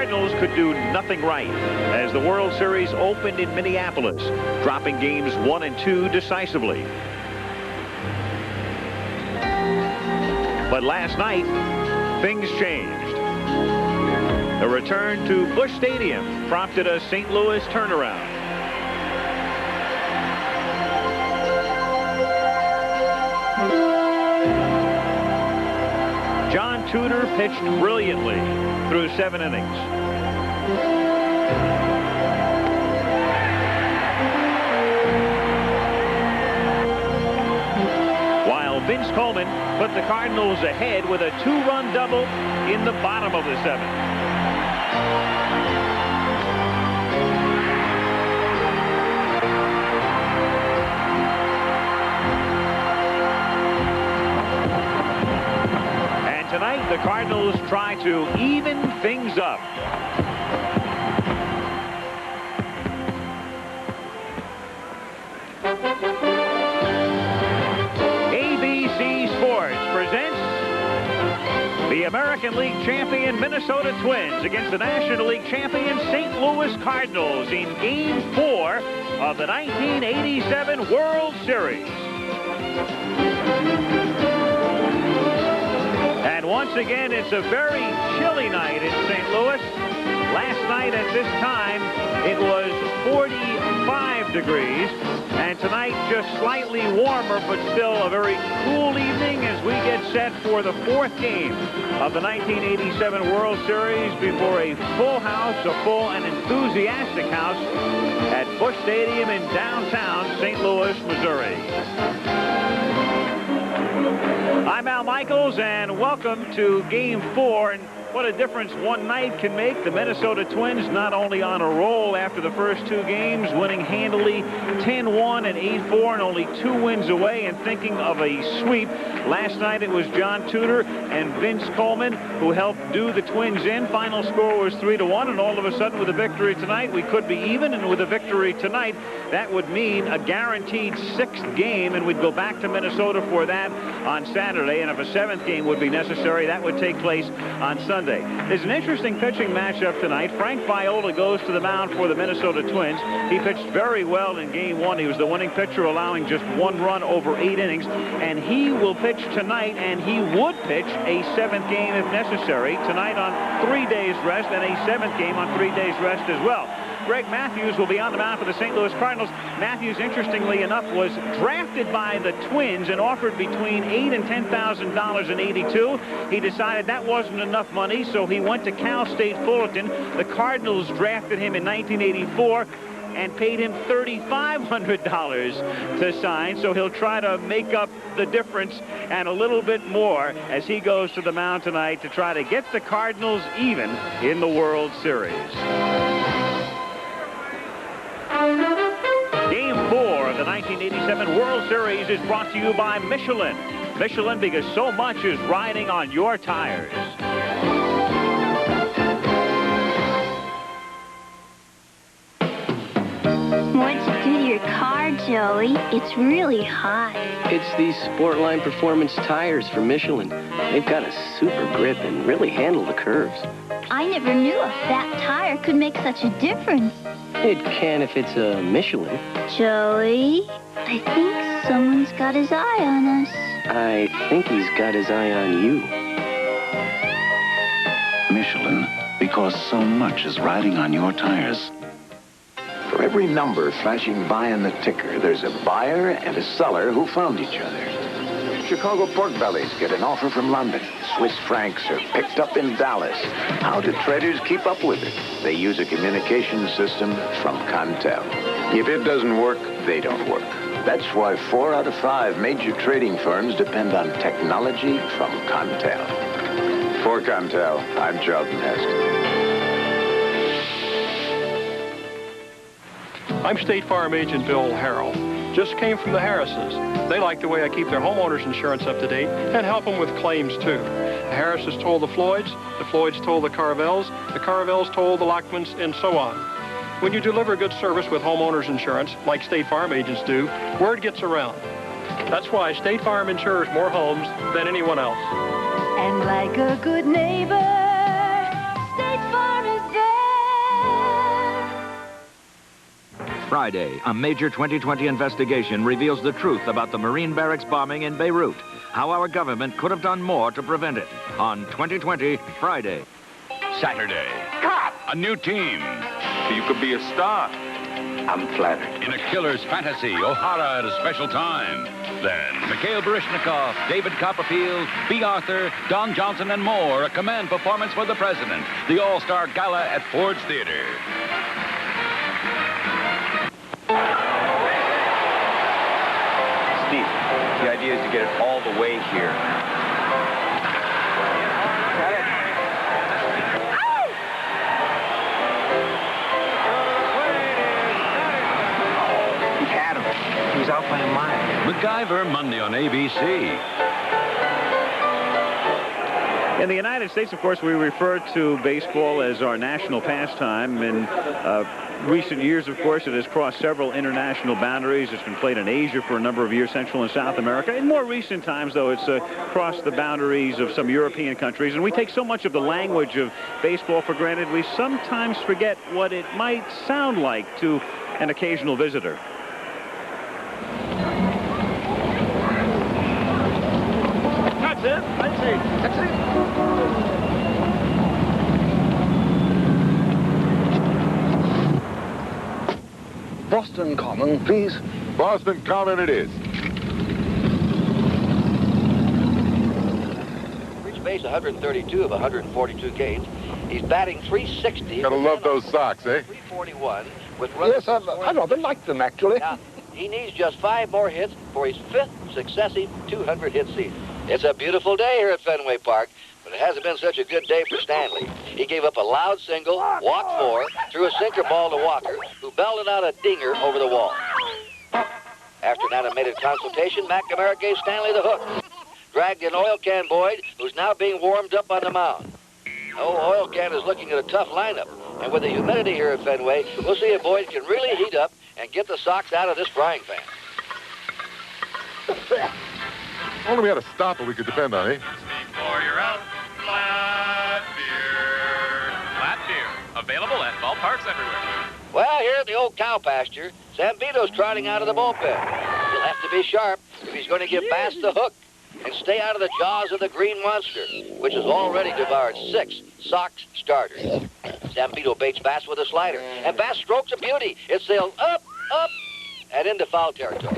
Cardinals could do nothing right as the World Series opened in Minneapolis, dropping games 1 and 2 decisively. But last night, things changed. A return to Busch Stadium prompted a St. Louis turnaround. John Tudor pitched brilliantly through 7 innings. While Vince Coleman put the Cardinals ahead with a 2-run double in the bottom of the 7th. Tonight, the Cardinals try to even things up. ABC Sports presents the American League champion Minnesota Twins against the National League champion St. Louis Cardinals in Game 4 of the 1987 World Series. And once again, it's a very chilly night in St. Louis. Last night at this time, it was 45 degrees. And tonight, just slightly warmer, but still a very cool evening as we get set for the 4th game of the 1987 World Series before a full house, a full and enthusiastic house at Busch Stadium in downtown St. Louis, Missouri. I'm Al Michaels, and welcome to Game 4. And what a difference one night can make. The Minnesota Twins not only on a roll after the first 2 games, winning handily 10-1 and 8-4, and only 2 wins away and thinking of a sweep. Last night it was John Tudor and Vince Coleman who helped do the Twins in. Final score was 3-1, and all of a sudden with a victory tonight, we could be even, and with a victory tonight, that would mean a guaranteed 6th game, and we'd go back to Minnesota for that on Saturday, and if a 7th game would be necessary, that would take place on Sunday. There's an interesting pitching matchup tonight. Frank Viola goes to the mound for the Minnesota Twins. He pitched very well in Game 1. He was the winning pitcher, allowing just 1 run over 8 innings, and he will pitch tonight, and he would pitch a 7th game if necessary. Tonight on 3 days rest, and a 7th game on 3 days rest as well. Greg Mathews will be on the mound for the St. Louis Cardinals. Mathews, interestingly enough, was drafted by the Twins and offered between $8,000 and $10,000 in '82. He decided that wasn't enough money, so he went to Cal State Fullerton. The Cardinals drafted him in 1984 and paid him $3,500 to sign, so he'll try to make up the difference and a little bit more as he goes to the mound tonight to try to get the Cardinals even in the World Series. Game 4 of the 1987 World Series is brought to you by Michelin. Michelin, because so much is riding on your tires. What'd you do to your car, Joey? It's really hot. It's these Sportline Performance tires from Michelin. They've got a super grip and really handle the curves. I never knew a fat tire could make such a difference. It can if it's a Michelin. Joey, I think someone's got his eye on us. I think he's got his eye on you. Michelin, because so much is riding on your tires. For every number flashing by in the ticker, there's a buyer and a seller who found each other. Chicago pork bellies get an offer from London. Swiss francs are picked up in Dallas. How do traders keep up with it? They use a communication system from Cantel. If it doesn't work, they don't work. That's why 4 out of 5 major trading firms depend on technology from Cantel. For Cantel, I'm Charlton Heston. I'm State Farm Agent Bill Harrell. Just came from the Harrises. They like the way I keep their homeowners insurance up to date and help them with claims, too. The Harrises told the Floyds told the Carvels told the Lockmans, and so on. When you deliver good service with homeowners insurance, like State Farm agents do, word gets around. That's why State Farm insures more homes than anyone else. And like a good neighbor, State Farm is there. Friday, a major 2020 investigation reveals the truth about the Marine barracks bombing in Beirut. How our government could have done more to prevent it. On 2020 Friday. Saturday. Cop! A new team. You could be a star. I'm flattered. In a killer's fantasy, O'Hara at a special time. Then, Mikhail Baryshnikov, David Copperfield, B. Arthur, Don Johnson, and more. A command performance for the president. The All-Star Gala at Ford's Theater. Steve, the idea is to get it all the way here. He had him. He was out by a mile. MacGyver, Monday on ABC. In the United States, of course, we refer to baseball as our national pastime. In recent years, of course, it has crossed several international boundaries. It's been played in Asia for a number of years, Central and South America. In more recent times, though, it's crossed the boundaries of some European countries. And we take so much of the language of baseball for granted, we sometimes forget what it might sound like to an occasional visitor. That's it. That's it. That's it. Boston Common, please. Boston Common it is. Reached base 132 of 142 games. He's batting .360. Gotta love those socks, eh? .341 with runners. Yes, I rather like them, actually. Now, he needs just 5 more hits for his 5th successive 200-hit season. It's a beautiful day here at Fenway Park, but it hasn't been such a good day for Stanley. He gave up a loud single, walked 4, threw a sinker ball to Walker, who belted out a dinger over the wall. After an animated consultation, McNamara gave Stanley the hook. Dragged in Oil Can Boyd, who's now being warmed up on the mound. Oh, Oil Can is looking at a tough lineup, and with the humidity here at Fenway, we'll see if Boyd can really heat up and get the Sox out of this frying pan. Only we had a stopper we could depend on, eh? before you're out, flat beer. Flat beer, available at ballparks everywhere. Well, here at the old cow pasture, Zambito's trotting out of the bullpen. He'll have to be sharp if he's going to give Bass the hook and stay out of the jaws of the Green Monster, which has already devoured 6 Sox starters. Zambito baits Bass with a slider, and Bass strokes a beauty. It sails up, up, and into foul territory.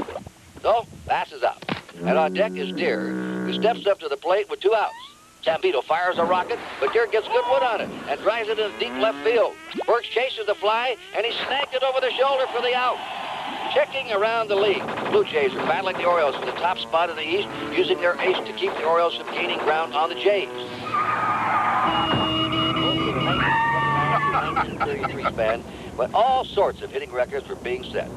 So, Bass is out. And on deck is Deere, who steps up to the plate with 2 outs. Zambito fires a rocket, but Deere gets good wood on it and drives it into deep left field. Burks chases the fly, and he snagged it over the shoulder for the out. Checking around the league, Blue Jays are battling the Orioles for the top spot in the East, using their ace to keep the Orioles from gaining ground on the Jays. 1933 span, but all sorts of hitting records were being set.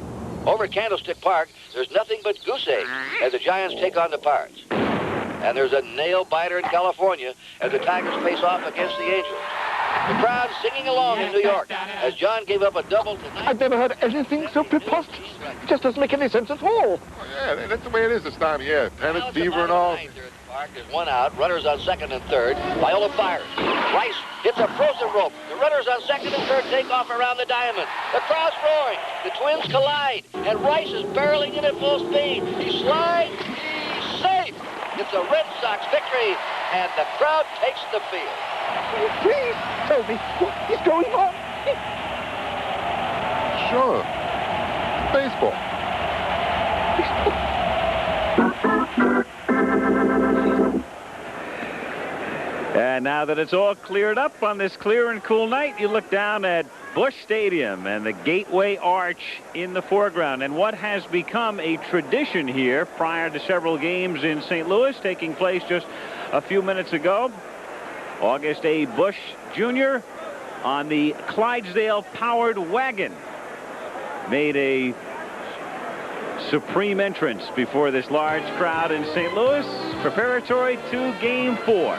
Over at Candlestick Park, there's nothing but goose eggs as the Giants take on the Pirates. And there's a nail-biter in California as the Tigers face off against the Angels. The crowd singing along in New York as John gave up a double tonight. I've never heard anything so preposterous. It just doesn't make any sense at all. Oh, yeah, that's the way it is this time of year. Pennant fever and all. There's 1 out, runners on 2nd and 3rd. Viola fires. Rice hits a frozen rope. The runners on 2nd and 3rd take off around the diamond. The crowd's roaring. The Twins collide, and Rice is barreling in at full speed. He slides. He's safe. It's a Red Sox victory, and the crowd takes the field. Please tell me what is going on. Sure. Baseball. And now that it's all cleared up on this clear and cool night, you look down at Busch Stadium and the Gateway Arch in the foreground. And what has become a tradition here prior to several games in St. Louis taking place just a few minutes ago. August A. Busch Jr. on the Clydesdale-powered wagon made a supreme entrance before this large crowd in St. Louis, preparatory to Game 4.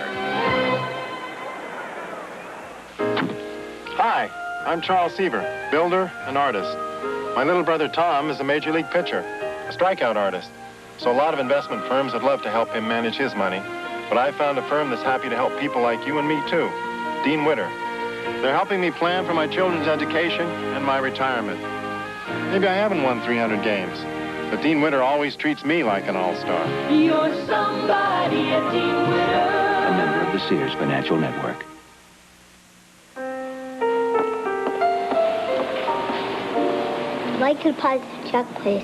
Hi, I'm Charles Seaver, builder and artist. My little brother Tom is a major league pitcher, a strikeout artist. So a lot of investment firms would love to help him manage his money. But I found a firm that's happy to help people like you and me, too. Dean Witter. They're helping me plan for my children's education and my retirement. Maybe I haven't won 300 games, but Dean Witter always treats me like an all-star. You're somebody, a Dean Witter. A member of the Sears Financial Network. I'd like to deposit the check, please.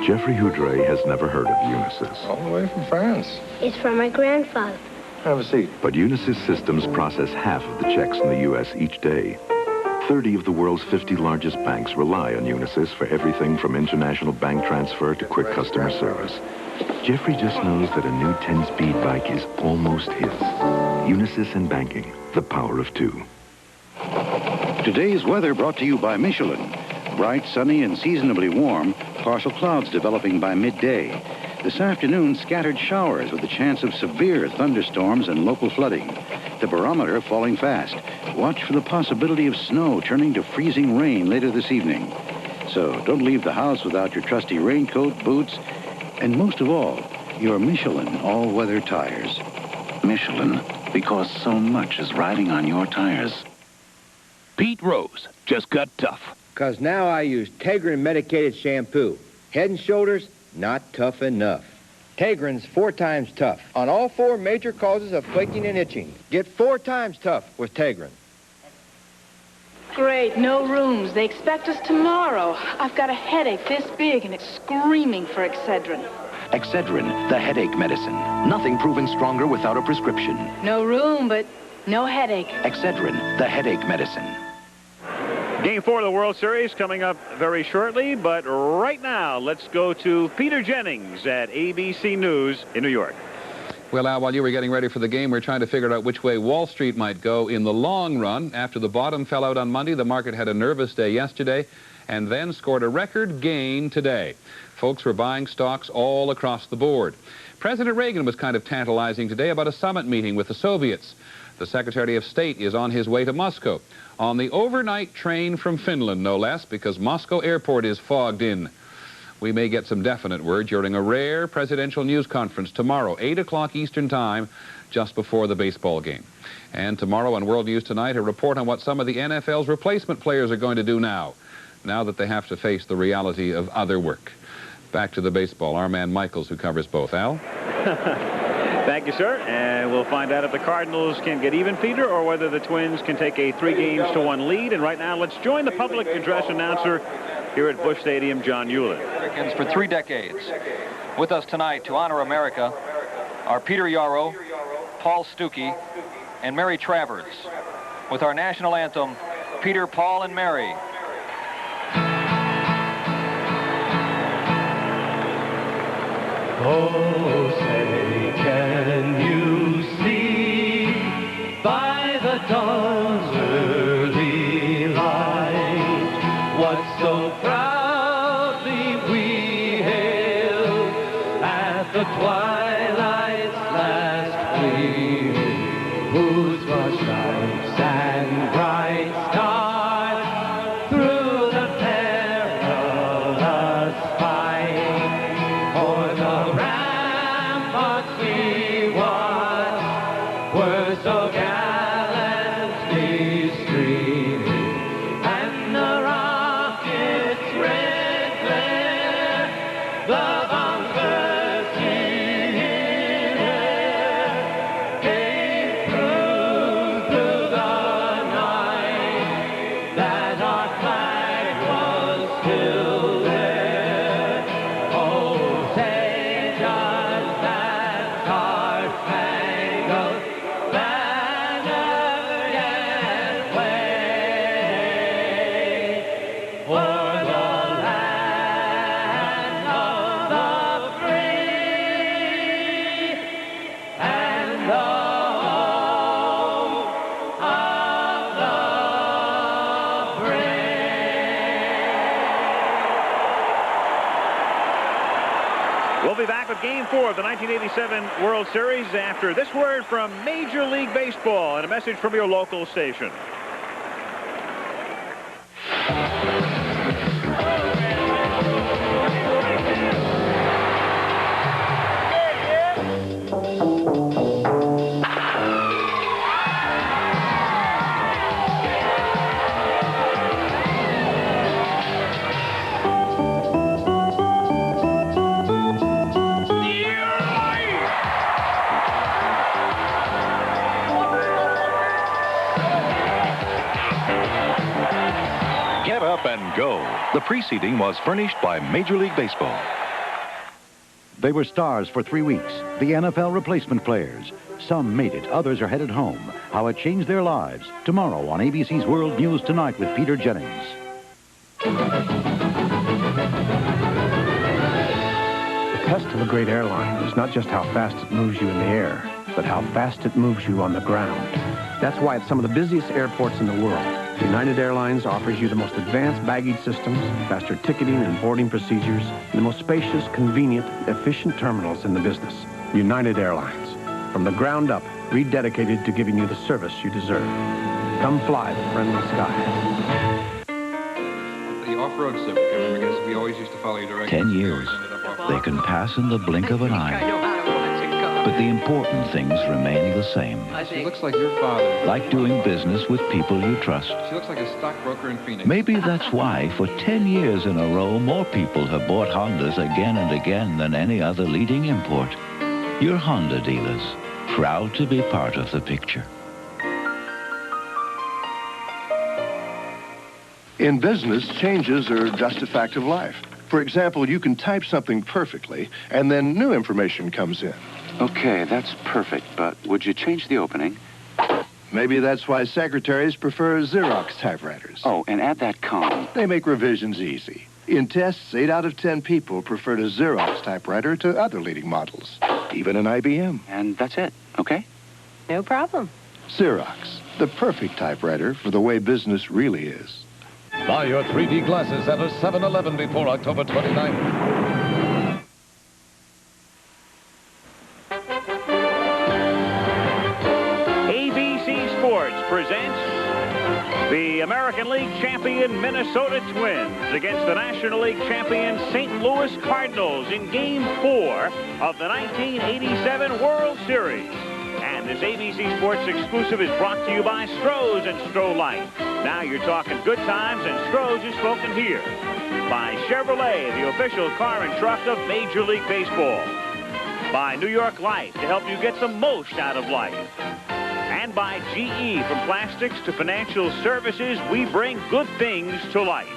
Jeffrey Houdray has never heard of Unisys. All the way from France. It's from my grandfather. Have a seat. But Unisys systems process half of the checks in the U.S. each day. 30 of the world's 50 largest banks rely on Unisys for everything from international bank transfer to quick customer service. Jeffrey just knows that a new 10-speed bike is almost his. Unisys and banking, the power of two. Today's weather brought to you by Michelin. Bright, sunny, and seasonably warm, partial clouds developing by midday. This afternoon, scattered showers with a chance of severe thunderstorms and local flooding. The barometer falling fast. Watch for the possibility of snow turning to freezing rain later this evening. So don't leave the house without your trusty raincoat, boots, and most of all, your Michelin all-weather tires. Michelin, because so much is riding on your tires. Pete Rose just got tough. Because now I use Tegrin medicated shampoo. Head and Shoulders, not tough enough. Tegrin's 4 times tough on all 4 major causes of flaking and itching. Get 4 times tough with Tegrin. Great, no rooms. They expect us tomorrow. I've got a headache this big and it's screaming for Excedrin. Excedrin, the headache medicine. Nothing proven stronger without a prescription. No room, but no headache. Excedrin, the headache medicine. Game 4 of the World Series coming up very shortly, but right now, let's go to Peter Jennings at ABC News in New York. Well, Al, while you were getting ready for the game, we're trying to figure out which way Wall Street might go in the long run. After the bottom fell out on Monday, the market had a nervous day yesterday and then scored a record gain today. Folks were buying stocks all across the board. President Reagan was kind of tantalizing today about a summit meeting with the Soviets. The Secretary of State is on his way to Moscow on the overnight train from Finland, no less, because Moscow airport is fogged in. We may get some definite word during a rare presidential news conference tomorrow, 8 o'clock Eastern Time, just before the baseball game. And tomorrow on World News Tonight, a report on what some of the NFL's replacement players are going to do now that they have to face the reality of other work. Back to the baseball. Our man Michaels, who covers both. Al? Thank you, sir. And we'll find out if the Cardinals can get even, Peter, or whether the Twins can take a 3-1 lead. And right now, let's join the public address announcer here at Busch Stadium, John Hewlett. Americans for 3 decades. With us tonight to honor America are Peter Yarrow, Paul Stuckey, and Mary Travers. With our national anthem, Peter, Paul, and Mary. Oh, say, can you see by the dawn's early light what so proudly we hailed at the twilight's last gleaming, whose broad stripes and bright stars through the perilous fight for the ramparts we watched were so gallantly streaming, and the rocket's red glare, the bunkers in air, gave proof through the night that our flag was still there. Oh, say does that star-spangled banner yet wave o'er the land of the free and the home of the We'll be back with Game 4 of the 1987 World Series after this word from Major League Baseball and a message from your local station. up and go. The preceding was furnished by Major League Baseball. They were stars for 3 weeks, the NFL replacement players. Some made it, others are headed home. How it changed their lives. Tomorrow on ABC's World News Tonight with Peter Jennings. The test of a great airline is not just how fast it moves you in the air, but how fast it moves you on the ground. That's why at some of the busiest airports in the world, United Airlines offers you the most advanced baggage systems, faster ticketing and boarding procedures, and the most spacious, convenient, efficient terminals in the business. United Airlines. From the ground up, rededicated to giving you the service you deserve. Come fly the friendly skies. The off-road Civic, I remember, because we always used to follow you directly. 10 years. They can pass in the blink of an eye. But the important things remain the same. She looks like your father. Like doing business with people you trust. She looks like a stockbroker in Phoenix. Maybe that's why, for 10 years in a row, more people have bought Hondas again and again than any other leading import. Your Honda dealers, proud to be part of the picture. In business, changes are just a fact of life. For example, you can type something perfectly, and then new information comes in. Okay, that's perfect, but would you change the opening? Maybe that's why secretaries prefer Xerox typewriters. Oh, and add that column. They make revisions easy. In tests, 8 out of 10 people preferred a Xerox typewriter to other leading models, even an IBM. And that's it, okay? No problem. Xerox, the perfect typewriter for the way business really is. Buy your 3D glasses at a 7-Eleven before October 29th. ABC Sports presents the American League champion Minnesota Twins against the National League champion St. Louis Cardinals in Game 4 of the 1987 World Series. And this ABC Sports exclusive is brought to you by Stroh's and Stroh Light. Now you're talking good times, and Stroh's is spoken here. By Chevrolet, the official car and truck of Major League Baseball. By New York Life, to help you get the most out of life. And by GE, from plastics to financial services, we bring good things to life.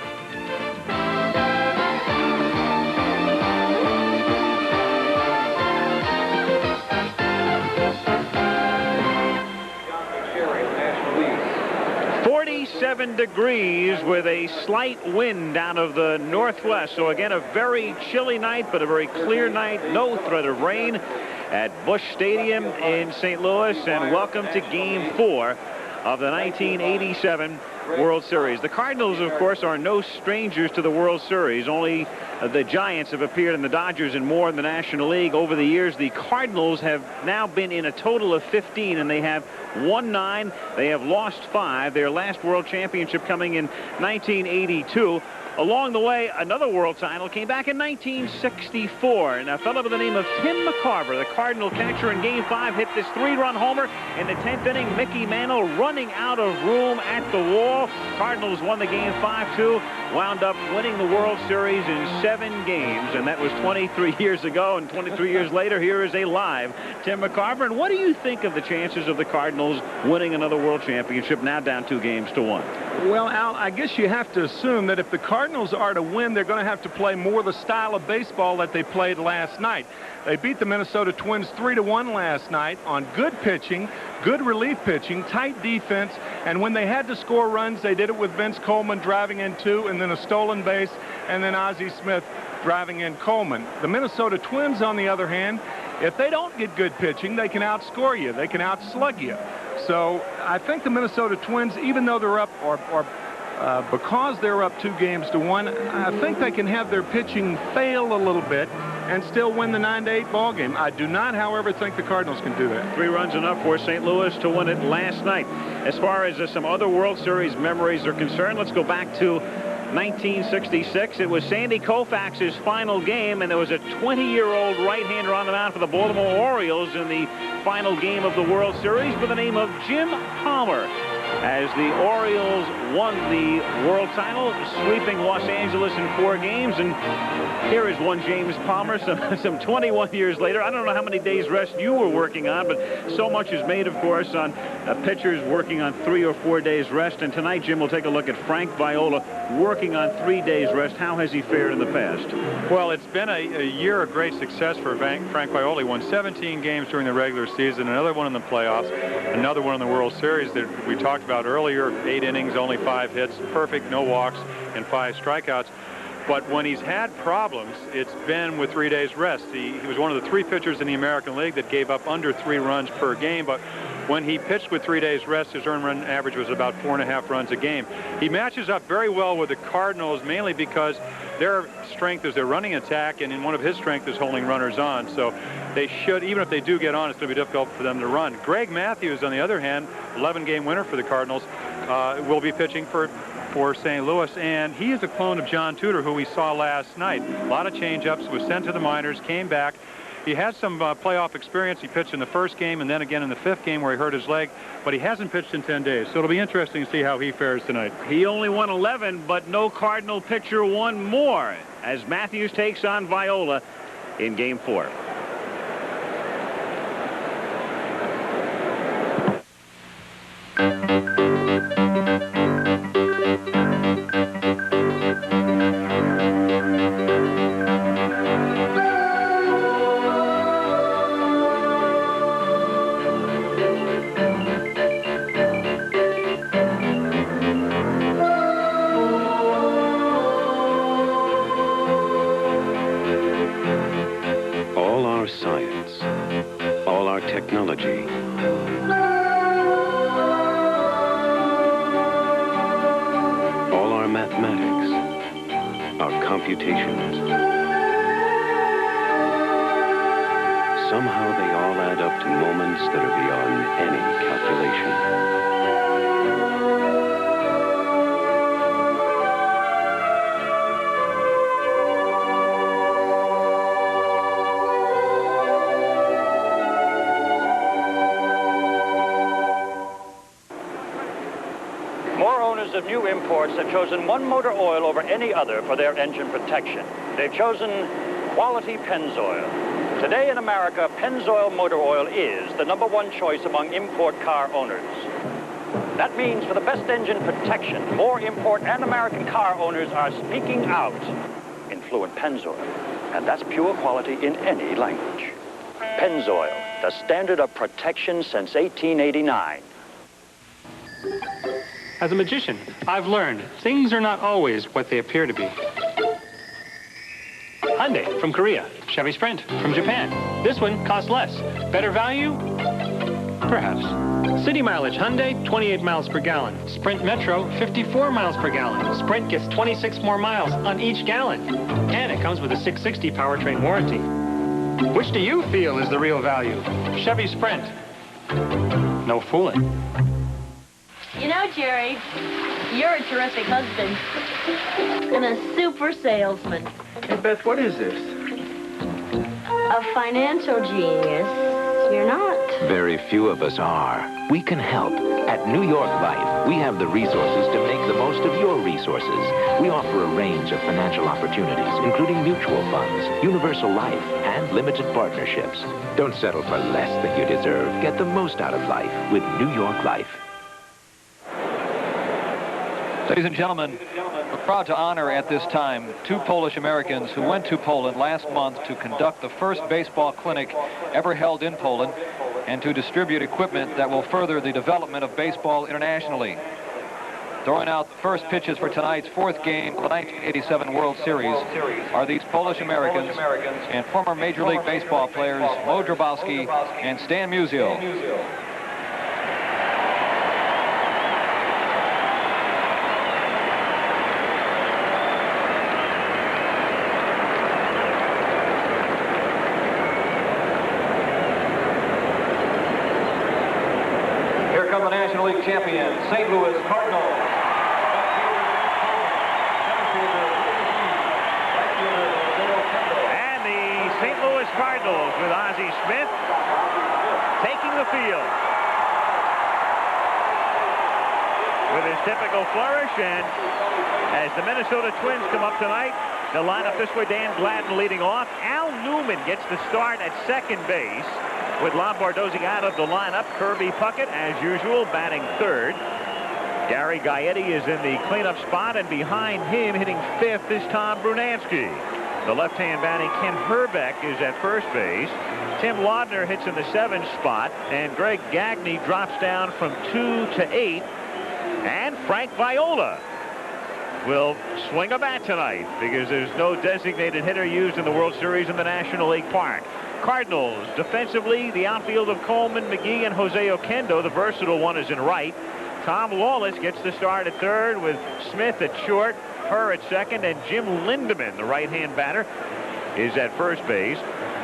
Degrees with a slight wind out of the northwest. So again, a very chilly night, but a very clear night. No threat of rain at Busch Stadium in St. Louis. And welcome to Game 4 of the 1987 World Series. The Cardinals, of course, are no strangers to the World Series. Only the Giants have appeared in the Dodgers and more in the National League over the years. The Cardinals have now been in a total of 15, and they have won 9. They have lost 5. Their last World Championship coming in 1982. Along the way, another world title came back in 1964, and a fellow by the name of Tim McCarver, the Cardinal catcher in Game 5, hit this 3-run homer in the 10th inning. Mickey Mantle running out of room at the wall. Cardinals won the game 5-2, wound up winning the World Series in 7 games, and that was 23 years ago, and 23 years later, here is a live Tim McCarver. And what do you think of the chances of the Cardinals winning another World Championship, now down 2-1? Well, Al, I guess you have to assume that if the Cardinals are to win, they're going to have to play more the style of baseball that they played last night. They beat the Minnesota Twins 3-1 last night on good pitching, good relief pitching, tight defense, and when they had to score runs, they did it with Vince Coleman driving in 2, and then a stolen base, and then Ozzie Smith driving in Coleman. The Minnesota Twins, on the other hand, if they don't get good pitching, they can outscore you. They can outslug you. So I think the Minnesota Twins, even though they're up, because they're up 2-1, I think they can have their pitching fail a little bit and still win the 9-8 ball game. I do not, however, think the Cardinals can do that. 3 runs enough for St. Louis to win it last night. As far as some other World Series memories are concerned, let's go back to 1966. It was Sandy Koufax's final game, and there was a 20-year-old right-hander on the mound for the Baltimore Orioles in the final game of the World Series by the name of Jim Palmer. as the Orioles won the world title, sweeping Los Angeles in 4 games. And here is one James Palmer, some 21 years later. I don't know how many days rest you were working on, but so much is made, of course, on pitchers working on 3 or 4 days rest. And tonight, Jim, we'll take a look at Frank Viola working on 3 days rest. How has he fared in the past? Well, it's been a year of great success for Frank Viola. He won 17 games during the regular season, another one in the playoffs, another one in the World Series that we talked about earlier. 8 innings, only 5 hits, perfect, no walks, and 5 strikeouts. But when he's had problems, it's been with 3 days rest. He was one of the 3 pitchers in the American League that gave up under 3 runs per game. But when he pitched with 3 days rest, his earned run average was about 4.5 runs a game. He matches up very well with the Cardinals, mainly because their strength is their running attack, and one of his strengths is holding runners on. So they should, even if they do get on, it's going to be difficult for them to run. Greg Mathews, on the other hand, 11-game winner for the Cardinals, will be pitching for St. Louis, and he is a clone of John Tudor, who we saw last night. A lot of change-ups, was sent to the minors, came back. He had some playoff experience. He pitched in the first game and then again in the 5th game where he hurt his leg, but he hasn't pitched in 10 days, so it'll be interesting to see how he fares tonight. He only won 11, but no Cardinal pitcher won more as Mathews takes on Viola in Game 4. Technology. All our mathematics, our computations. Somehow they all add up to moments that are beyond any calculation. Of new imports have chosen one motor oil over any other for their engine protection. They've chosen quality Pennzoil. Today in America, Pennzoil motor oil is the #1 choice among import car owners. That means for the best engine protection, more import and American car owners are speaking out in Fluent Pennzoil. And that's pure quality in any language. Pennzoil, the standard of protection since 1889. As a magician, I've learned things are not always what they appear to be. Hyundai from Korea, Chevy Sprint from Japan. This one costs less. Better value? Perhaps. City mileage Hyundai, 28 miles per gallon. Sprint Metro, 54 miles per gallon. Sprint gets 26 more miles on each gallon. And it comes with a 660 powertrain warranty. Which do you feel is the real value? Chevy Sprint. No fooling. You know, Jerry, you're a terrific husband and a super salesman. Hey, Beth, what is this? A financial genius. You're not. Very few of us are. We can help. At New York Life, we have the resources to make the most of your resources. We offer a range of financial opportunities, including mutual funds, universal life, and limited partnerships. Don't settle for less than you deserve. Get the most out of life with New York Life. Ladies and gentlemen, we're proud to honor at this time 2 Polish Americans who went to Poland last month to conduct the first baseball clinic ever held in Poland and to distribute equipment that will further the development of baseball internationally. Throwing out the first pitches for tonight's 4th game of the 1987 World Series are these Polish Americans and former Major League Baseball players Mo Drabowski and Stan Musial. Champion, St. Louis Cardinals. And the St. Louis Cardinals with Ozzie Smith taking the field. with his typical flourish. And as the Minnesota Twins come up tonight, they'll line up this way. Dan Gladden leading off. Al Newman gets the start at second base with Lombardozzi out of the lineup. Kirby Puckett, as usual, batting third. Gary Gaetti is in the cleanup spot, and behind him, hitting fifth, is Tom Brunansky. The left-hand batting Ken Herbeck is at first base. Tim Laudner hits in the 7th spot, and Greg Gagne drops down from 2 to 8. And Frank Viola will swing a bat tonight because there's no designated hitter used in the World Series in the National League Park. Cardinals, defensively, the outfield of Coleman, McGee, and Jose Oquendo. The versatile one is in right. Tom Lawless gets the start at third with Smith at short, Herr at second, and Jim Lindemann, the right-hand batter, is at first base.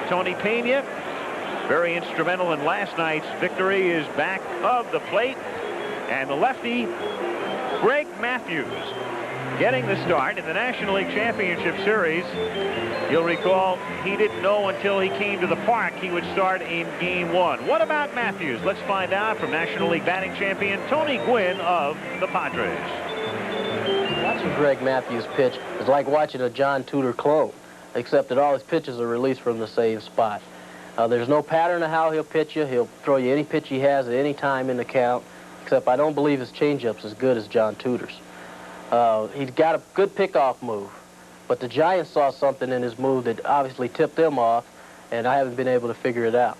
Tony Pena, very instrumental in last night's victory, is back of the plate. And the lefty, Greg Mathews, getting the start in the National League Championship Series. You'll recall he didn't know until he came to the park he would start in Game 1. What about Mathews? Let's find out from National League batting champion Tony Gwynn of the Padres. Watching Greg Mathews pitch is like watching a John Tudor clone, except that all his pitches are released from the same spot. There's no pattern of how he'll pitch you. He'll throw you any pitch he has at any time in the count, except I don't believe his changeup's as good as John Tudor's. He's got a good pickoff move, but the Giants saw something in his move that obviously tipped them off, and I haven't been able to figure it out.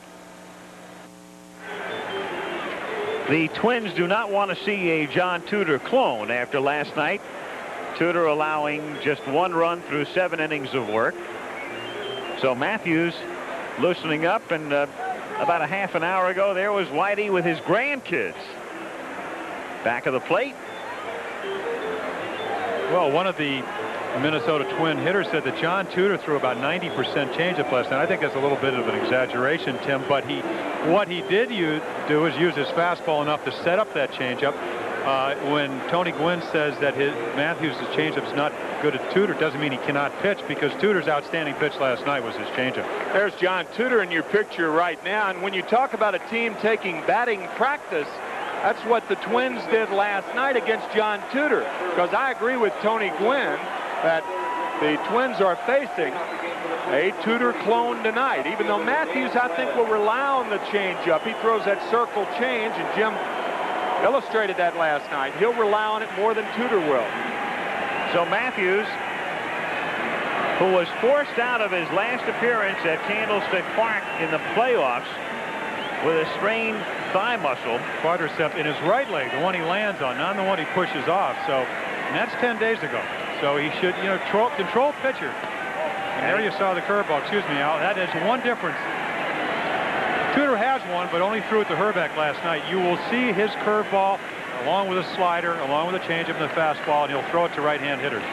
The Twins do not want to see a John Tudor clone after last night. Tudor allowing just 1 run through 7 innings of work. So Mathews loosening up, and about a half an hour ago there was Whitey with his grandkids back of the plate. Well, one of the Minnesota Twin hitters said that John Tudor threw about 90% changeup last night. I think that's a little bit of an exaggeration, Tim, but what he did do is use his fastball enough to set up that changeup. When Tony Gwynn says that Mathews' changeup is not good at Tudor, doesn't mean he cannot pitch, because Tudor's outstanding pitch last night was his changeup. There's John Tudor in your picture right now, and when you talk about a team taking batting practice, that's what the Twins did last night against John Tudor. Because I agree with Tony Gwynn that the Twins are facing a Tudor clone tonight. Even though Mathews, I think, will rely on the changeup. He throws that circle change, and Jim illustrated that last night. He'll rely on it more than Tudor will. So Mathews, who was forced out of his last appearance at Candlestick Park in the playoffs with a strained thigh muscle. Quadricep in his right leg, the one he lands on, not the one he pushes off. So, and that's 10 days ago. So he should, control pitcher. And there you saw the curveball. Excuse me, Al. That is one difference. Tudor has one, but only threw it to Herbeck last night. You will see his curveball along with a slider, along with a changeup and the fastball, and he'll throw it to right-hand hitters.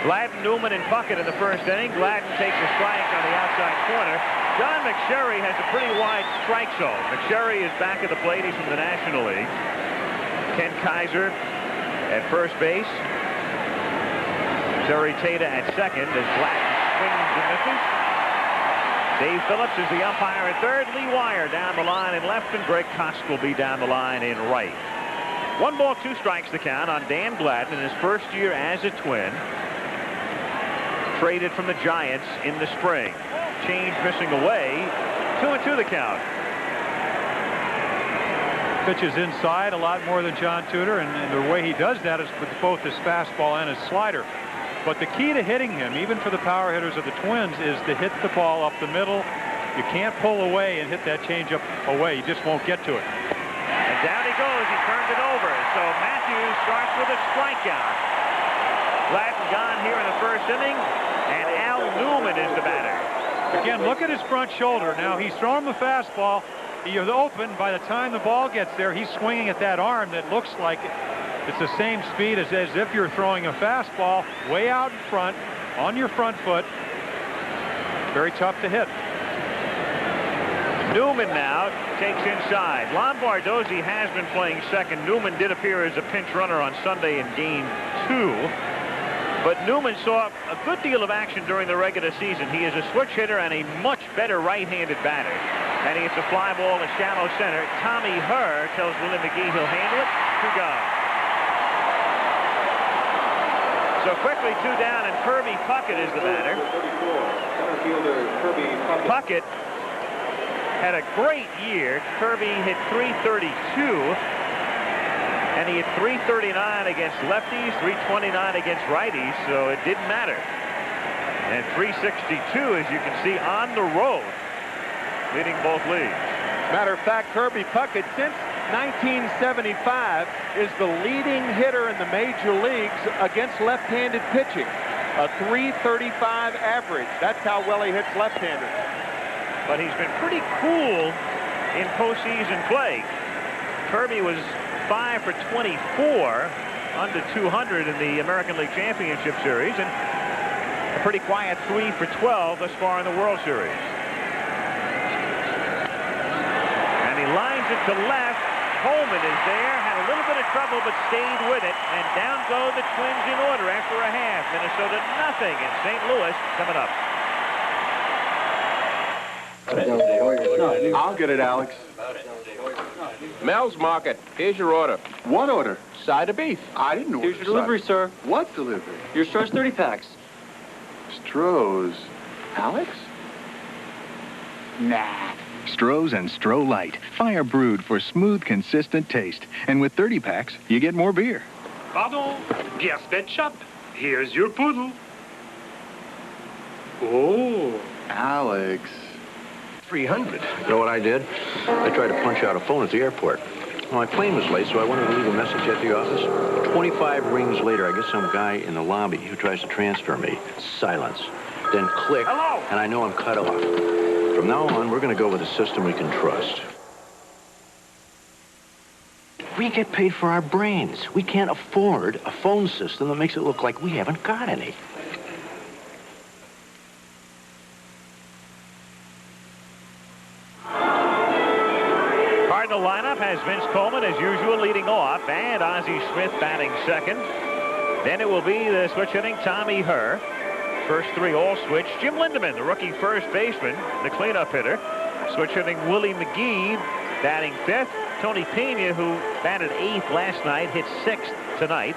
Gladden, Newman, and Puckett in the first inning. Gladden takes a strike on the outside corner. John McSherry has a pretty wide strike zone. McSherry is back at the plate. He's from the National League. Ken Kaiser at first base. Terry Tata at second as Gladden swings and misses. Dave Phillips is the umpire at third. Lee Wire down the line in left, and Greg Kosk will be down the line in right. 1 ball, 2 strikes the count on Dan Gladden in his first year as a Twin. Traded from the Giants in the spring. Change missing away. 2-2 the count. Pitches inside a lot more than John Tudor, and the way he does that is with both his fastball and his slider. But the key to hitting him, even for the power hitters of the Twins, is to hit the ball up the middle. You can't pull away and hit that changeup away. You just won't get to it. And down he goes. He turned it over. So Mathews starts with a strikeout. Gladden gone here in the first inning, and Al Newman is the batter. Again, look at his front shoulder. Now, he's throwing the fastball. He is open. By the time the ball gets there, he's swinging at that arm that looks like it's the same speed as if you're throwing a fastball way out in front on your front foot. Very tough to hit. Newman now takes inside. Lombardozzi has been playing second. Newman did appear as a pinch runner on Sunday in Game 2. But Newman saw a good deal of action during the regular season. He is a switch hitter and a much better right-handed batter. And he hits a fly ball to shallow center. Tommy Herr tells Willie McGee he'll handle it. 2 gone. So quickly 2 down, and Kirby Puckett is the batter. Puckett had a great year. Kirby hit .332, and he hit .339 against lefties, .329 against righties, so it didn't matter. And .362, as you can see, on the road, leading both leagues. Matter of fact, Kirby Puckett, since 1975, is the leading hitter in the major leagues against left-handed pitching. A .335 average. That's how well he hits left-handers. But he's been pretty cool in postseason play. Kirby was 5 for 24, under 200 in the American League Championship Series, and a pretty quiet 3 for 12 thus far in the World Series. And he lines it to left. Coleman is there, had a little bit of trouble, but stayed with it. And down go the Twins in order after a half. Minnesota nothing, and St. Louis coming up. I'll get it, Alex. Mel's Market. Here's your order. What order? Side of beef. I didn't order. Here's your delivery, sir. What delivery? Your Stroh's 30 packs. Stroh's. Alex? Nah. Stroh's and Stroh Light. Fire brewed for smooth, consistent taste. And with 30 packs, you get more beer. Pardon? Pierre's Pet Shop. Here's your poodle. Oh. Alex. 300. You know what I did? I tried to punch out a phone at the airport. Well, my plane was late, so I wanted to leave a message at the office. 25 rings later, I get some guy in the lobby who tries to transfer me. Silence. Then click, hello, and I know I'm cut off. From now on, we're going to go with a system we can trust. We get paid for our brains. We can't afford a phone system that makes it look like we haven't got any. Cardinal lineup has Vince Coleman, as usual, leading off, and Ozzie Smith batting second. Then it will be the switch hitting Tommy Herr. First 3 all switch. Jim Lindemann, the rookie first baseman, the cleanup hitter. Switch hitting Willie McGee, batting 5th. Tony Pena, who batted 8th last night, hit 6th tonight.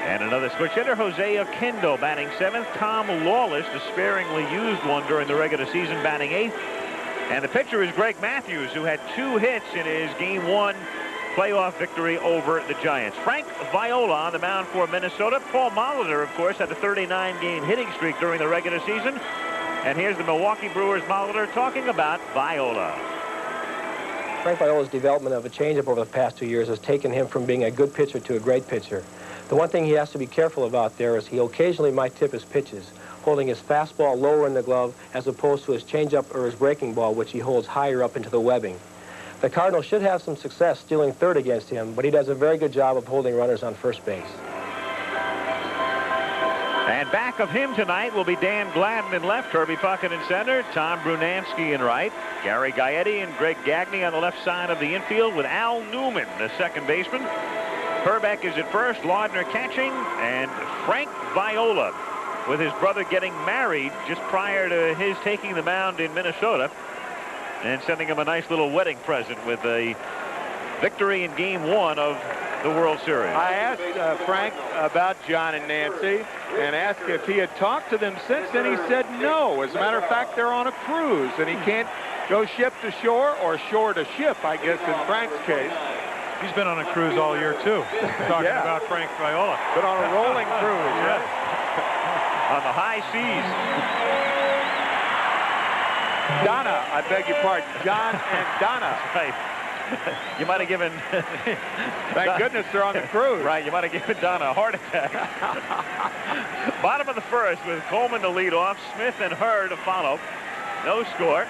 And another switch hitter, Jose Oquendo, batting 7th. Tom Lawless, the sparingly used one during the regular season, batting 8th. And the pitcher is Greg Mathews, who had 2 hits in his Game 1 playoff victory over the Giants. Frank Viola on the mound for Minnesota. Paul Molitor, of course, had a 39-game hitting streak during the regular season. And here's the Milwaukee Brewers Molitor talking about Viola. Frank Viola's development of a changeup over the past 2 years has taken him from being a good pitcher to a great pitcher. The one thing he has to be careful about there is he occasionally might tip his pitches, holding his fastball lower in the glove as opposed to his changeup or his breaking ball, which he holds higher up into the webbing. The Cardinals should have some success stealing third against him, but he does a very good job of holding runners on first base. And back of him tonight will be Dan Gladden in left, Kirby Puckett in center, Tom Brunansky in right, Gary Gaetti and Greg Gagne on the left side of the infield with Al Newman, the second baseman. Herbeck is at first, Laudner catching, and Frank Viola, with his brother getting married just prior to his taking the mound in Minnesota and sending him a nice little wedding present with a victory in Game 1 of the World Series. I asked Frank about John and Nancy and asked if he had talked to them since, and he said no. As a matter of fact, they're on a cruise, and he can't go ship to shore or shore to ship, I guess, in Frank's case. He's been on a cruise all year, too. Talking about Frank Viola. Been on a rolling cruise, yeah. On the high seas. Donna, I beg your pardon, John and Donna. Right. You might have given... Thank goodness they're on the cruise. Right, you might have given Donna a heart attack. Bottom of the first with Coleman to lead off, Smith and Herr to follow. No score.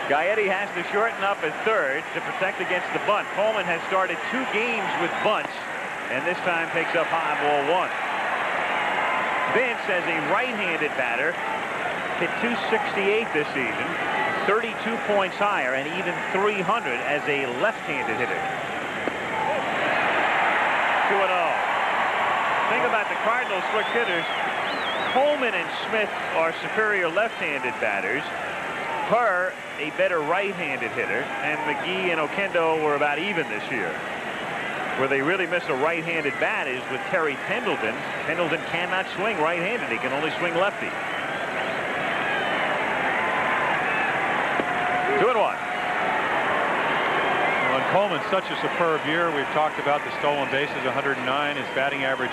Gaetti has to shorten up at third to protect against the bunt. Coleman has started 2 games with bunts, and this time takes up high ball 1. Vince, as a right-handed batter, hit .268 this season, 32 points higher, and even .300 as a left-handed hitter. 2-0. Thing about the Cardinals switch hitters, Coleman and Smith are superior left-handed batters. Herr, a better right-handed hitter, and McGee and Oquendo were about even this year. Where they really miss a right-handed bat is with Terry Pendleton. Pendleton cannot swing right-handed. He can only swing lefty. 2-1. Well, and Coleman's such a superb year. We've talked about the stolen bases, 109. His batting average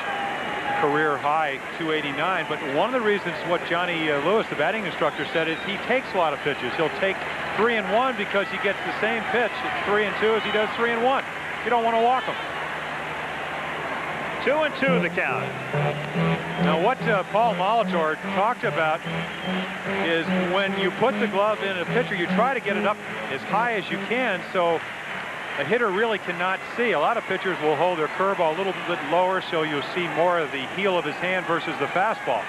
career high, 289. But one of the reasons what Johnny Lewis, the batting instructor, said is he takes a lot of pitches. He'll take 3-1 because he gets the same pitch at 3-2 as he does 3-1. You don't want to walk him. 2-2 the count. Now what Paul Molitor talked about is when you put the glove in a pitcher, you try to get it up as high as you can so a hitter really cannot see. A lot of pitchers will hold their curveball a little bit lower so you'll see more of the heel of his hand versus the fastball.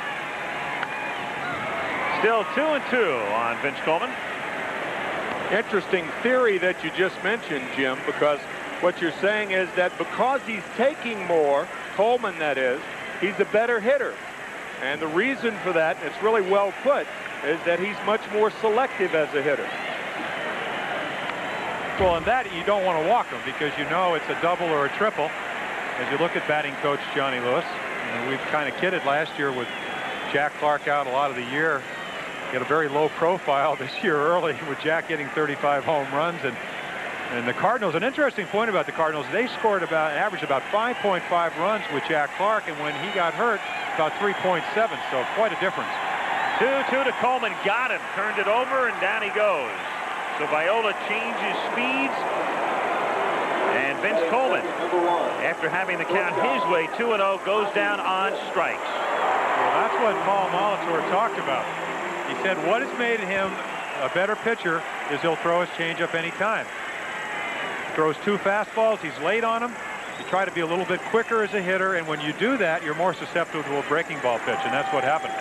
Still 2-2 on Vince Coleman. Interesting theory that you just mentioned, Jim, because what you're saying is that because he's taking more, Coleman that is, he's a better hitter. And the reason for that, and it's really well put, is that he's much more selective as a hitter. Well, and that you don't want to walk him because you know it's a double or a triple. As you look at batting coach Johnny Lewis, we've kind of kidded last year with Jack Clark out a lot of the year. He had a very low profile this year early with Jack getting 35 home runs. And the Cardinals, an interesting point about the Cardinals, they scored averaged about 5.5 runs with Jack Clark, and when he got hurt, about 3.7, so quite a difference. 2-2 to Coleman, got him, turned it over, and down he goes. So Viola changes speeds, and Vince Coleman, after having the count his way, 2-0, goes down on strikes. Well, that's what Paul Molitor talked about. He said what has made him a better pitcher is he'll throw his changeup any time. Throws 2 fastballs, he's late on them. You try to be a little bit quicker as a hitter, and when you do that, you're more susceptible to a breaking ball pitch, and that's what happened.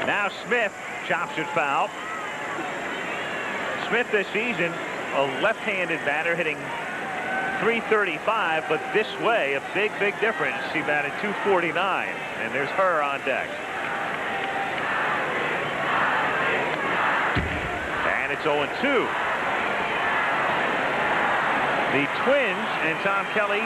Now Smith chops it foul. Smith this season, a left-handed batter hitting .335, but this way, a big, big difference. He batted .249, and there's her on deck. And it's 0-2. The Twins and Tom Kelly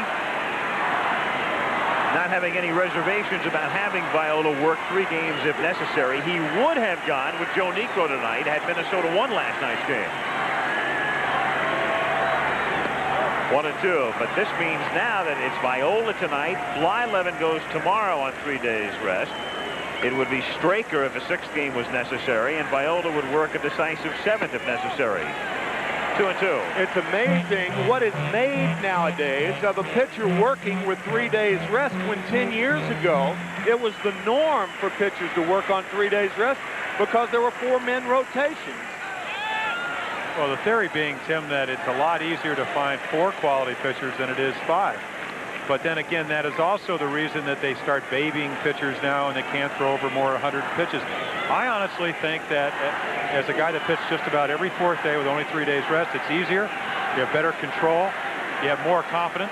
not having any reservations about having Viola work 3 games if necessary. He would have gone with Joe Niekro tonight had Minnesota won last night's game. 1-2, but this means now that it's Viola tonight. Blyleven goes tomorrow on 3 days rest. It would be Straker if a 6th game was necessary, and Viola would work a decisive 7th if necessary. 2-2. It's amazing what is made nowadays of a pitcher working with 3 days rest when 10 years ago it was the norm for pitchers to work on 3 days rest because there were 4-man rotations. Well, the theory being, Tim, that it's a lot easier to find 4 quality pitchers than it is 5. But then again, that is also the reason that they start babying pitchers now and they can't throw over more 100 pitches. I honestly think that as a guy that pitched just about every 4th day with only 3 days rest, it's easier. You have better control. You have more confidence.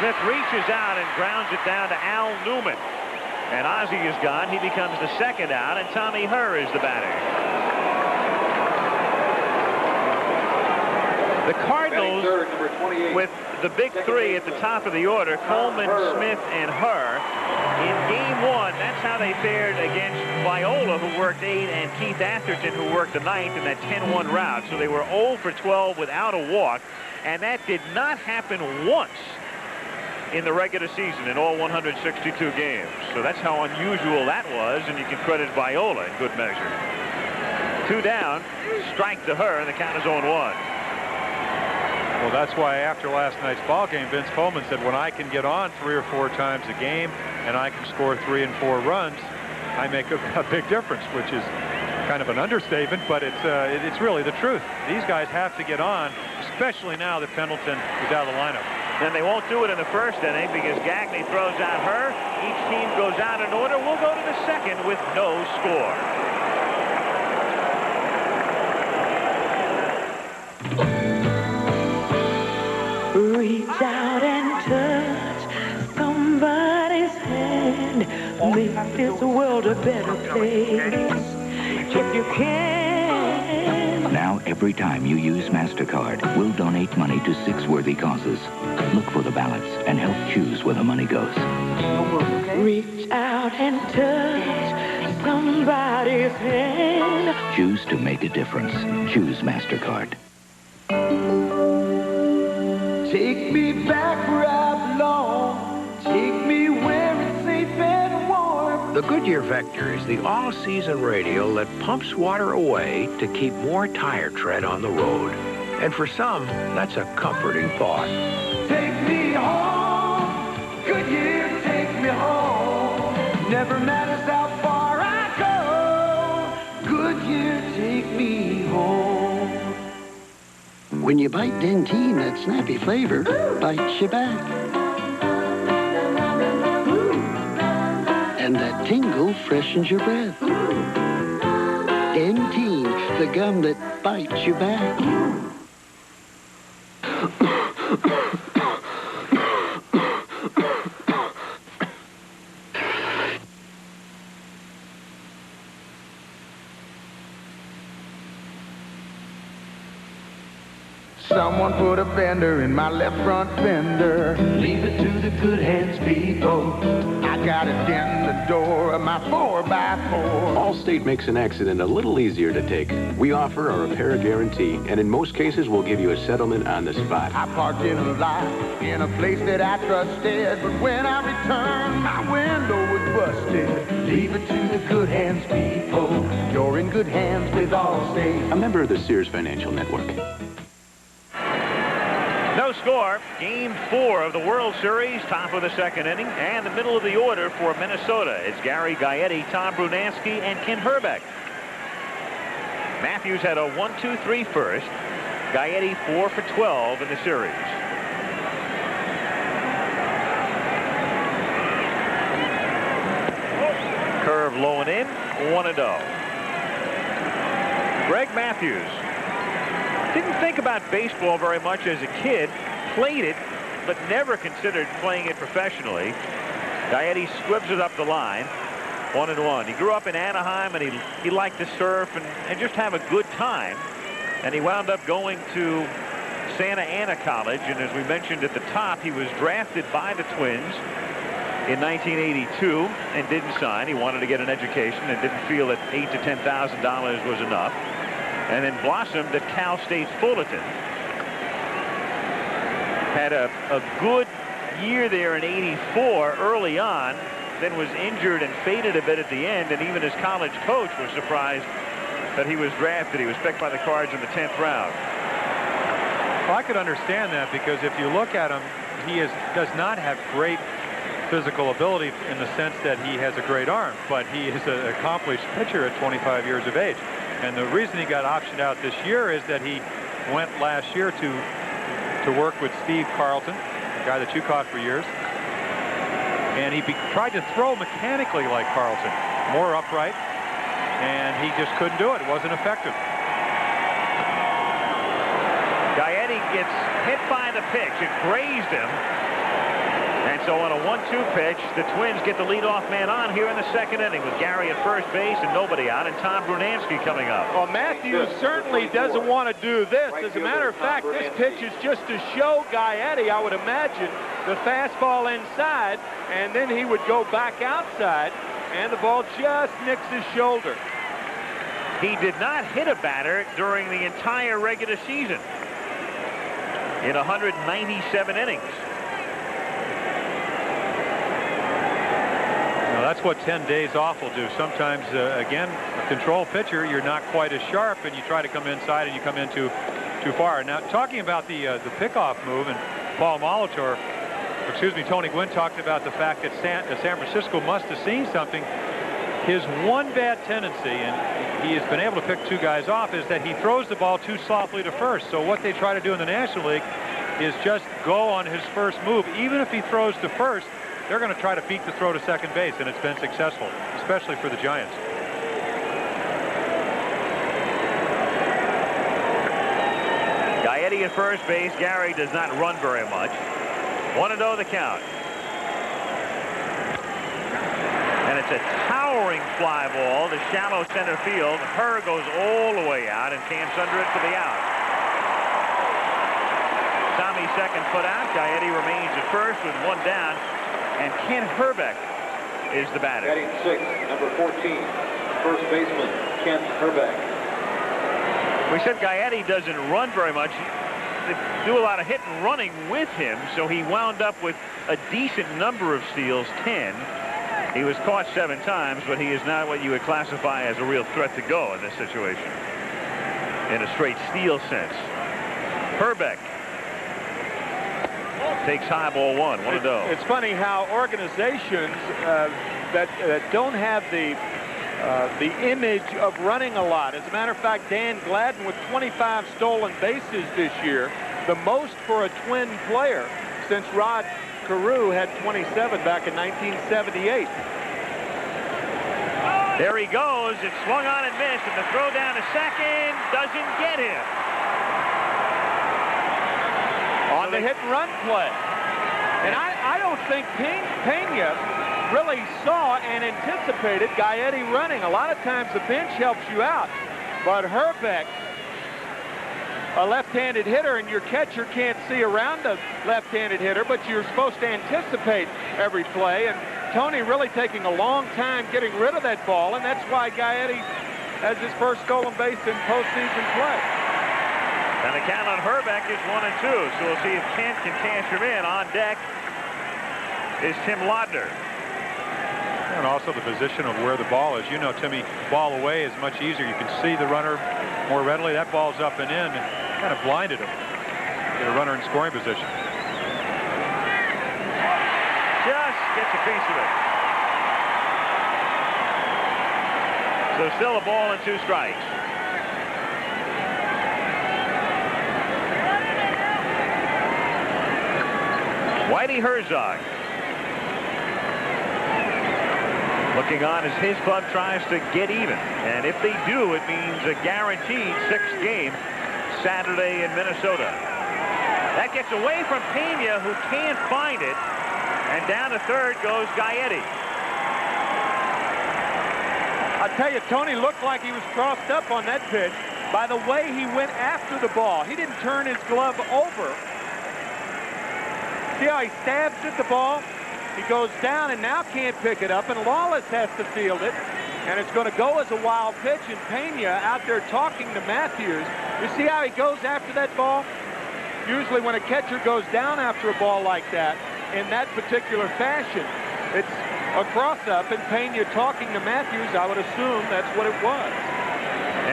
Smith reaches out and grounds it down to Al Newman. And Ozzie is gone. He becomes the 2nd out, and Tommy Herr is the batter. The Cardinals, with the big 3 at the top of the order, Coleman, Smith, and Herr. In game 1, that's how they fared against Viola, who worked 8, and Keith Atherton, who worked the 9th in that 10-1 route. So they were 0 for 12 without a walk, and that did not happen once in the regular season in all 162 games. So that's how unusual that was, and you can credit Viola in good measure. 2 down, strike to Herr, and the count is 0-1. Well, that's why after last night's ball game, Vince Coleman said, when I can get on 3 or 4 times a game and I can score 3 and 4 runs, I make a big difference, which is kind of an understatement, but it's really the truth. These guys have to get on, especially now that Pendleton is out of the lineup. And they won't do it in the 1st inning because Gagne throws out Herr. Each team goes out in order. We'll go to the 2nd with no score. Reach out and touch somebody's hand. Make this world a better place if you can. Now Every time you use MasterCard, we'll donate money to 6 worthy causes. Look for the ballots and help choose where the money goes. Reach out and touch somebody's hand. Choose to make a difference. Choose MasterCard. Take me back where I belong. Take me where it's safe and warm. The Goodyear Vector is the all-season radial that pumps water away to keep more tire tread on the road. And for some, that's a comforting thought. Take me home. Goodyear, take me home. Never matters how far I go. Goodyear, take me home. When you bite Dentine, that snappy flavor bites you back. And that tingle freshens your breath. Dentine, the gum that bites you back. Someone put a bender in my left front fender. Leave it to the good hands, people. I got a dent in the door of my 4x4. Allstate makes an accident a little easier to take. We offer a repair guarantee, and in most cases, we'll give you a settlement on the spot. I parked in a lot in a place that I trusted, but when I returned, my window was busted. Leave it to the good hands, people. You're in good hands with Allstate. A member of the Sears Financial Network. No score. Game 4 of the World Series, top of the second inning, and the middle of the order for Minnesota. It's Gary Gaetti, Tom Brunansky, and Ken Herbeck. Mathews had a 1-2-3 first. Gaetti 4 for 12 in the series. Curve low and in, 1-0. Greg Mathews. Didn't think about baseball very much as a kid, played it, but never considered playing it professionally. Gaetti squibs it up the line, 1-1. He grew up in Anaheim, and he liked to surf and just have a good time. And he wound up going to Santa Ana College, and as we mentioned at the top, he was drafted by the Twins in 1982 and didn't sign. He wanted to get an education and didn't feel that $8,000 to $10,000 was enough. And then blossomed at Cal State Fullerton. Had a good year there in '84 early on, then was injured and faded a bit at the end, and even his college coach was surprised that he was drafted. He was picked by the Cards in the 10th round. Well, I could understand that, because if you look at him, he does not have great physical ability in the sense that he has a great arm, but he is an accomplished pitcher at 25 years of age. And the reason he got optioned out this year is that he went last year to work with Steve Carlton, a guy that you caught for years. And he tried to throw mechanically like Carlton, more upright, and he just couldn't do it. It wasn't effective. Gaetti gets hit by the pitch. It grazed him. And so on a 1-2 pitch, the Twins get the leadoff man on here in the second inning with Gary at first base and nobody out, and Tom Brunansky coming up. Well, Mathews certainly doesn't want to do this. As a matter of fact, this pitch is just to show Gaetti, I would imagine, the fastball inside, and then he would go back outside, and the ball just nicks his shoulder. He did not hit a batter during the entire regular season in 197 innings. That's what 10 days off will do. Sometimes, again, a control pitcher, you're not quite as sharp, and you try to come inside, and you come in too far. Now, talking about the pickoff move, and Tony Gwynn talked about the fact that San Francisco must have seen something. His one bad tendency, and he has been able to pick 2 guys off, is that he throws the ball too softly to first. So what they try to do in the National League is just go on his first move. Even if he throws to first, they're going to try to beat the throw to second base, and it's been successful, especially for the Giants. Gaetti at first base. Gary does not run very much. 1-0 the count. And a It's a towering fly ball to shallow center field. Herr goes all the way out and camps under it for the out. Tommy's second put out. Gaetti remains at first with one down. And Ken Herbeck is the batter. Batting sixth, number 14, first baseman, Ken Herbeck. We said Gaetti doesn't run very much. They do a lot of hit and running with him, so he wound up with a decent number of steals, 10. He was caught 7 times, but he is not what you would classify as a real threat to go in this situation, in a straight steal sense. Herbeck takes high ball 1, 1-0. It's funny how organizations that don't have the image of running a lot. As a matter of fact, Dan Gladden with 25 stolen bases this year, the most for a Twin player since Rod Carew had 27 back in 1978. There he goes. It's swung on and missed, and the throw down to second doesn't get him. On the hit and run play. And I don't think Pena really saw and anticipated Gaetti running. A lot of times the bench helps you out. But Herbeck, a left-handed hitter, and your catcher can't see around a left-handed hitter, but you're supposed to anticipate every play. And Tony really taking a long time getting rid of that ball, and that's why Gaetti has his first stolen base in postseason play. And the count on Herbeck is 1-2, so we'll see if Kent can cash him in. On deck is Tim Laudner. And also the position of where the ball is. You know, Timmy, ball away is much easier. You can see the runner more readily. That ball's up and in. Kind of blinded him. Get a runner in scoring position. Just gets a piece of it. So still a ball and 2 strikes. Whitey Herzog looking on as his club tries to get even. And if they do, it means a guaranteed 6th game Saturday in Minnesota. That gets away from Pena, who can't find it. And down to third goes Gaetti. I tell you, Tony looked like he was crossed up on that pitch by the way he went after the ball. He didn't turn his glove over. See how he stabs at the ball? He goes down and now can't pick it up, and Lawless has to field it. And it's going to go as a wild pitch, and Pena out there talking to Mathews. You see how he goes after that ball? Usually when a catcher goes down after a ball like that, in that particular fashion, it's a cross-up, and Pena talking to Mathews. I would assume that's what it was.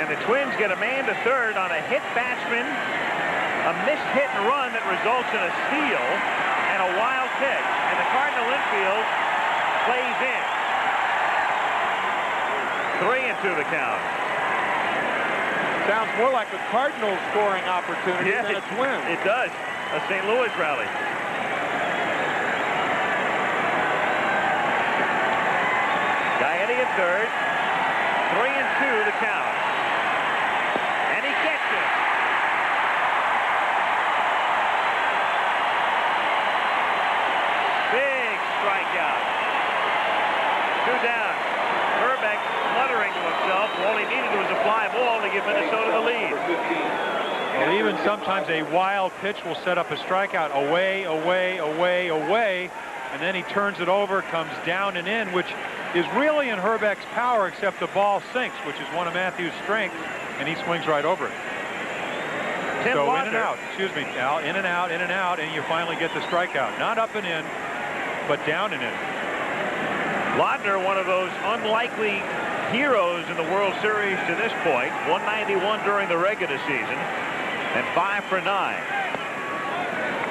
And the Twins get a man to third on a hit batsman, a missed hit and run that results in a steal, and a wild pitch. And the Cardinal infield plays in. 3-2 the count. Sounds more like a Cardinal scoring opportunity than a Twin. It does. A St. Louis rally. Gaetti at third. 3-2 the count. And he gets it. Big strikeout. 2 down. Herbeck muttering to himself. All he needed was a fly ball to give Minnesota the lead. Well, even sometimes a wild pitch will set up a strikeout. Away, away, away, away. And then he turns it over, comes down and in, which is really in Herbeck's power, except the ball sinks, which is one of Mathews' strengths, and he swings right over it. So in and out, excuse me, Al, in and out, and you finally get the strikeout. Not up and in, but down and in. Laudner, one of those unlikely heroes in the World Series to this point. 191 during the regular season, and 5 for 9.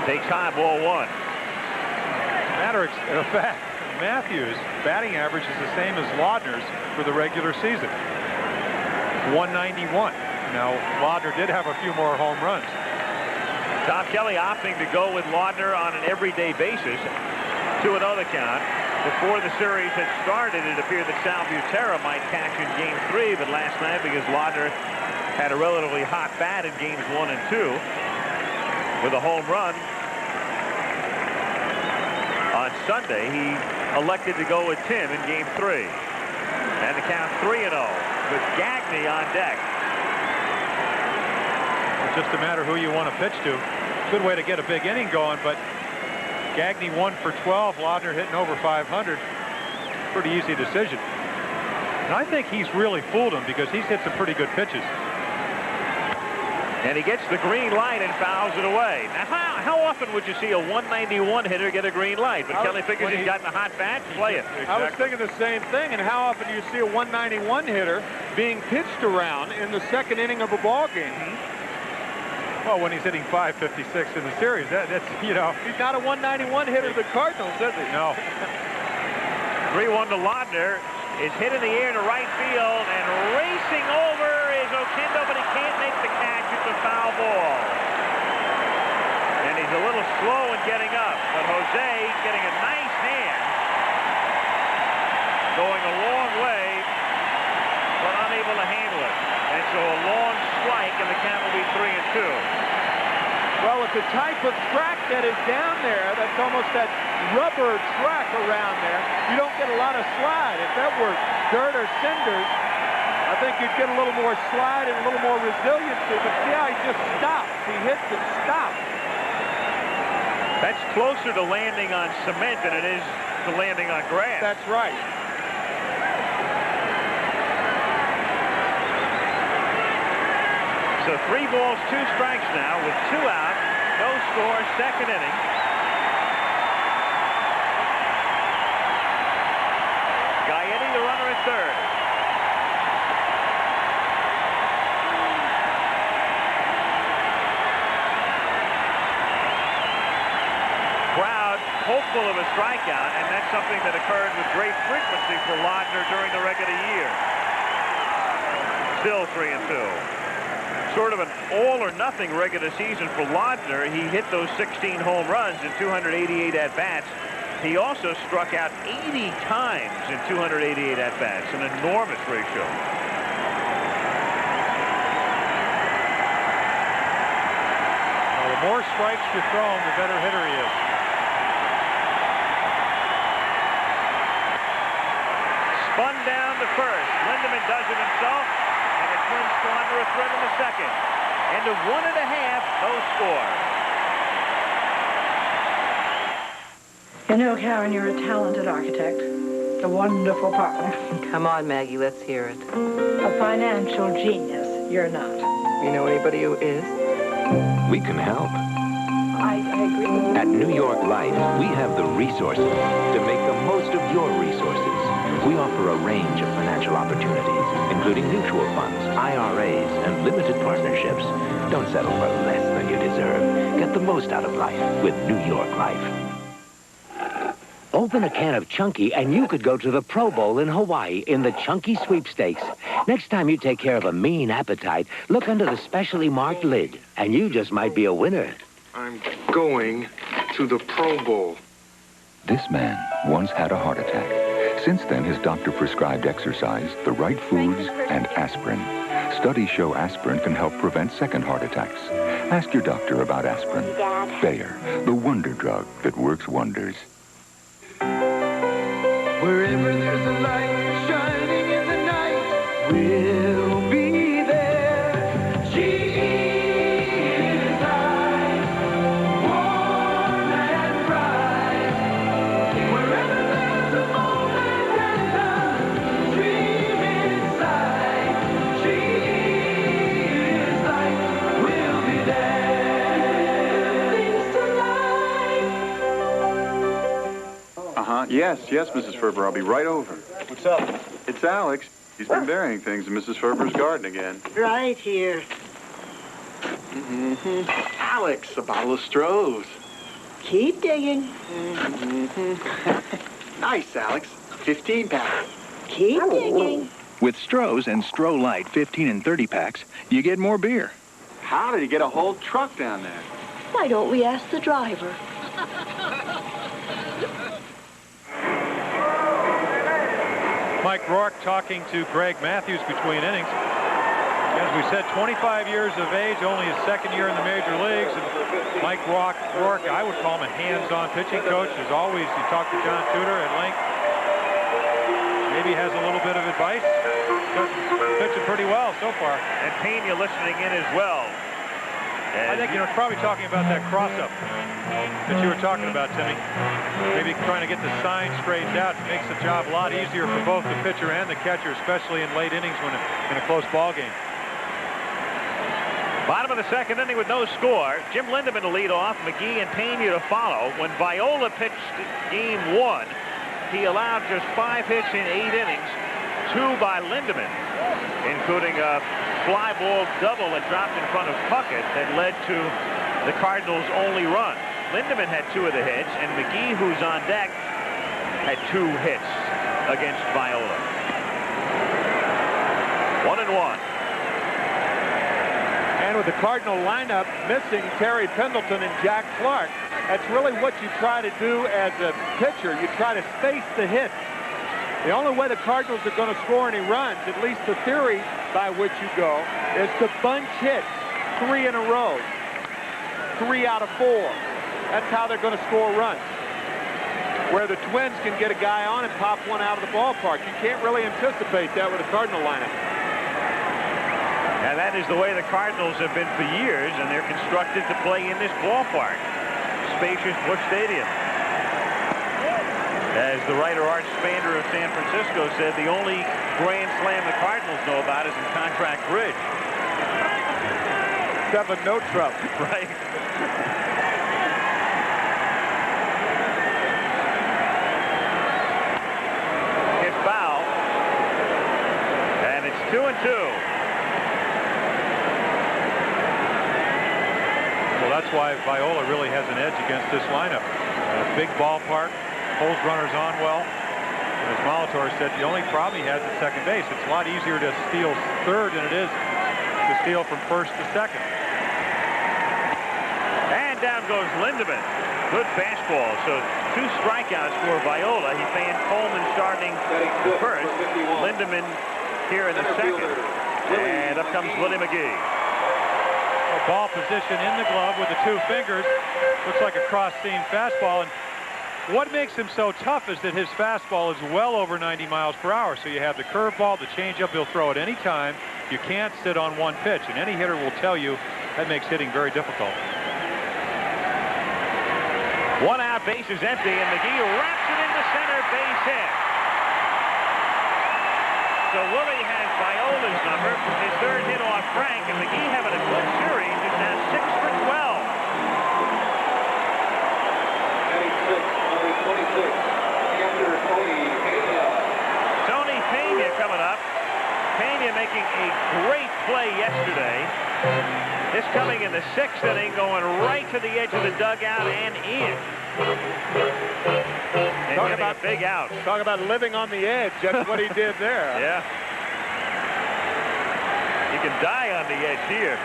Takes high ball 1. Matter of fact, Mathews' batting average is the same as Laudner's for the regular season. 191. Now, Laudner did have a few more home runs. Tom Kelly opting to go with Laudner on an everyday basis. 2-0 the count. Before the series had started, it appeared that Sal Butera might catch in Game 3, but last night, because Laudner had a relatively hot bat in Games 1 and 2 with a home run on Sunday, he elected to go with Tim in Game 3. And the count 3-0 with Gagne on deck. It's just a matter who you want to pitch to. Good way to get a big inning going, but Gagne 1 for 12, Laudner hitting over 500. Pretty easy decision. And I think he's really fooled him because he's hit some pretty good pitches. And he gets the green light and fouls it away. Now, how often would you see a 191 hitter get a green light? But Kelly figures he's gotten a hot bat, play it. I was thinking the same thing. And how often do you see a 191 hitter being pitched around in the second inning of a ball game? Well, when he's hitting 556 in the series, that's, you know. He's not a 191 hitter of the Cardinals, is he? No. 3-1 to Laudner. Is hit in the air to right field, and racing over is Oquendo, but he can't make the catch. It's a foul ball. And he's a little slow in getting up, but Jose getting a nice hand. Going a long way, but unable to handle it. And so a long strike, and the count will be 3-2. Well, with the type of track that is down there, that's almost that rubber track around there, you don't get a lot of slide. If that were dirt or cinders, I think you'd get a little more slide and a little more resiliency. But see how he just stops. He hits and stops. That's closer to landing on cement than it is to landing on grass. That's right. So 3 balls, 2 strikes now with 2 out, no score, second inning. Gaetti, the runner at third. Crowd hopeful of a strikeout, and that's something that occurred with great frequency for Laudner during the regular year. Still 3-2. Sort of an all-or-nothing regular season for Laudner. He hit those 16 home runs in 288 at-bats. He also struck out 80 times in 288 at-bats, an enormous ratio. Well, the more strikes you throw him, the better hitter he is. Spun down to first. Lindemann does it himself. And the Twins still under a threat in the second. End of 1.5, no score. You know, Karen, you're a talented architect. A wonderful partner. Come on, Maggie, let's hear it. A financial genius. You're not. You know anybody who is? We can help. I agree. At New York Life, we have the resources to make the most of your resources. We offer a range of financial opportunities, including mutual funds, IRAs, and limited partnerships. Don't settle for less than you deserve. Get the most out of life with New York Life. Open a can of Chunky and you could go to the Pro Bowl in Hawaii in the Chunky Sweepstakes. Next time you take care of a mean appetite, look under the specially marked lid, and you just might be a winner. I'm going to the Pro Bowl. This man once had a heart attack. Since then, his doctor prescribed exercise, the right foods, and aspirin. Studies show aspirin can help prevent second heart attacks. Ask your doctor about aspirin. Bayer, the wonder drug that works wonders. Wherever there's a light shining in the night, we'll be there. She is light, warm and bright. Wherever there's a moment and a dream inside, she is light, we'll be there. Things to life. Yes, Mrs. Ferber, I'll be right over. What's up? It's Alex. He's been burying things in Mrs. Ferber's garden again. Right here. Alex, a bottle of Stroh's. Keep digging. Nice, Alex. 15 packs. Keep digging. With Stroh's and Stroh Light 15 and 30 packs, you get more beer. How did he get a whole truck down there? Why don't we ask the driver? Mike Rourke talking to Greg Mathews between innings. As we said, 25 years of age, only his second year in the major leagues. And Mike Rourke, I would call him a hands-on pitching coach. As always, he talked to John Tudor at length. Maybe has a little bit of advice. Pitching pretty well so far. And Pena listening in as well. I think, probably talking about that cross-up that you were talking about, Timmy. Maybe trying to get the sign straightened out makes the job a lot easier for both the pitcher and the catcher, especially in late innings when in a close ball game. Bottom of the second inning with no score. Jim Lindemann to lead off, McGee and Pena to follow. When Viola pitched game 1, he allowed just 5 hits in 8 innings, 2 by Lindemann, including a fly ball double that dropped in front of Puckett that led to the Cardinals' only run. Lindemann had 2 of the hits, and McGee, who's on deck, had 2 hits against Viola. 1-1. And with the Cardinal lineup missing Terry Pendleton and Jack Clark, that's really what you try to do as a pitcher. You try to space the hits. The only way the Cardinals are going to score any runs, at least the theory by which you go, is to bunch hits 3 in a row. 3 out of 4. That's how they're going to score runs. Where the Twins can get a guy on and pop one out of the ballpark. You can't really anticipate that with a Cardinal lineup. And that is the way the Cardinals have been for years, and they're constructed to play in this ballpark. Spacious Busch Stadium. As the writer Art Spander of San Francisco said, the only grand slam the Cardinals know about is in Contract Bridge. 7 no trouble. Right. Hit foul. And it's 2-2. Well, that's why Viola really has an edge against this lineup. A big ballpark. Pulls runners on well. And as Molitor said, the only problem he has at second base, it's a lot easier to steal third than it is to steal from first to second. And down goes Lindemann. Good fastball. So 2 strikeouts for Viola. He fanned Coleman starting first. Lindemann here in the second. And up comes Willie McGee. Ball position in the glove with the 2 fingers. Looks like a cross-seam fastball. And what makes him so tough is that his fastball is well over 90 miles per hour. So you have the curveball, the changeup, he'll throw at any time. You can't sit on one pitch, and any hitter will tell you that makes hitting very difficult. 1 out, base is empty, and McGee wraps it into center, base hit. So Willie has Viola's number, his 3rd hit off Frank, and McGee having a good series is now 6 for 12. Tony Pena coming up. Pena making a great play yesterday. This coming in the 6th inning, going right to the edge of the dugout and in. And Talk about a big out. Talk about living on the edge. That's what he did there. Yeah. You can die on the edge here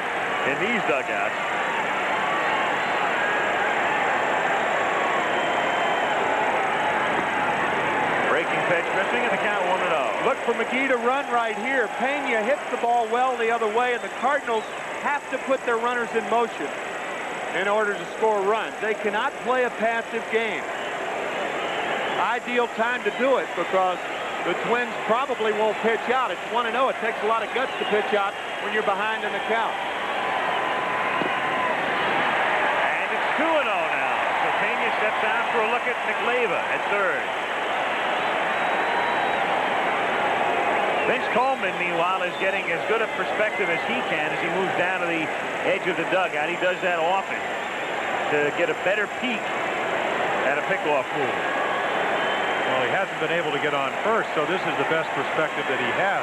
in these dugouts. Breaking pitch, missing, and the count 1-0. Look for McGee to run right here. Pena hits the ball well the other way, and the Cardinals have to put their runners in motion in order to score runs. They cannot play a passive game. Ideal time to do it because the Twins probably won't pitch out. It's 1-0. It takes a lot of guts to pitch out when you're behind in the count. And it's 2-0 now. So Pena steps out for a look at McLeva at 3rd. Vince Coleman, meanwhile, is getting as good a perspective as he can as he moves down to the edge of the dugout. He does that often to get a better peek at a pickoff move. Well, he hasn't been able to get on first, so this is the best perspective that he has.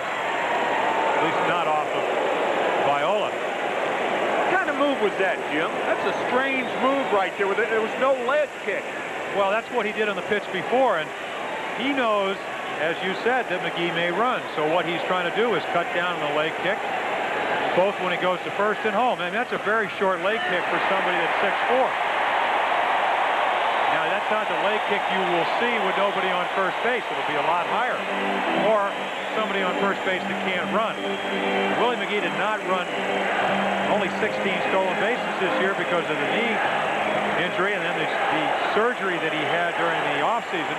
At least not off of Viola. What kind of move was that, Jim? That's a strange move right there. There was no leg kick. Well, that's what he did on the pitch before, and he knows, as you said, that McGee may run. So what he's trying to do is cut down on the leg kick, both when he goes to first and home. And that's a very short leg kick for somebody that's 6'4". Now, that's that's not the leg kick you will see with nobody on first base. It'll be a lot higher. Or somebody on first base that can't run. Willie McGee did not run only 16 stolen bases this year because of the knee injury and then the surgery that he had during the offseason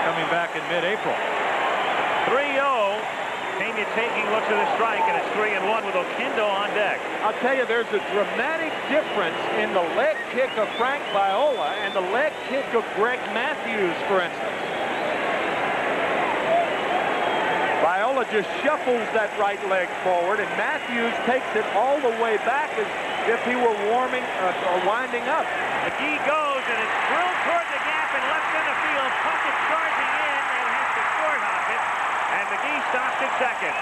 coming back in mid-April. 3-0. Pena taking looks at the strike, and it's 3-1 with Oquendo on deck. I'll tell you, there's a dramatic difference in the leg kick of Frank Viola and the leg kick of Greg Mathews, for instance. Viola just shuffles that right leg forward, and Mathews takes it all the way back as if he were warming or winding up. McGee goes, and it's drilled toward the gap in left center field. Puckett charging in and has to short hop it, and McGee stops at second.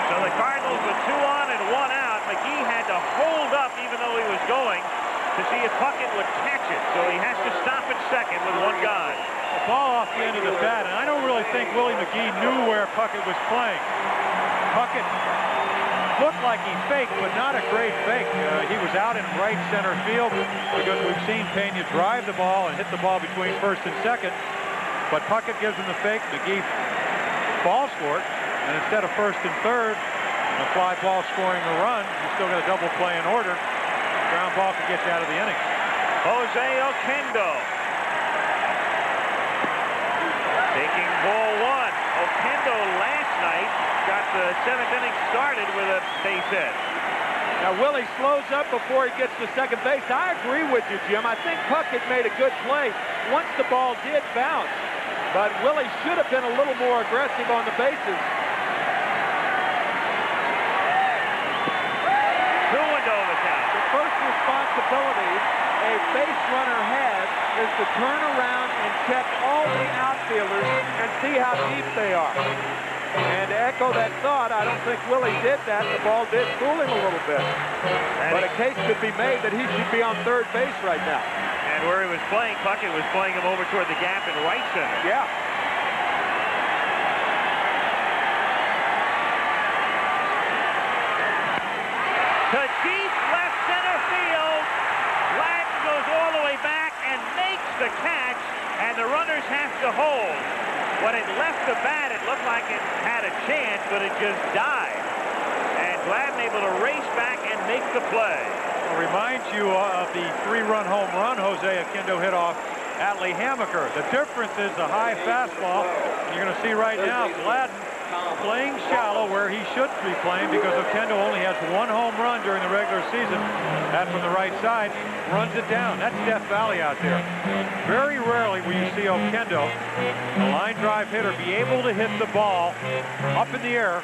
So the Cardinals with 2 on and 1 out. McGee had to hold up even though he was going to see if Puckett would catch it. So he has to stop at second with 1 guy. The ball off the end of the bat, and I don't really think Willie McGee knew where Puckett was playing. Puckett looked like he faked, but not a great fake. He was out in right center field because we've seen Pena drive the ball and hit the ball between first and second. But Puckett gives him the fake. McGee falls for it, and instead of first and third, and a fly ball scoring a run, you still got a double play in order. Ground ball could get you out of the inning. Jose Oquendo taking ball 1. Oquendo last night got the 7th inning started with a base hit. Now Willie slows up before he gets to second base. I agree with you, Jim. I think Puckett made a good play once the ball did bounce. But Willie should have been a little more aggressive on the bases. 2-0 the count. The first responsibility a base runner has is to turn around and check all the outfielders and see how deep they are. And to echo that thought, I don't think Willie did that. The ball did fool him a little bit. But a case could be made that he should be on third base right now. And where he was playing, Puckett was playing him over toward the gap in right center. Yeah. To deep left center field. Gladden goes all the way back and makes the catch, and the runners have to hold. When it left the bat, it looked like it had a chance, but it just died. And Gladden able to race back and make the play. I'll remind you of the 3-run home run Jose Oquendo hit off Atlee Hammaker. The difference is the high fastball. You're going to see right now Gladden playing shallow where he should be playing because Oquendo only has 1 home run during the regular season. That from the right side runs it down. That's Death Valley out there. Very rarely will you see Oquendo, a line drive hitter, be able to hit the ball up in the air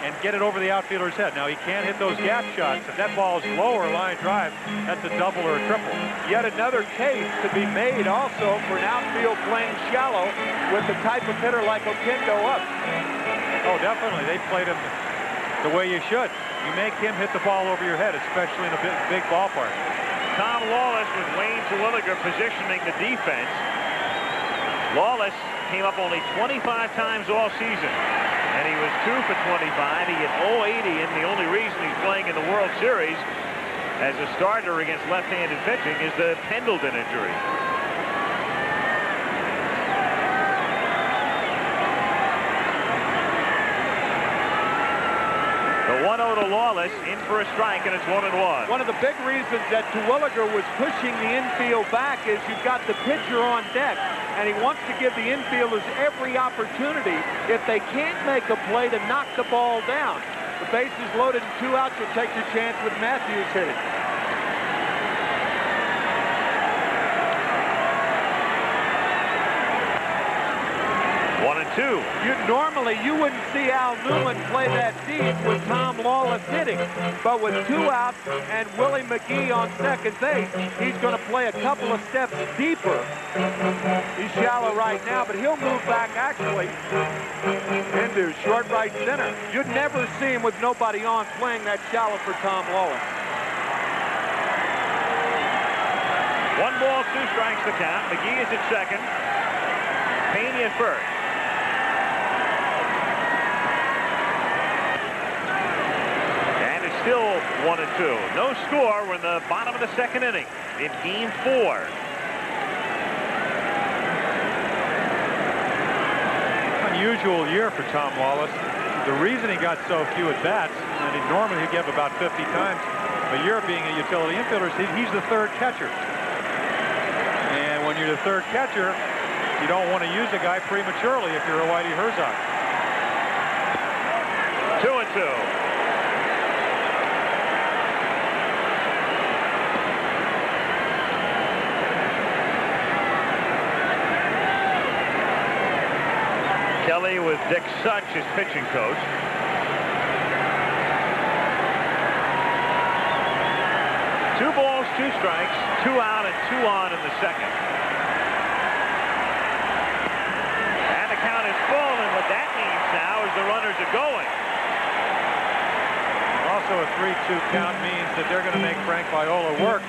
and get it over the outfielder's head. Now, he can't hit those gap shots. If that ball is lower line drive, that's a double or a triple. Yet another case to be made also for an outfield playing shallow with the type of hitter like Oquendo up. Oh, definitely. They played him the way you should. You make him hit the ball over your head, especially in a big ballpark. Tom Lawless with Wayne Terwilliger positioning the defense. Lawless came up only 25 times all season, and he was 2 for 25. He hit 080, and the only reason he's playing in the World Series as a starter against left-handed pitching is the Pendleton injury. The 1-0 to Lawless, in for a strike, and it's 1-1. One of the big reasons that Terwilliger was pushing the infield back is you've got the pitcher on deck, and he wants to give the infielders every opportunity, if they can't make a play, to knock the ball down. The base is loaded and 2 outs. You'll take your chance with Mathews hitting. Normally, you wouldn't see Al Newman play that deep with Tom Lawless hitting. But with 2 outs and Willie McGee on second base, he's going to play a couple of steps deeper. He's shallow right now, but he'll move back actually into short right center. You'd never see him with nobody on playing that shallow for Tom Lawless. 1 ball, 2 strikes the count. McGee is at second. Pena at first. still 1-2. No score. We're in the bottom of the second inning in Game 4. Unusual year for Tom Wallace. The reason he got so few at-bats, and he normally he'd give about 50 times a year being a utility infielder, he's the third catcher. And when you're the third catcher, you don't want to use a guy prematurely if you're a Whitey Herzog. 2-2. Kelly with Dick Such as pitching coach. Two balls, two strikes, 2 out and 2 on in the second. And the count is full, and what that means now is the runners are going. Also, a 3-2 count means that they're going to make Frank Viola work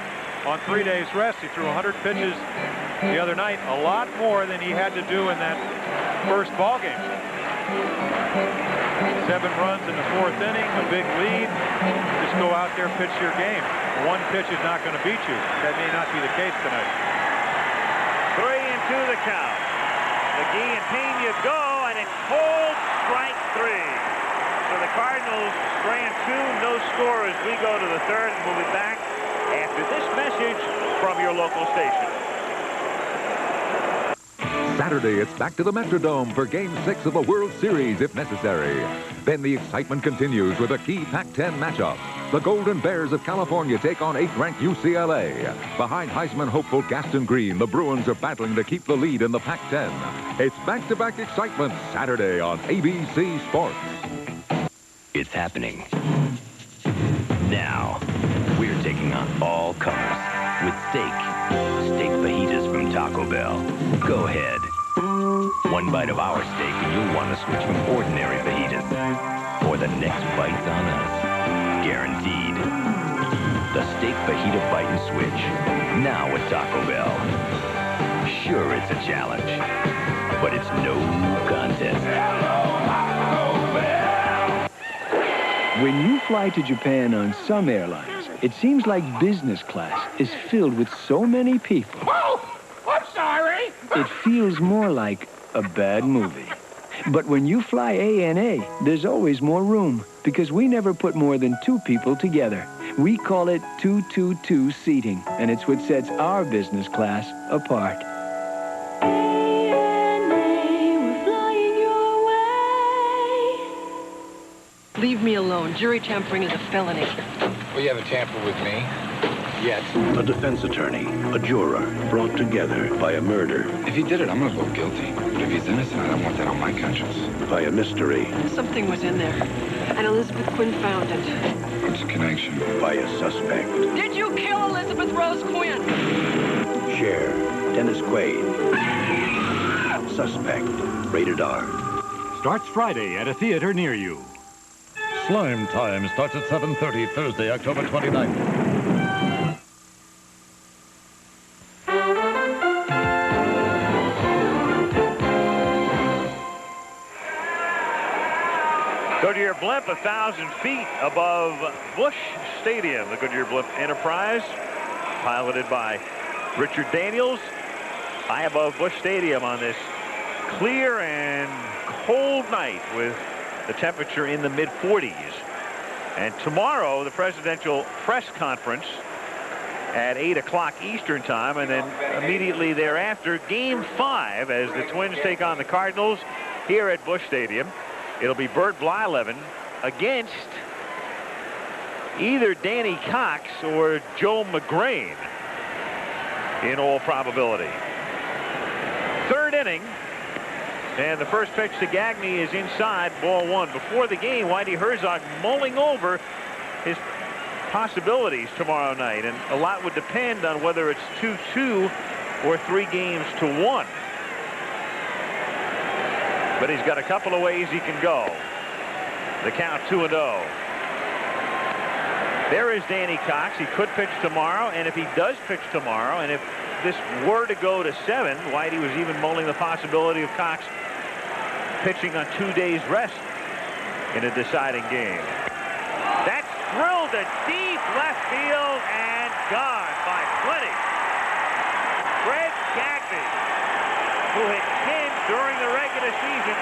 on 3 days rest. He threw 100 pitches the other night, a lot more than he had to do in that first ball game. 7 runs in the 4th inning, a big lead. Just go out there, pitch your game. 1 pitch is not going to beat you. That may not be the case tonight. 3-2 the count. McGee and Pena go, and it's cold strike 3. So the Cardinals strand 2, no score as we go to the 3rd, and we'll be back after this message from your local station. Saturday, it's back to the Metrodome for Game 6 of the World Series, if necessary. Then the excitement continues with a key Pac-10 matchup. The Golden Bears of California take on 8th-ranked UCLA. Behind Heisman hopeful Gaston Green, the Bruins are battling to keep the lead in the Pac-10. It's back-to-back excitement Saturday on ABC Sports. It's happening. Now, we're taking on all comers with steak fajitas from Taco Bell. Go ahead. 1 bite of our steak and you'll want to switch from ordinary fajitas. For the next bite's on us. Guaranteed. The steak fajita bite and switch. Now at Taco Bell. Sure, it's a challenge, but it's no contest. Hello, Taco Bell! When you fly to Japan on some airlines, it seems like business class is filled with so many people. Oh, I'm sorry. It feels more like a bad movie. But when you fly ANA, there's always more room because we never put more than 2 people together. We call it 222 seating, and it's what sets our business class apart. Leave me alone. Jury tampering is a felony. Well, you haven't tampered with me. Yet. A defense attorney, a juror, brought together by a murder. If he did it, I'm going to vote guilty. But if he's innocent, I don't want that on my conscience. By a mystery. Something was in there, and Elizabeth Quinn found it. What's the connection? By a suspect. Did you kill Elizabeth Rose Quinn? Cher, Dennis Quaid. Suspect, rated R. Starts Friday at a theater near you. Slime Time starts at 7:30 Thursday, October 29th. Goodyear Blimp 1,000 feet above Busch Stadium. The Goodyear Blimp Enterprise, piloted by Richard Daniels, high above Busch Stadium on this clear and cold night with the temperature in the mid-40s. And tomorrow, the presidential press conference at 8 o'clock Eastern time, and then immediately thereafter, Game 5 as the Twins take on the Cardinals here at Busch Stadium. It'll be Bert Blyleven against either Danny Cox or Joe McGrain in all probability. 3rd inning, and the first pitch to Gagne is inside, ball 1. Before the game, Whitey Herzog mulling over his possibilities tomorrow night, and a lot would depend on whether it's 2-2 or 3-1. But he's got a couple of ways he can go. The count 2-0. There is Danny Cox. He could pitch tomorrow, and if he does pitch tomorrow, and if this were to go to 7, Whitey was even mulling the possibility of Cox pitching on 2 days rest in a deciding game. That's drilled to deep left field and gone by plenty. Greg Gagne, who had 10 during the regular season,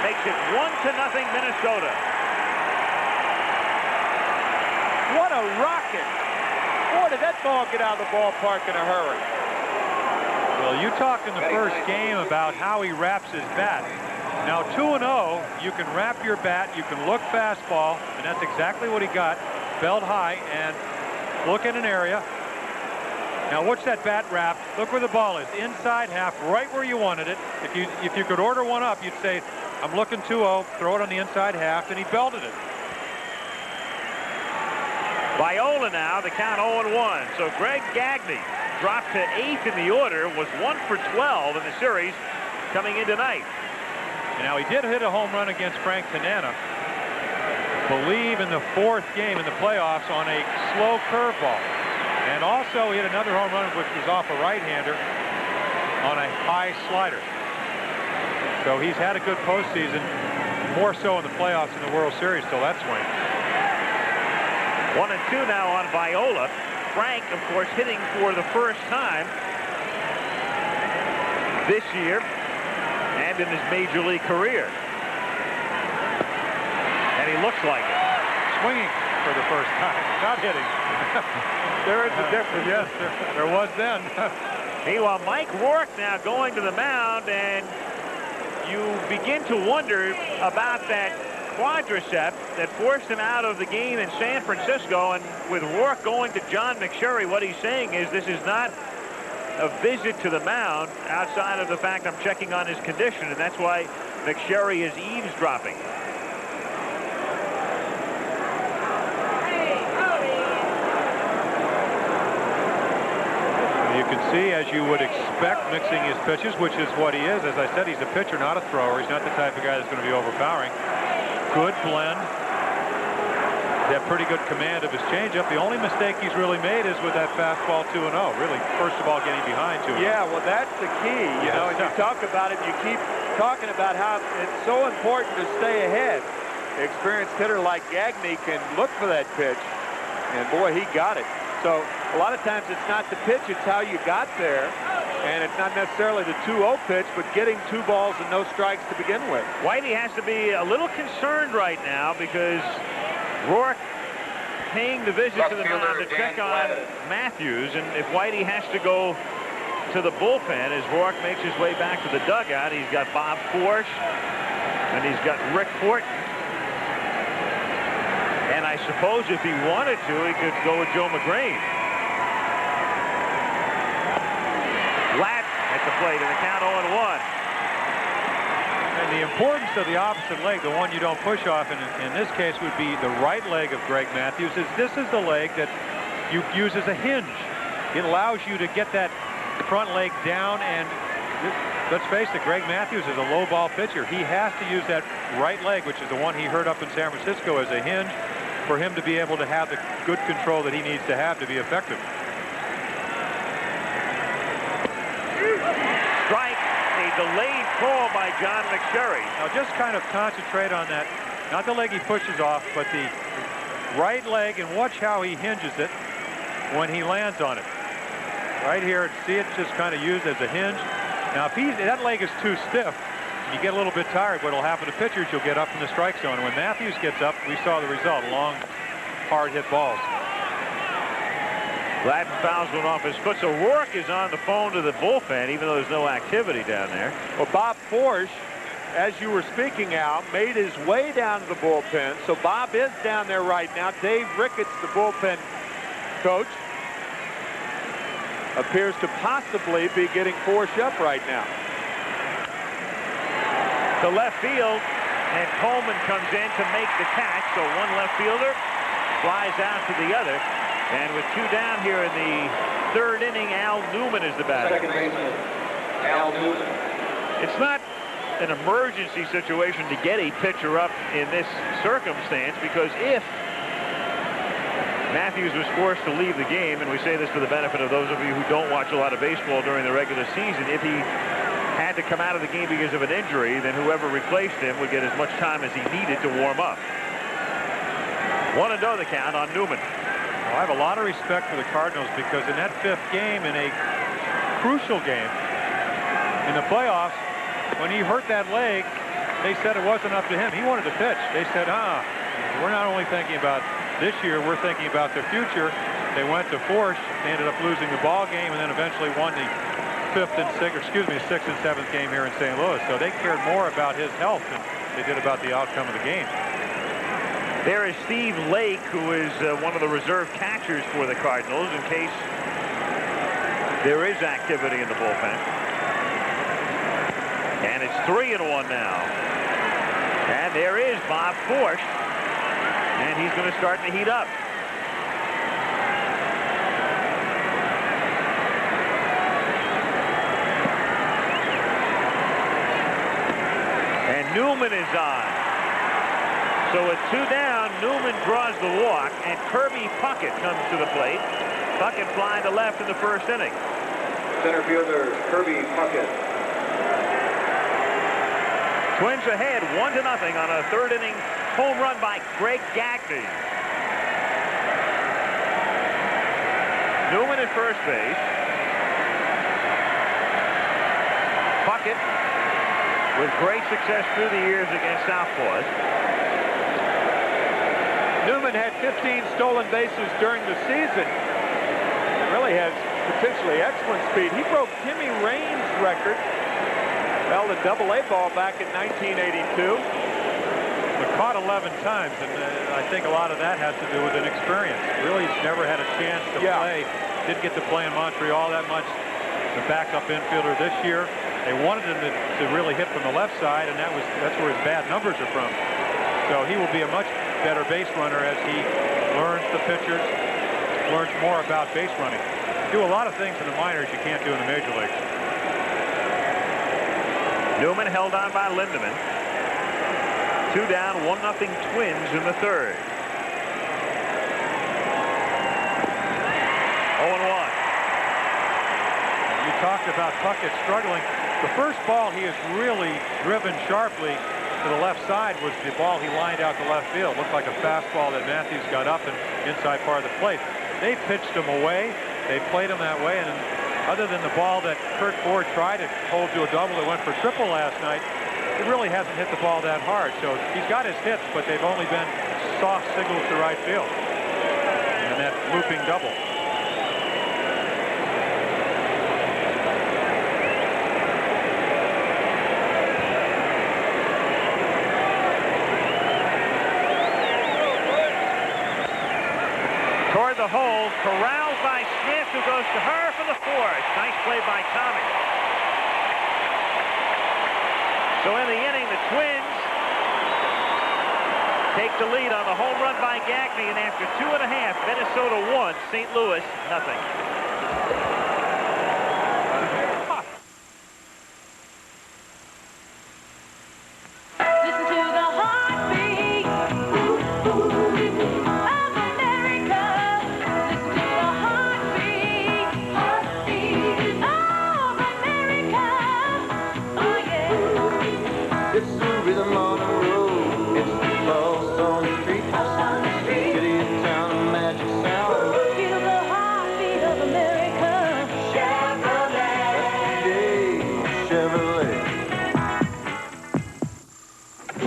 makes it 1-0 Minnesota. What a rocket. Boy, did that ball get out of the ballpark in a hurry. Well, you talked in the first game about how he wraps his bat. Now 2-0, you can wrap your bat, you can look fastball, and that's exactly what he got. Belt high and look in an area. Now watch that bat wrap. Look where the ball is. Inside half, right where you wanted it. If you could order one up, you'd say, I'm looking 2-0, throw it on the inside half, and he belted it. Viola now, the count 0-1. So Greg Gagne dropped to 8th in the order, was 1 for 12 in the series coming in tonight. And now he did hit a home run against Frank Tanana. Believe in the 4th game in the playoffs on a slow curveball. And also he hit another home run which was off a right-hander on a high slider. So he's had a good postseason, more so in the playoffs in the World Series till that swing. 1-2 now on Viola. Frank, of course, hitting for the first time this year and in his major league career. And he looks like it. Swinging for the first time, not hitting. There is a difference. Yes, there was then. Meanwhile, Mike Rourke now going to the mound, and you begin to wonder about that quadricep that forced him out of the game in San Francisco. And with Rourke going to John McSherry, what he's saying is this is not a visit to the mound outside of the fact I'm checking on his condition, and that's why McSherry is eavesdropping. You can see, as you would expect, mixing his pitches, which is what he is. As I said, he's a pitcher, not a thrower. He's not the type of guy that's going to be overpowering. Good blend. He's got pretty good command of his changeup. The only mistake he's really made is with that fastball 2-0. Really, first of all, getting behind 2-0. Yeah, well, that's the key. You know, and you talk about it, you keep talking about how it's so important to stay ahead. An experienced hitter like Gagne can look for that pitch, and boy, he got it. So a lot of times it's not the pitch, it's how you got there. And it's not necessarily the 2-0 pitch, but getting 2 balls and no strikes to begin with. Whitey has to be a little concerned right now because Rourke paying the visit to the mound to check on Mathews. And if Whitey has to go to the bullpen as Rourke makes his way back to the dugout, he's got Bob Forsch and he's got Rick Horton. And I suppose if he wanted to, he could go with Joe McGrain. Lat at the plate in the count 0-1. And the importance of the opposite leg, the one you don't push off, in this case would be the right leg of Greg Mathews, is this is the leg that you use as a hinge. It allows you to get that front leg down, and let's face it, Greg Mathews is a low ball pitcher. He has to use that right leg, which is the one he hurt up in San Francisco, as a hinge for him to be able to have the good control that he needs to have to be effective. Strike, a delayed call by John McSherry. Now just kind of concentrate on that, not the leg he pushes off, but the right leg, and watch how he hinges it when he lands on it. Right here, see it just kind of used as a hinge. Now if that leg is too stiff, you get a little bit tired. What will happen to pitchers, you'll get up in the strike zone. When Mathews gets up, we saw the result, long, hard hit balls. Gladden fouls one off his foot, so Rourke is on the phone to the bullpen, even though there's no activity down there. Well, Bob Forsch, as you were speaking, Al, made his way down to the bullpen. So Bob is down there right now. Dave Ricketts, the bullpen coach, appears to possibly be getting Forsch up right now. To left field, and Coleman comes in to make the catch. So one left fielder flies out to the other. And with 2 down here in the 3rd inning, Al Newman is the batter. Second baseman, Al Newman. It's not an emergency situation to get a pitcher up in this circumstance, because if Mathews was forced to leave the game, and we say this for the benefit of those of you who don't watch a lot of baseball during the regular season, if he had to come out of the game because of an injury, then whoever replaced him would get as much time as he needed to warm up. 1-0 the count on Newman. Well, I have a lot of respect for the Cardinals because in that 5th game, in a crucial game in the playoffs, when he hurt that leg, they said it wasn't up to him. He wanted to pitch. They said, we're not only thinking about this year, we're thinking about the future. They went to Busch. They ended up losing the ball game and then eventually won the 6th and 7th game here in St. Louis. So they cared more about his health than they did about the outcome of the game. There is Steve Lake, who is one of the reserve catchers for the Cardinals in case there is activity in the bullpen. And it's 3-1 now. And there is Bob Busch. And he's going to start to heat up. And Newman is on. So with 2 down, Newman draws the walk, and Kirby Puckett comes to the plate. Puckett flying to left in the 1st inning. Center fielder Kirby Puckett. Twins ahead 1-0 on a 3rd inning home run by Greg Gagne. Newman at first base. Puckett with great success through the years against Southpaws. Newman had 15 stolen bases during the season. Really has potentially excellent speed. He broke Timmy Raines' record. Held a AA ball back in 1982. But caught 11 times, and I think a lot of that has to do with inexperience. Really, he's never had a chance to play. Didn't get to play in Montreal that much. The backup infielder this year. They wanted him to really hit from the left side, and that's where his bad numbers are from. So he will be a much better base runner as he learns the pitchers, learns more about base running. Do a lot of things in the minors you can't do in the major leagues. Newman held on by Lindemann. 2 down, 1-0 Twins in the 3rd. 0-1. You talked about Puckett struggling. The first ball he has really driven sharply to the left side was the ball he lined out to left field. Looked like a fastball that Mathews got up and inside part of the plate. They pitched him away. They played him that way. And other than the ball that Kurt Ford tried to hold to a double that went for triple last night, it really hasn't hit the ball that hard. So he's got his hits, but they've only been soft signals to right field. And that looping double. Toward the hole, corralled by Smith, who goes to her for the 4th. Nice play by Tommy. So in the inning, the Twins take the lead on the home run by Gagne, and after 2.5, Minnesota 1, St. Louis 0.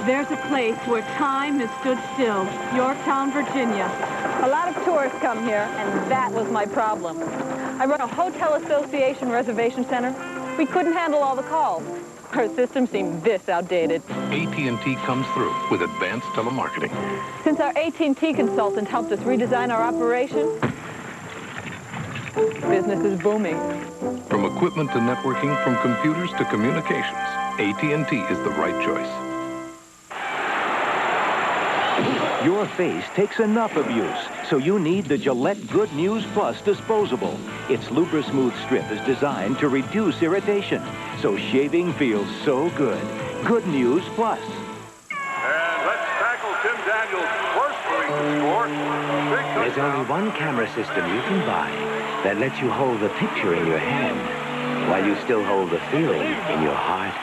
There's a place where time has stood still. Yorktown, Virginia. A lot of tourists come here, and that was my problem. I run a hotel association reservation center. We couldn't handle all the calls. Our system seemed this outdated. AT&T comes through with advanced telemarketing. Since our AT&T consultant helped us redesign our operation, business is booming. From equipment to networking, from computers to communications, AT&T is the right choice. Your face takes enough abuse, so you need the Gillette Good News Plus disposable. Its Lubra-Smooth strip is designed to reduce irritation, so shaving feels so good. Good News Plus. And let's tackle Tim Daniels' first lead to score. There's only one camera system you can buy that lets you hold the picture in your hand while you still hold the feeling in your heart.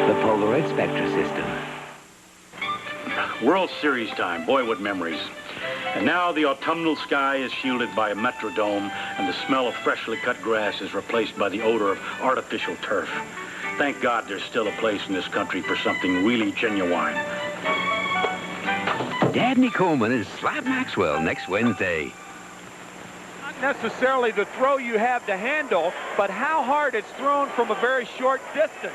The Polaroid Spectra system. World Series time. Boy, what memories. And now the autumnal sky is shielded by a Metrodome, and the smell of freshly cut grass is replaced by the odor of artificial turf. Thank God there's still a place in this country for something really genuine. Dabney Coleman is Slap Maxwell next Wednesday. Not necessarily the throw you have to handle, but how hard it's thrown from a very short distance.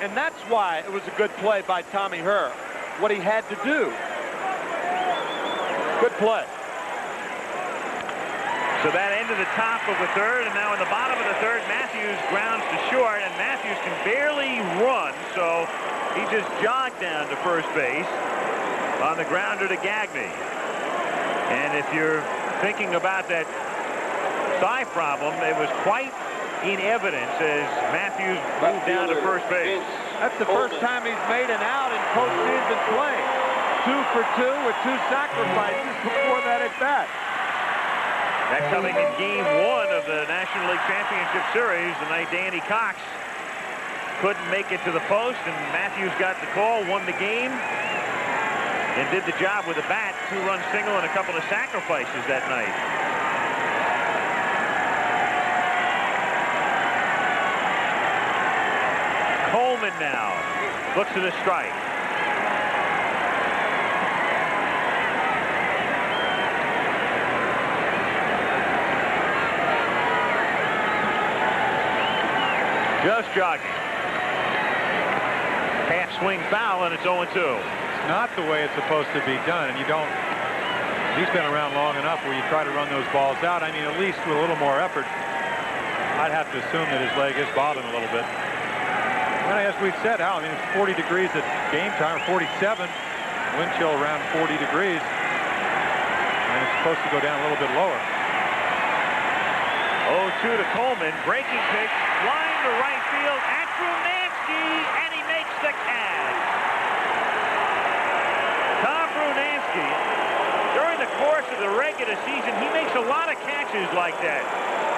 And that's why it was a good play by Tommy Herr, what he had to do. Good play. So that ended the top of the third, and now in the bottom of the third, Mathews grounds to short, and Mathews can barely run, so he just jogged down to first base on the grounder to Gagne. And if you're thinking about that thigh problem, it was quite in evidence as Mathews moved down to first base. That's the first time he's made an out in postseason play. 2 for 2 with 2 sacrifices before that at bat. That coming in game 1 of the National League Championship Series, the night Danny Cox couldn't make it to the post, and Mathews got the call, won the game, and did the job with a bat. 2-run single and a couple of sacrifices that night. Coleman now looks at a strike. Just jogging. Half swing foul, and it's 0-2. It's not the way it's supposed to be done, and you don't. He's been around long enough where you try to run those balls out. I mean, at least with a little more effort. I'd have to assume that his leg is bobbing a little bit. And as we've said, Al, I mean, it's 40 degrees at game time, 47. Wind chill around 40 degrees. And it's supposed to go down a little bit lower. 0-2 to Coleman. Breaking pitch. Line to right field at Brunansky, and he makes the catch. Tom Brunansky, during the course of the regular season, he makes a lot of catches like that.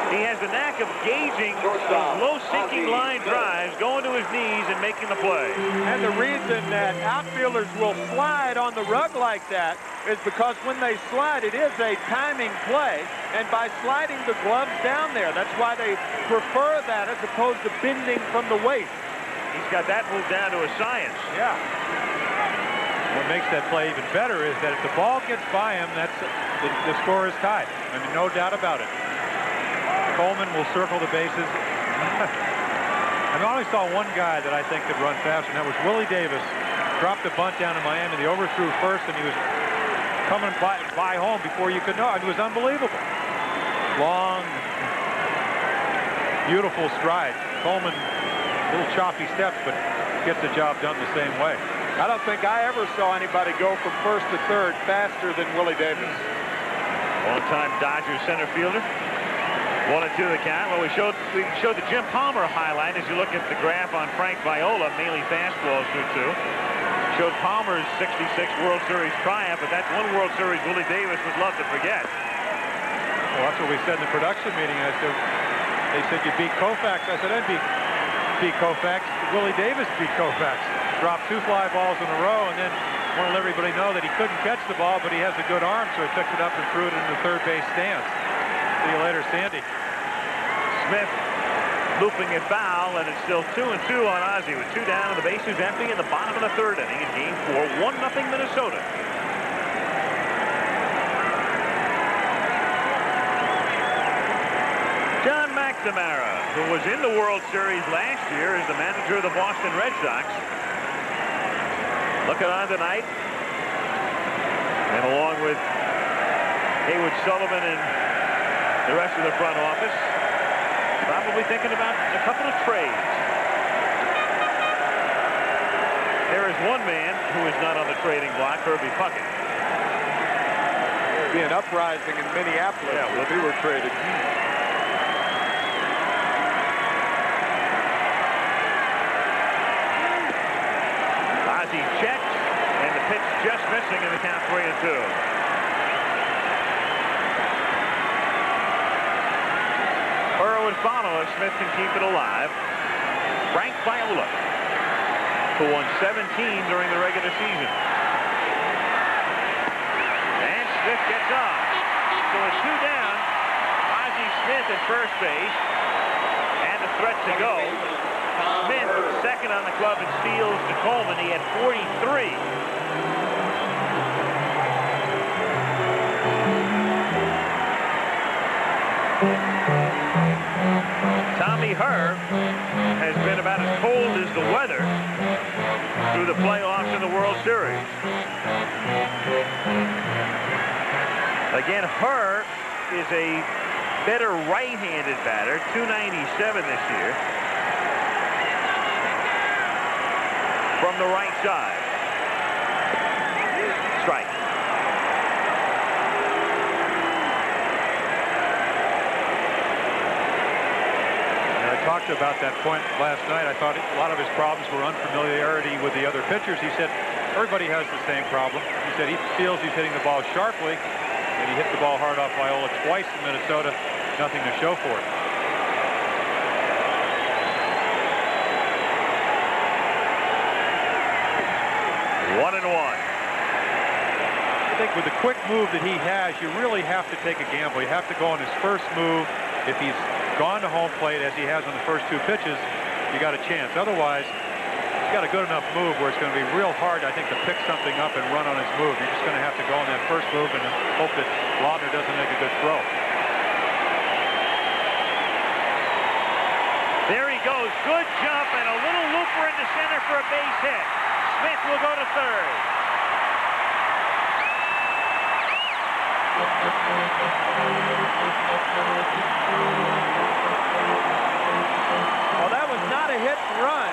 He has the knack of gauging those low-sinking line drives, going to his knees and making the play. And the reason that outfielders will slide on the rug like that is because when they slide, it is a timing play. And by sliding the gloves down there, that's why they prefer that as opposed to bending from the waist. He's got that move down to a science. Yeah. What makes that play even better is that if the ball gets by him, that's the score is tied. I mean, no doubt about it. Coleman will circle the bases. I only saw one guy that I think could run fast, and that was Willie Davis. Dropped a bunt down in Miami. They overthrew first, and he was coming by home before you could know. It was unbelievable. Long, beautiful stride. Coleman, little choppy steps, but gets the job done the same way. I don't think I ever saw anybody go from first to third faster than Willie Davis. Long-time Dodgers center fielder. 1-2 the count. Well, we showed the Jim Palmer highlight as you look at the graph on Frank Viola, mainly fastballs through 2. Showed Palmer's 66 World Series triumph, but that's one World Series Willie Davis would love to forget. Well, that's what we said in the production meeting. They said you beat Koufax. I said I'd beat Koufax. Willie Davis beat Koufax. Dropped 2 fly balls in a row, and then wanted everybody to know that he couldn't catch the ball, but he has a good arm, so he picked it up and threw it into the third base stance. See you later, Sandy. Smith looping it foul, and it's still 2-2 on Ozzie with 2 down and the bases empty in the bottom of the third inning in game 4. 1-0 Minnesota. John McNamara, who was in the World Series last year as the manager of the Boston Red Sox. Looking on tonight. And along with Haywood Sullivan and the rest of the front office, probably thinking about a couple of trades. There is one man who is not on the trading block, Herbie Puckett. There'd be an uprising in Minneapolis if he were traded. Ozzie checks, and the pitch just missing in the count 3-2. Would follow if Smith can keep it alive. Frank Viola, who won 17 during the regular season. And Smith gets on. So it's 2 down. Ozzie Smith at first base. And a threat to go. Smith second on the club in steals to Coleman. He had 43. Tommy Herr has been about as cold as the weather through the playoffs in the World Series. Again, Herr is a better right-handed batter, 297 this year. From the right side. Strike. I talked about that point last night. I thought a lot of his problems were unfamiliarity with the other pitchers. He said everybody has the same problem. He said he feels he's hitting the ball sharply, and he hit the ball hard off Viola twice in Minnesota. Nothing to show for it. One and one. I think with the quick move that he has, you really have to take a gamble. You have to go on his first move. If he's gone to home plate as he has on the first 2 pitches, you got a chance. Otherwise, he's got a good enough move where it's going to be real hard, I think, to pick something up and run on his move. You're just going to have to go on that first move and hope that Lautner doesn't make a good throw. There he goes. Good jump and a little looper into center for a base hit. Smith will go to third. Well, that was not a hit and run.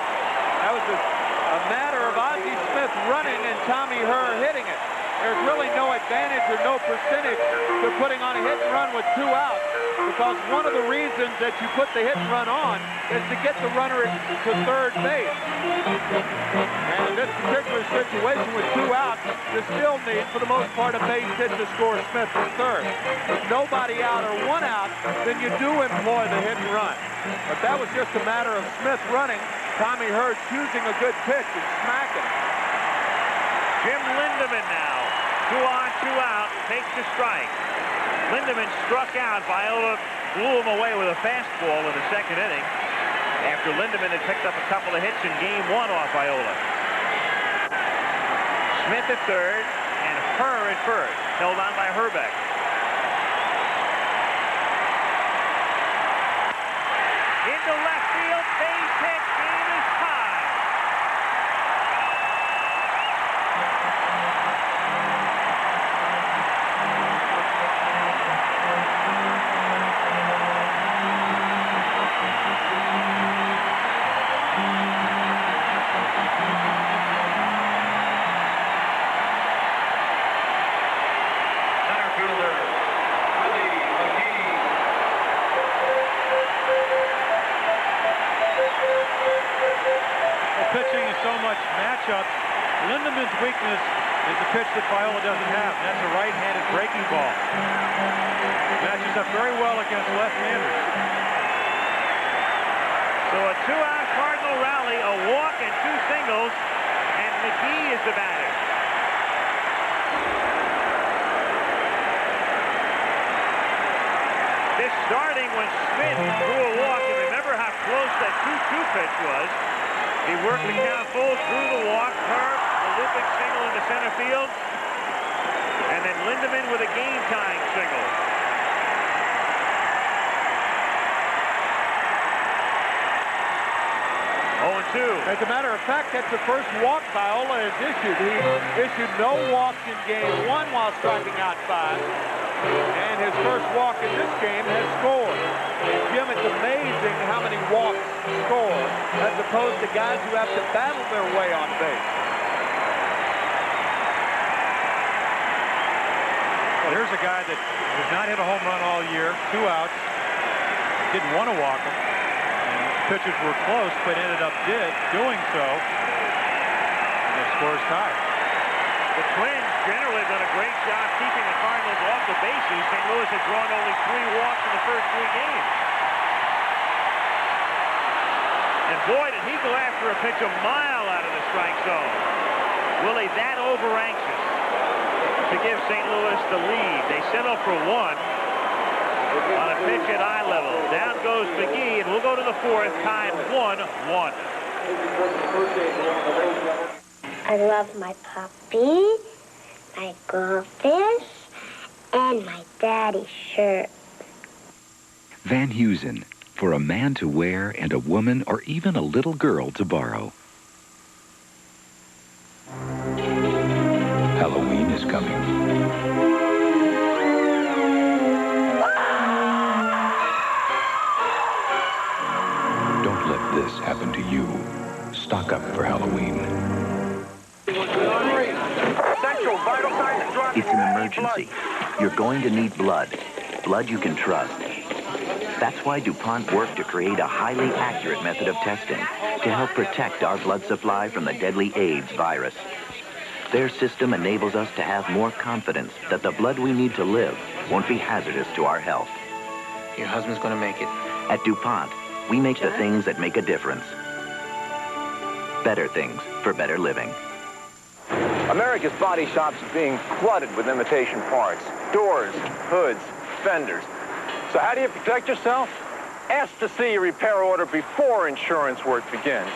That was a matter of Ozzie Smith running and Tommy Herr hitting it. There's really no advantage or no percentage to putting on a hit and run with 2 outs, because one of the reasons that you put the hit and run on is to get the runner to third base. And in this particular situation with 2 outs, you still need, for the most part, a base hit to score Smith from third. With nobody out or 1 out, then you do employ the hit and run. But that was just a matter of Smith running, Tommy Herr choosing a good pitch and smacking it. Jim Lindemann now. 2 on, 2 out, takes the strike. Lindemann struck out. Viola blew him away with a fastball in the 2nd inning after Lindemann had picked up a couple of hits in game 1 off Viola. Smith at third and Herr at first, held on by Herbeck. Into left field, base hit, game is tied. Pitching is so much matchup. Lindemann's weakness is the pitch that Viola doesn't have. That's a right-handed breaking ball. Matches up very well against left-handers. So a 2-out Cardinal rally, a walk and 2 singles, and McGee is the batter. This starting when Smith threw a walk, and remember how close that 2-2 pitch was. He worked the count full, threw the walk, Herr, a looping single into center field, and then Lindemann with a game-tying single. As a matter of fact, that's the first walk Viola has issued. He issued no walks in game 1 while striking out 5. And his first walk in this game has scored. Jim, it's amazing how many walks score as opposed to guys who have to battle their way on base. Well, here's a guy that has not hit a home run all year, 2 outs. Didn't want to walk him. Pitchers were close, but ended up doing so. And the score's tied. The Twins generally have done a great job keeping the Cardinals off the bases. St. Louis had drawn only 3 walks in the first 3 games. And boy, did he go after a pitch a mile out of the strike zone. Willie that over anxious. to give St. Louis the lead. They settle for one on a pitch at eye level. Down goes McGee, and we'll go to the fourth, tied 1-1. I love my puppy, my goldfish, and my daddy's shirt. Van Heusen, for a man to wear and a woman or even a little girl to borrow. Halloween is coming. Don't let this happen to you. Stock up for Halloween. It's an emergency. You're going to need blood. Blood you can trust. That's why DuPont worked to create a highly accurate method of testing to help protect our blood supply from the deadly AIDS virus. Their system enables us to have more confidence that the blood we need to live won't be hazardous to our health. Your husband's going to make it. At DuPont, we make the things that make a difference. Better things for better living. America's body shops are being flooded with imitation parts. Doors, hoods, fenders. So how do you protect yourself? Ask to see your repair order before insurance work begins.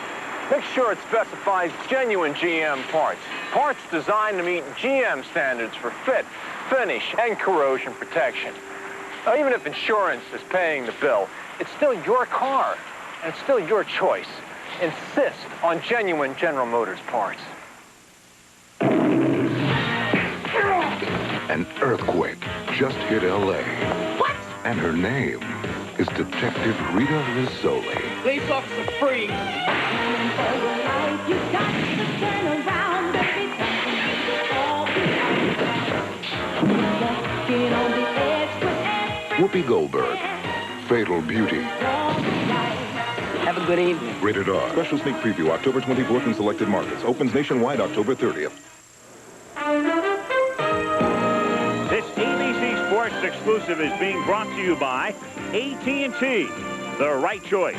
Make sure it specifies genuine GM parts. Parts designed to meet GM standards for fit, finish, and corrosion protection. Now, even if insurance is paying the bill, it's still your car, and it's still your choice. Insist on genuine General Motors parts. An earthquake just hit L.A. What? And her name is Detective Rita Rizzoli. Police officer, freeze! You got to turn around every time. Whoopi Goldberg, Fatal Beauty. Have a good evening. Rated R. Special sneak preview October 24th in selected markets. Opens nationwide October 30th. This ABC Sports exclusive is being brought to you by AT&T, the right choice.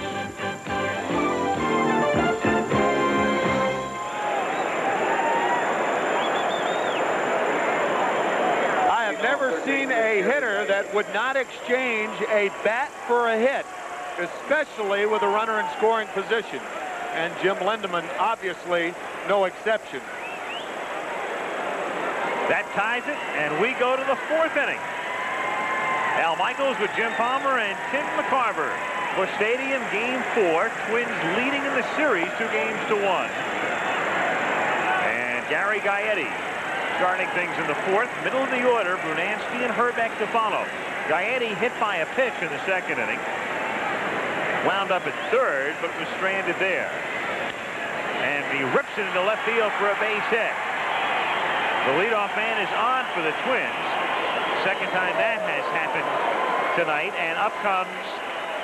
I have never seen a hitter that would not exchange a bat for a hit, especially with a runner in scoring position. And Jim Lindemann, obviously, no exception. That ties it, and we go to the fourth inning. Al Michaels with Jim Palmer and Tim McCarver. Busch Stadium, Game 4. Twins leading in the series 2-1. And Gary Gaetti starting things in the fourth. Middle of the order, Brunansky and Herbeck to follow. Gaetti hit by a pitch in the second inning. Wound up at third, but was stranded there. And he rips it into left field for a base hit. The leadoff man is on for the Twins. Second time that has happened tonight, and up comes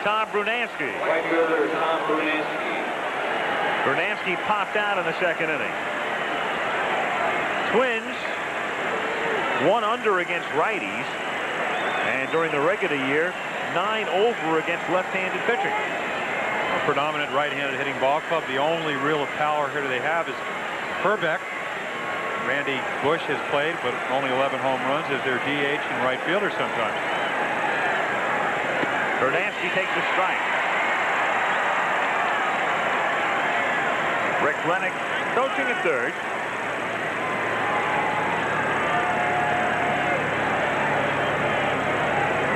Tom Brunansky. Right fielder Tom Brunansky. Brunansky popped out in the second inning. Twins 1 under against righties, and during the regular year, 9 over against left-handed pitching. A predominant right-handed hitting ball club. The only real power hitter they have is Herbeck. Randy Busch has played, but only 11 home runs as their DH and right fielder sometimes. Brunansky takes a strike. Rick Lennox coaching at third.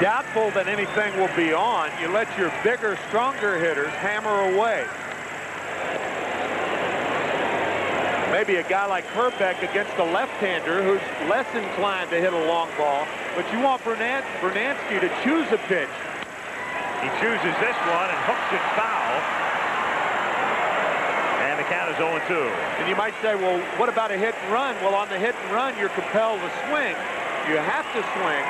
Doubtful that anything will be on. You let your bigger, stronger hitters hammer away. Maybe a guy like Herbeck against a left-hander who's less inclined to hit a long ball, but you want Brunansky to choose a pitch. He chooses this one and hooks it foul. And the count is 0-2. And you might say, well, what about a hit and run? Well, on the hit and run, you're compelled to swing. You have to swing.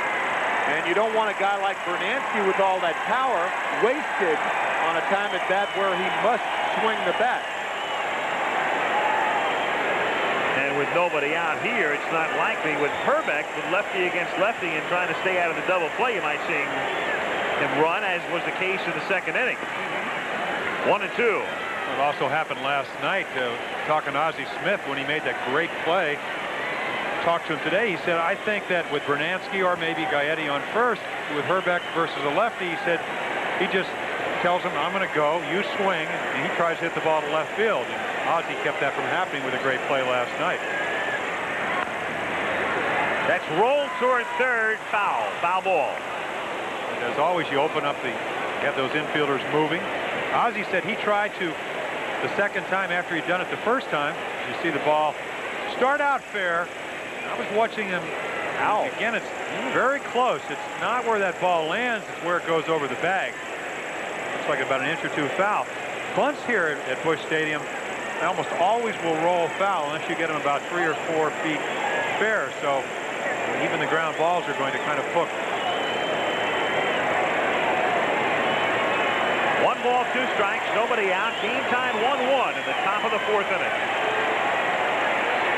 And you don't want a guy like Brunansky with all that power wasted on a time at bat where he must swing the bat. And with nobody out here, it's not likely. With Herbeck, with lefty against lefty and trying to stay out of the double play, you might see him run, as was the case in the second inning. 1-2. It also happened last night. Talking to Ozzie Smith when he made that great play talked to him today. He said, I think that with Bernansky or maybe Gaetti on first, with Herbeck versus a lefty, he said he just tells him, I'm going to go, you swing, and he tries to hit the ball to left field. And Ozzie kept that from happening with a great play last night. That's rolled toward third, foul ball. And as always, you open up have those infielders moving. Ozzie said he tried to, the second time after he'd done it the first time, you see the ball start out fair. I was watching him out. Again, it's very close. It's not where that ball lands, it's where it goes over the bag. Looks like about an inch or two foul. Bunts here at Busch Stadium almost always will roll foul unless you get them about 3 or 4 feet fair. So even the ground balls are going to kind of hook. 1 ball, 2 strikes, nobody out. Game time 1-1 in the top of the 4th inning.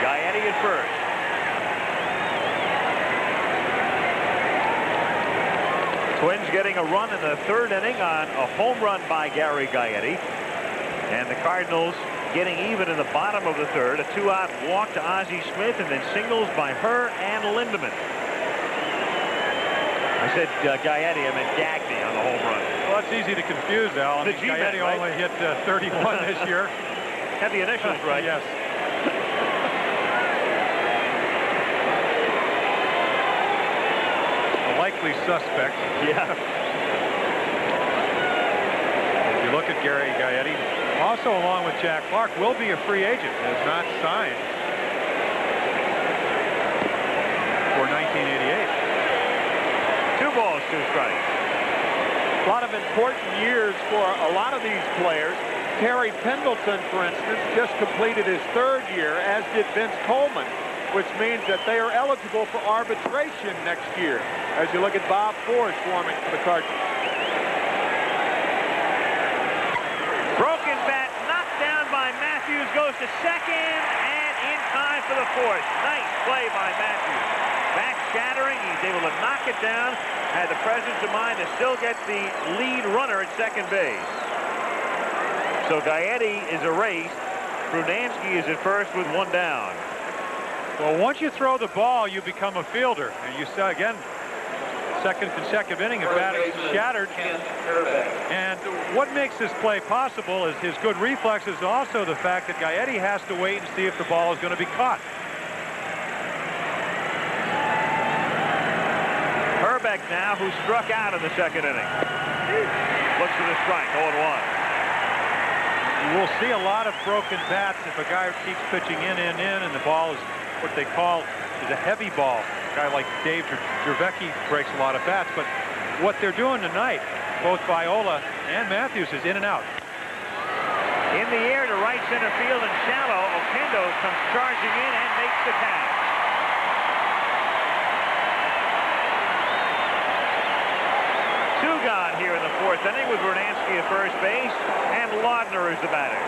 Gaetti at first. Twins getting a run in the 3rd inning on a home run by Gary Gaetti. And the Cardinals getting even in the bottom of the 3rd. A 2-out walk to Ozzie Smith and then singles by Herr and Lindemann. I said Gaetti, I meant Gagne on the home run. Well, it's easy to confuse, Al. I mean, Gaetti only hit 31 this year. Had the initials right. Yes. A likely suspect. Yeah. If you look at Gary Gaetti, also along with Jack Clark, will be a free agent. Has not signed for 1988. 2 balls, 2 strikes. A lot of important years for a lot of these players. Terry Pendleton, for instance, just completed his 3rd year, as did Vince Coleman, which means that they are eligible for arbitration next year, as you look at Bob Forrest forming for the Cardinals. Broken bat, knocked down by Mathews, goes to second, and in time for the 4th. Nice play by Mathews. Back shattering, he's able to knock it down, had the presence of mind to still get the lead runner at second base. So Gaetti is erased. Brunansky is at first with 1 down. Well, once you throw the ball, you become a fielder. And you saw, again, second consecutive inning, a bat is shattered. And what makes this play possible is his good reflexes, and also the fact that Gaetti has to wait and see if the ball is going to be caught. Herbeck now, who struck out in the 2nd inning. Looks for the strike, 0-1. You will see a lot of broken bats if a guy keeps pitching in, and the ball is what they call is a heavy ball. A guy like Dave Jervecki breaks a lot of bats, but what they're doing tonight, both Viola and Mathews, is in and out. In the air to right center field and shallow, Oquendo comes charging in and makes the catch. Two gone here in the 4th inning with Bernansky at first base, and Laudner is the batter.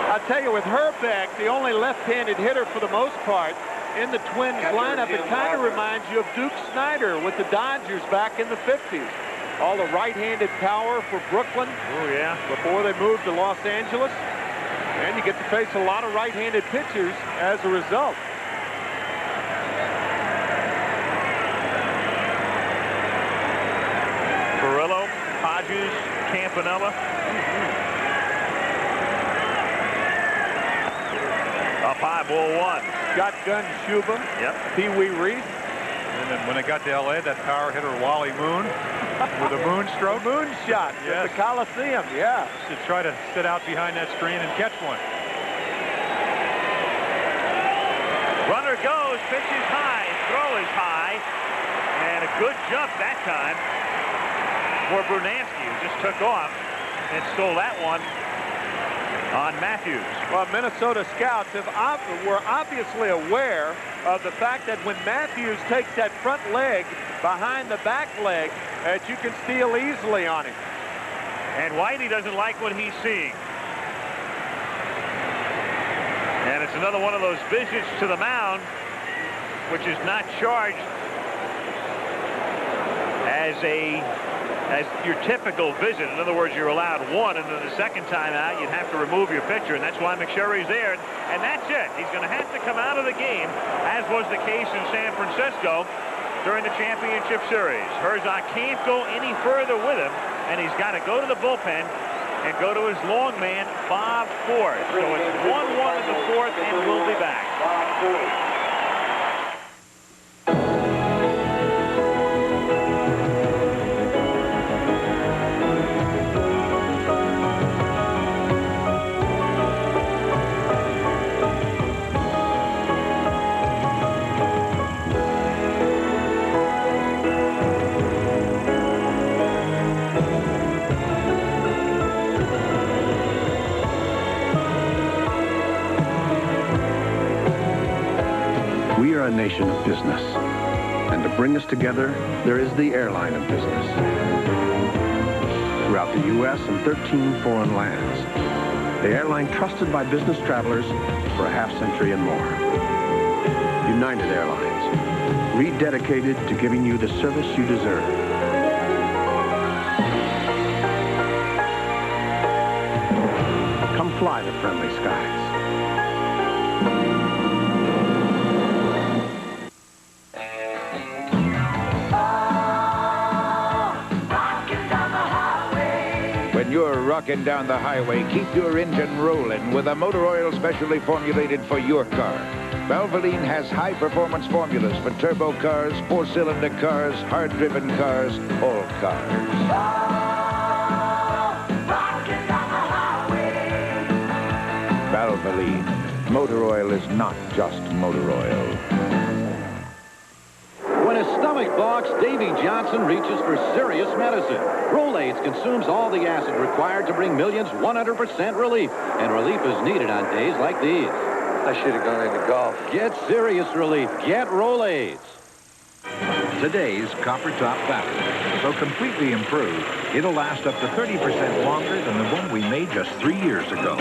I'll tell you, with Herbeck, the only left-handed hitter for the most part in the Twins lineup, it kind of reminds you of Duke Snider with the Dodgers back in the 50s. All the right-handed power for Brooklyn. Oh, yeah. Before they moved to Los Angeles. And you get to face a lot of right-handed pitchers as a result. Perillo, Hodges, Campanella. Up high, ball 1. Shotgun Shuba. Yep. Pee Wee Reese. And then when they got to L.A., that power hitter Wally Moon with a moonstroke. Moonshot at the Coliseum, yeah. Should try to sit out behind that screen and catch one. Runner goes, pitches high, throw is high, and a good jump that time for Brunansky, who just took off and stole that one on Mathews. Well, Minnesota scouts were obviously aware of the fact that when Mathews takes that front leg behind the back leg, that you can steal easily on him. And Whitey doesn't like what he's seeing. And it's another one of those visits to the mound, which is not charged, as as your typical visit. In other words, you're allowed one, and then the second time out, you'd have to remove your pitcher, and that's why McSherry's there. And that's it. He's going to have to come out of the game, as was the case in San Francisco during the championship series. Herzog can't go any further with him, and he's got to go to the bullpen and go to his long man, Bob Forsch. So it's 1-1 in the fourth, and we'll be back. We are a nation of business, and to bring us together, there is the airline of business. Throughout the U.S. and 13 foreign lands, the airline trusted by business travelers for a half-century and more. United Airlines, rededicated to giving you the service you deserve. Come fly the friendly skies. When you're rocking down the highway, keep your engine rolling with a motor oil specially formulated for your car. Valvoline has high-performance formulas for turbo cars, four-cylinder cars, hard-driven cars, all cars. Valvoline. Motor oil is not just motor oil. When his stomach balks, Davy Johnson reaches for serious medicine. Rolaids consumes all the acid required to bring millions 100% relief. And relief is needed on days like these. I should have gone into golf. Get serious relief. Get Rolaids. Today's copper-top battery, so completely improved, it'll last up to 30% longer than the one we made just 3 years ago.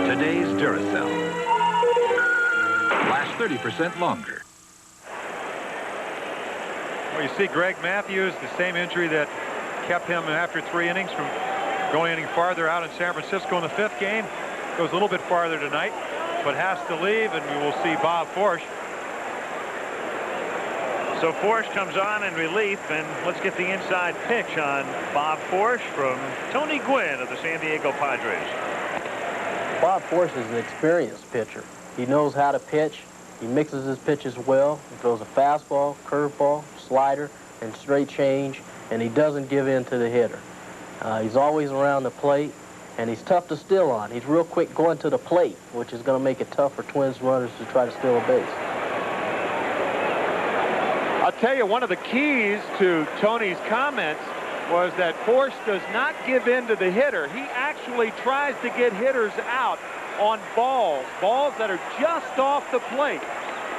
Today's Duracell lasts 30% longer. Well, you see Greg Mathews, the same injury that kept him after 3 innings from going any farther out in San Francisco in the 5th game. Goes a little bit farther tonight, but has to leave, and we will see Bob Forsch. So Forsch comes on in relief, and let's get the inside pitch on Bob Forsch from Tony Gwynn of the San Diego Padres. Bob Forsch is an experienced pitcher. He knows how to pitch. He mixes his pitches well. He throws a fastball, curveball, slider, and straight change, and he doesn't give in to the hitter. He's always around the plate, and he's tough to steal on. He's real quick going to the plate, which is going to make it tough for Twins runners to try to steal a base. I'll tell you, one of the keys to Tony's comments was that Forsch does not give in to the hitter. He actually tries to get hitters out on balls that are just off the plate.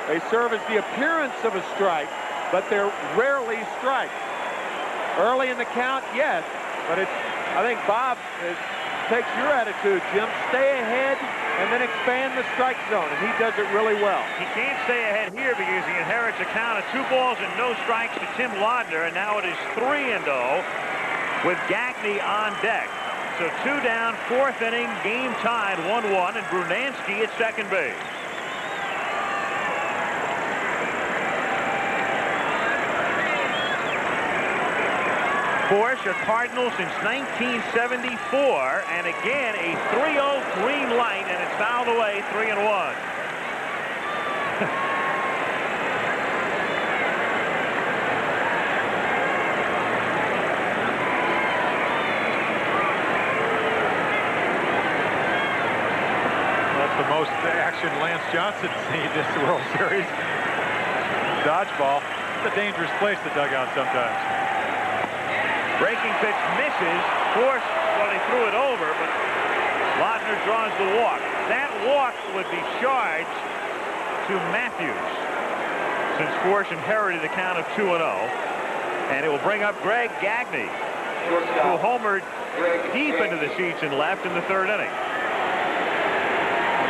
They serve as the appearance of a strike, but they're rarely strikes. Early in the count, yes, but I think Bob takes your attitude, Jim. Stay ahead and then expand the strike zone, and he does it really well. He can't stay ahead here because he inherits a count of 2 balls and no strikes to Tim Laudner, and now it is 3-0 with Gagne on deck. So 2 down, 4th inning, game tied 1-1, and Brunansky at second base. Forsch, a Cardinal since 1974, and again a 3-0 green light, and it's fouled away, 3-1. That's the most action Lance Johnson seen this World Series. Dodgeball. It's a dangerous place, the dugout, sometimes. Breaking pitch misses. Forsch, well, he threw it over, but Laudner draws the walk. That walk would be charged to Mathews, since Forsch inherited a count of 2-0. And it will bring up Greg Gagne, who homered deep into the seats and left in the 3rd inning.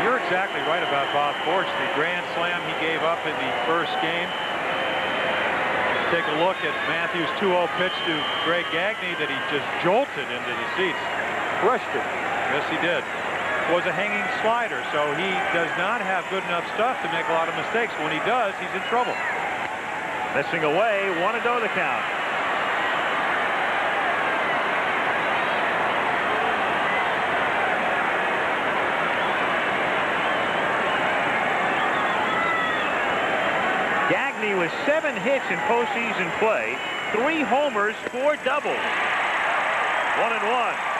You're exactly right about Bob Forsch. The grand slam he gave up in the 1st game. Take a look at Mathews' 2-0 pitch to Greg Gagne that he just jolted into the seats. Crushed it. Yes, he did. It was a hanging slider, so he does not have good enough stuff to make a lot of mistakes. When he does, he's in trouble. Missing away, 1-0 the count. Gagne with 7 hits in postseason play, 3 homers, 4 doubles. 1-1.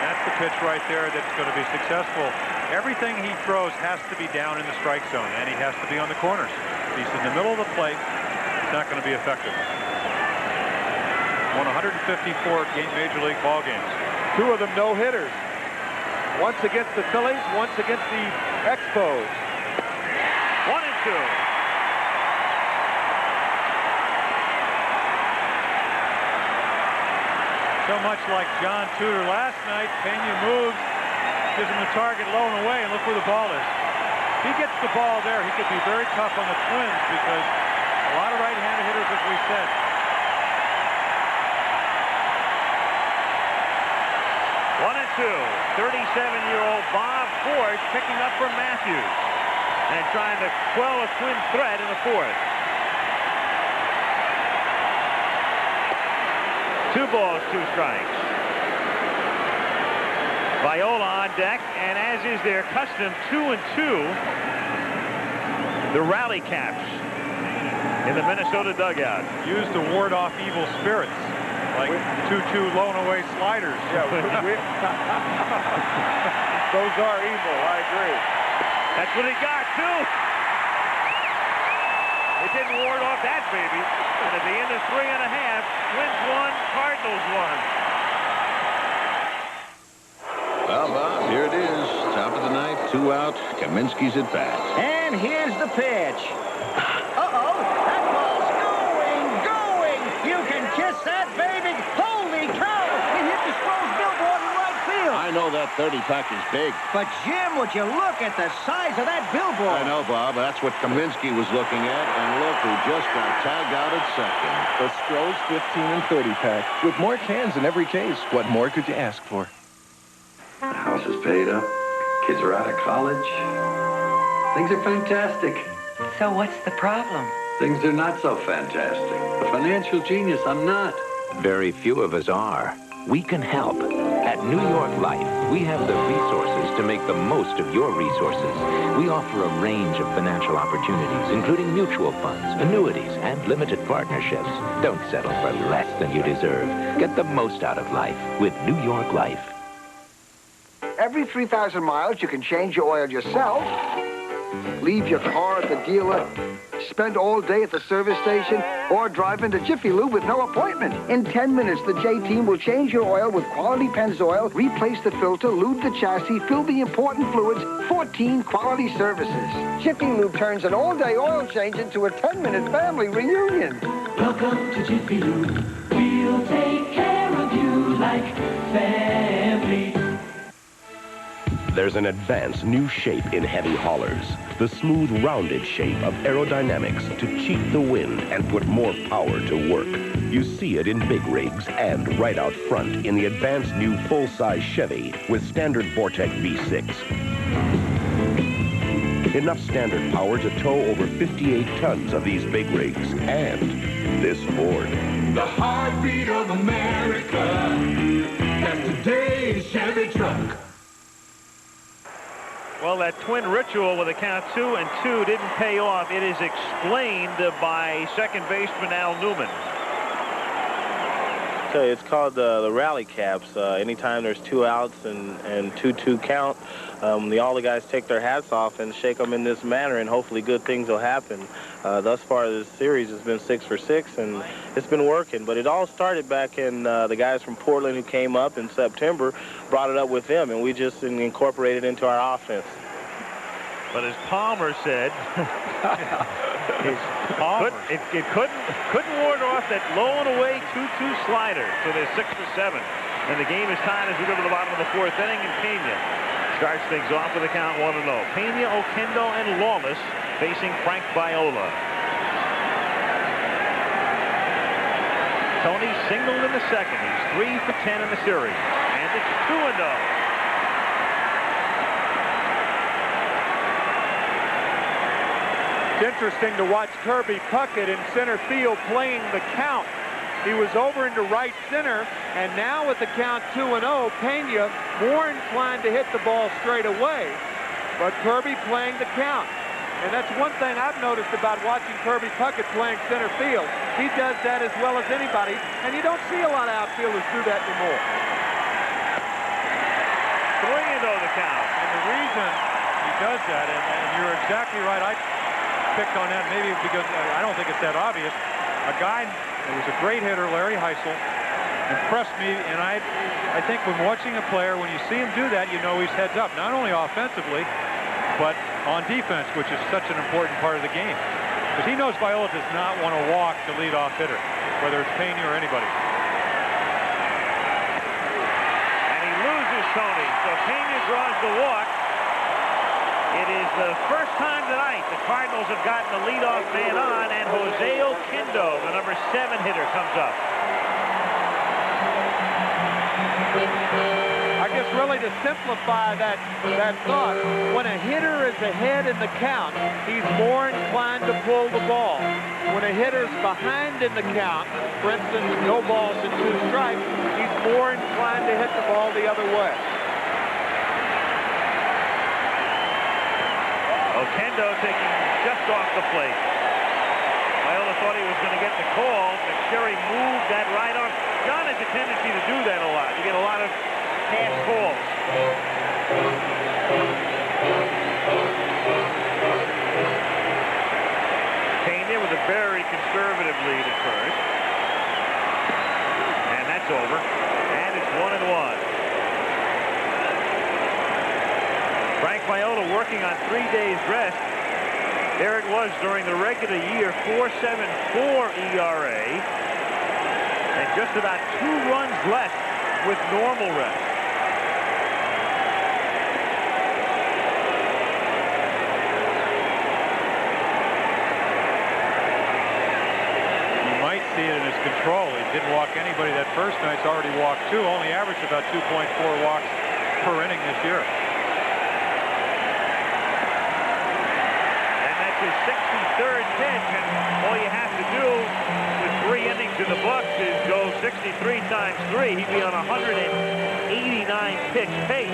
That's the pitch right there that's going to be successful. Everything he throws has to be down in the strike zone, and he has to be on the corners. If he's in the middle of the plate, it's not going to be effective. Won 154 Major League ball games. 2 of them no-hitters. Once against the Phillies, once against the Expos. 1-2. So much like John Tudor last night, Pena moves, gives him the target low and away, and look where the ball is. If he gets the ball there, he could be very tough on the Twins because a lot of right-handed hitters, as we said. One and two. 37-year-old Bob Ford picking up from Mathews and trying to quell a Twin threat in the fourth. 2 balls, 2 strikes. Viola on deck, and as is their custom, 2 and 2. The rally caps in the Minnesota dugout. Used to ward off evil spirits, like 2-2 low and away sliders. Yeah, those are evil, I agree. That's what he got, too. It didn't ward off that baby. And at the end of 3 1/2, Twins won, Cardinals won. Well, Bob, here it is. Top of the ninth, 2 out. Kaminsky's at bat. And here's the pitch. Uh-oh, that ball's going. You can kiss that, baby. Holy cow, he hit the Sproles billboard in right field. I know that 30-pack is big. But, Jim, would you look at the size of that billboard? I know, Bob. That's what Kaminsky was looking at. And look who just got tagged out at second. The Stroh's 15 and 30-pack. With more cans in every case, what more could you ask for? The house is paid up. Kids are out of college. Things are fantastic. So what's the problem? Things are not so fantastic. A financial genius, I'm not. Very few of us are. We can help. At New York Life, we have the resources to make the most of your resources. We offer a range of financial opportunities, including mutual funds, annuities, and limited partnerships. Don't settle for less than you deserve. Get the most out of life with New York Life. Every 3,000 miles, you can change your oil yourself, leave your car at the dealer, spend all day at the service station, or drive into Jiffy Lube with no appointment. In 10 minutes, the J-Team will change your oil with quality Pennzoil, replace the filter, lube the chassis, fill the important fluids, 14 quality services. Jiffy Lube turns an all-day oil change into a 10-minute family reunion. Welcome to Jiffy Lube. We'll take care of you like family. There's an advanced new shape in heavy haulers. The smooth, rounded shape of aerodynamics to cheat the wind and put more power to work. You see it in big rigs and right out front in the advanced new full-size Chevy with standard Vortec V6. Enough standard power to tow over 58 tons of these big rigs and this Ford. The heartbeat of America. That's today's Chevy truck. Well, that Twin ritual with a count 2 and 2 didn't pay off. It is explained by second baseman Al Newman. It's called the rally caps. Anytime there's 2 outs and 2-2 count, all the guys take their hats off and shake them in this manner, and hopefully good things will happen. Thus far, this series has been 6 for 6, and it's been working. But it all started back in the guys from Portland who came up in September, brought it up with them, and we just incorporated it into our offense. But as Palmer said, it couldn't ward off that low and away 2-2 slider. So they're 6 for 7. And the game is tied as we go to the bottom of the 4th inning, and Pena starts things off with a count 1-0. Pena, Oquendo, and Lawless facing Frank Viola. Tony singled in the second. He's 3 for 10 in the series. And it's 2-0. It's interesting to watch Kirby Puckett in center field playing the count. He was over into right center, and now with the count 2-0, Pena more inclined to hit the ball straight away, but Kirby playing the count. And that's one thing I've noticed about watching Kirby Puckett playing center field. He does that as well as anybody, and you don't see a lot of outfielders do that anymore. 3-0 the count. And the reason he does that, and you're exactly right, I picked on that maybe because I don't think it's that obvious. A guy who was a great hitter, Larry Heisel, impressed me, and I think when watching a player, when you see him do that, you know he's heads up, not only offensively, but on defense, which is such an important part of the game. Because he knows Viola does not want to walk the leadoff hitter, whether it's Pena or anybody. And he loses Tony, so Pena draws the walk. It is the first time tonight the Cardinals have gotten the leadoff man on, and Jose Oquendo, the number 7 hitter, comes up. I guess really to simplify that thought, when a hitter is ahead in the count, he's more inclined to pull the ball. When a hitter's behind in the count, for instance, no balls and 2 strikes, he's more inclined to hit the ball the other way. Oquendo taking just off the plate. Viola thought he was going to get the call, but Sherry moved that right arm. John has a tendency to do that a lot. You get a lot of pass calls. Pena with a very conservative lead at first. And that's over. And it's 1-1. Frank Viola working on 3 days rest. There it was during the regular year, 4.74 ERA, and just about 2 runs less with normal rest. You might see it in his control. He didn't walk anybody that first night. He's already walked 2, only averaged about 2.4 walks per inning this year. His 63rd pitch, and all you have to do with 3 innings in the books is go 63 times 3. He'd be on a 189 pitch pace,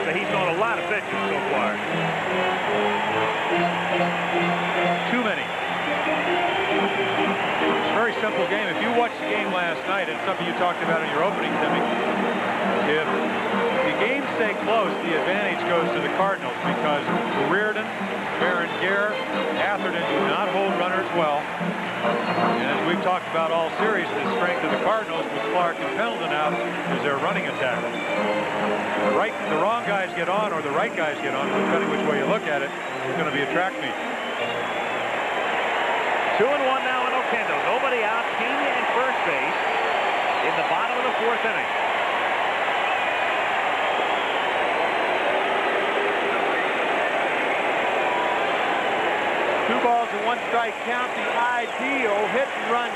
so he's thrown a lot of pitches so far. Too many. It's a very simple game. If you watched the game last night, and something you talked about in your opening, Timmy, if the games stay close, the advantage goes to the Cardinals because Reardon, Berenguer, Atherton do not hold runners well. And as we've talked about all series, the strength of the Cardinals with Clark and Pendleton out is their running attack. The wrong guys get on or the right guys get on, depending which way you look at it, it's going to be a track meet. 2-1 now in Oquendo. Nobody out. Pena in first base in the bottom of the 4th inning. 2 balls and 1 strike count, the ideal hit and run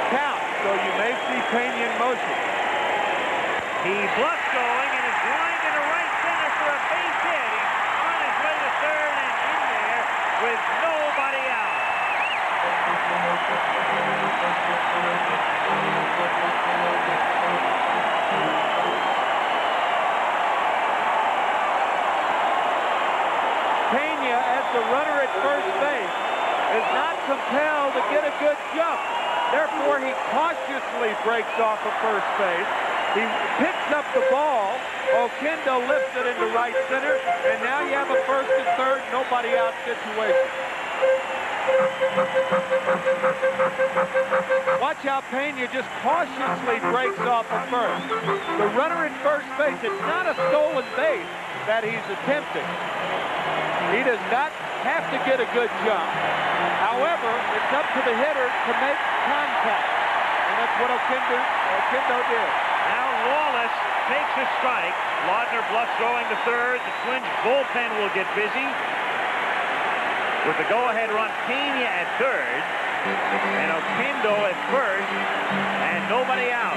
count. So you may see Pena in motion. He bluffs going and is lined into right center for a base hit. He's on his way to third and in there with nobody out. Pena, as the runner at first base, is not compelled to get a good jump. Therefore, he cautiously breaks off of first base. He picks up the ball. Oquendo lifts it into right center, and now you have a first and third, nobody out situation. Watch how Pena just cautiously breaks off of first. The runner at first base, it's not a stolen base that he's attempting. He does not have to get a good jump. However, it's up to the hitter to make contact. And that's what Oquendo did. Now Wallace takes a strike. Laudner bluffs throwing to third. The Twins bullpen will get busy with the go-ahead run. Pena at third. And Oquendo at first, and nobody out.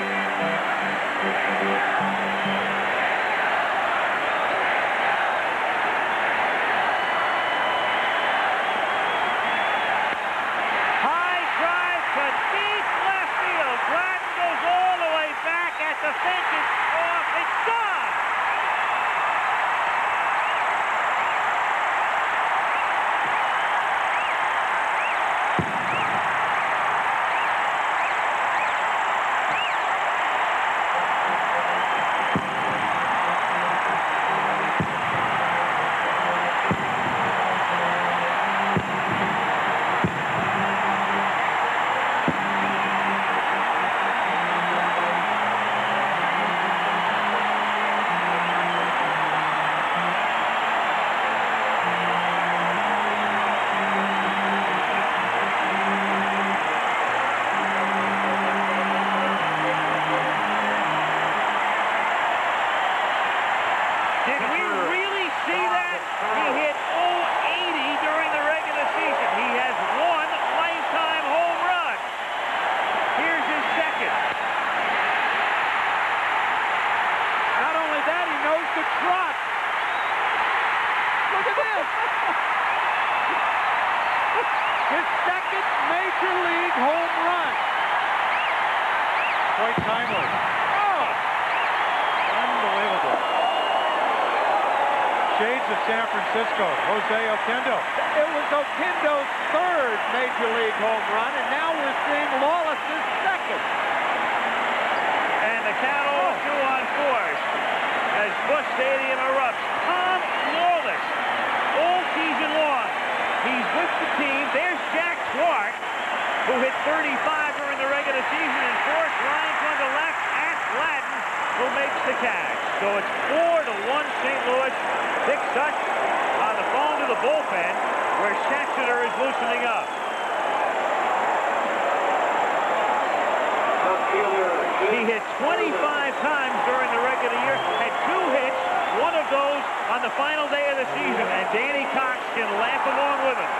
High drive to deep left field. Gladden goes all the way back at the fence. It's off. It's gone. His second major league home run. Quite timely. Oh! Unbelievable. Shades of San Francisco. Jose Oquendo. It was Oquendo's third major league home run, and now we're seeing Lawless's second. And the count 0-2 on fours as Busch Stadium erupts. Tom Lawless, all season long. He's with the team. There's Jack Clark, who hit 35 during the regular season, and fourth, Ryan on the left at Gladden, who makes the catch. So it's 4-1 St. Louis. Dick Such on the phone to the bullpen, where Schachter is loosening up. He hit 25 times during the regular year, had 2 hits, one of those on the final day of the season, and Danny Cox can laugh along with him.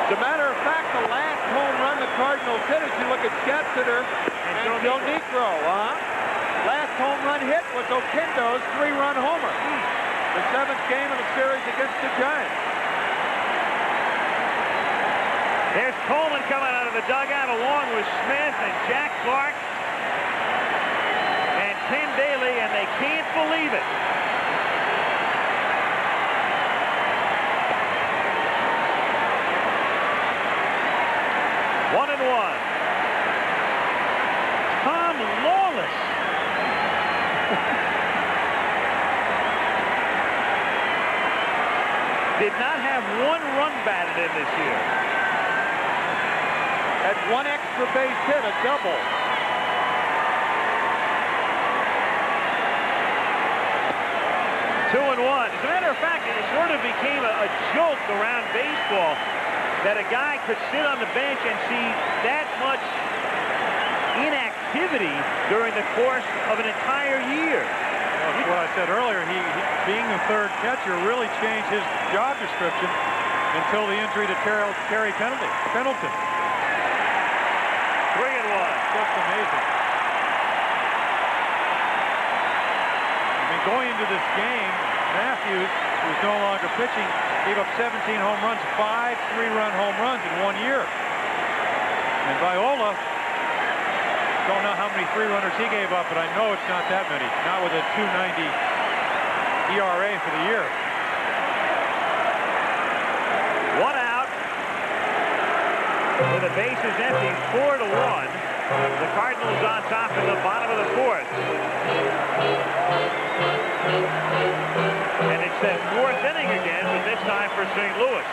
As a matter of fact, the last home run the Cardinals hit, as you look at Schachter and Joe Negro, last home run hit was Oquendo's 3-run homer. The 7th game of the series against the Giants. There's Coleman coming out of the dugout along with Smith and Jack Clark and Ken Daly, and they can't believe it. One and one. Tom Lawless. Did not have 1 run batted in this year. Had 1 extra base hit, a double. Two and one. As a matter of fact, it sort of became a joke around baseball that a guy could sit on the bench and see that much inactivity during the course of an entire year. Well, that's what I said earlier. He being the third catcher really changed his job description until the injury to Terry Pendleton. 3 and one. Just amazing. I mean, going into this game, Mathews, who's no longer pitching, gave up 17 home runs, 5 3-run home runs in 1 year. And Viola, don't know how many 3-runners he gave up, but I know it's not that many. Not with a 2.90 ERA for the year. 1 out. With the bases empty, 4-1. The Cardinals on top in the bottom of the 4th. And it's that 4th inning again, but this time for St. Louis.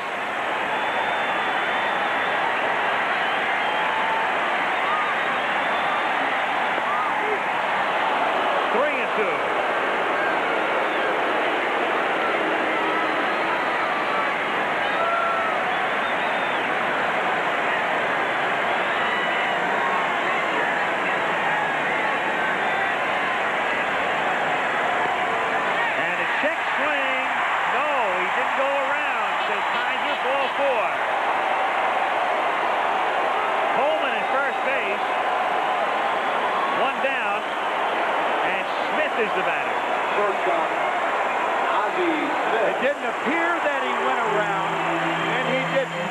didn't go around, says Kaiser. Ball 4. Coleman at first base. One down, and Smith is the batter. First up, Ozzie Smith. It didn't appear that he went around, and he didn't.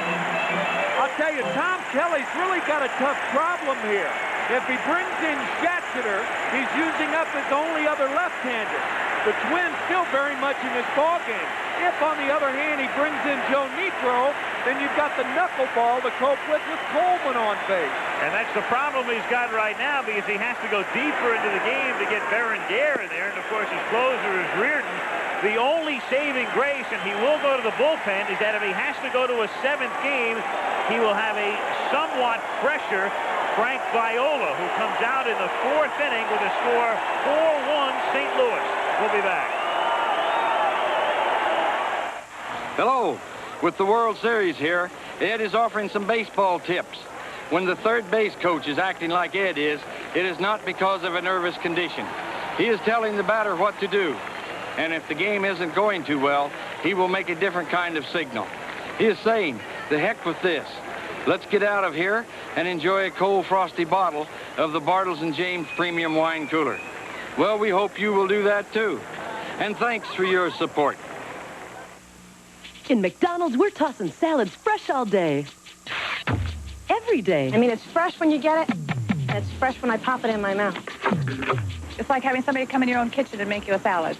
I'll tell you, Tom Kelly's really got a tough problem here. If he brings in Schatzer, he's using up his only other left-hander. The Twins still very much in this ballgame. If, on the other hand, he brings in Joe Niekro, then you've got the knuckleball to cope with Coleman on base. And that's the problem he's got right now, because he has to go deeper into the game to get Berenguer in there. And, of course, his closer is Reardon. The only saving grace, and he will go to the bullpen, is that if he has to go to a 7th game, he will have a somewhat fresher Frank Viola, who comes out in the 4th inning with a score 4-1 St. Louis. We'll be back. Hello. With the World Series here, Ed is offering some baseball tips. When the third base coach is acting like Ed is, it is not because of a nervous condition. He is telling the batter what to do. And if the game isn't going too well, he will make a different kind of signal. He is saying, the heck with this. Let's get out of here and enjoy a cold, frosty bottle of the Bartles & James Premium Wine Cooler. Well, we hope you will do that, too. And thanks for your support. In McDonald's, we're tossing salads fresh all day. Every day. I mean, it's fresh when you get it. And it's fresh when I pop it in my mouth. It's like having somebody come in your own kitchen and make you a salad.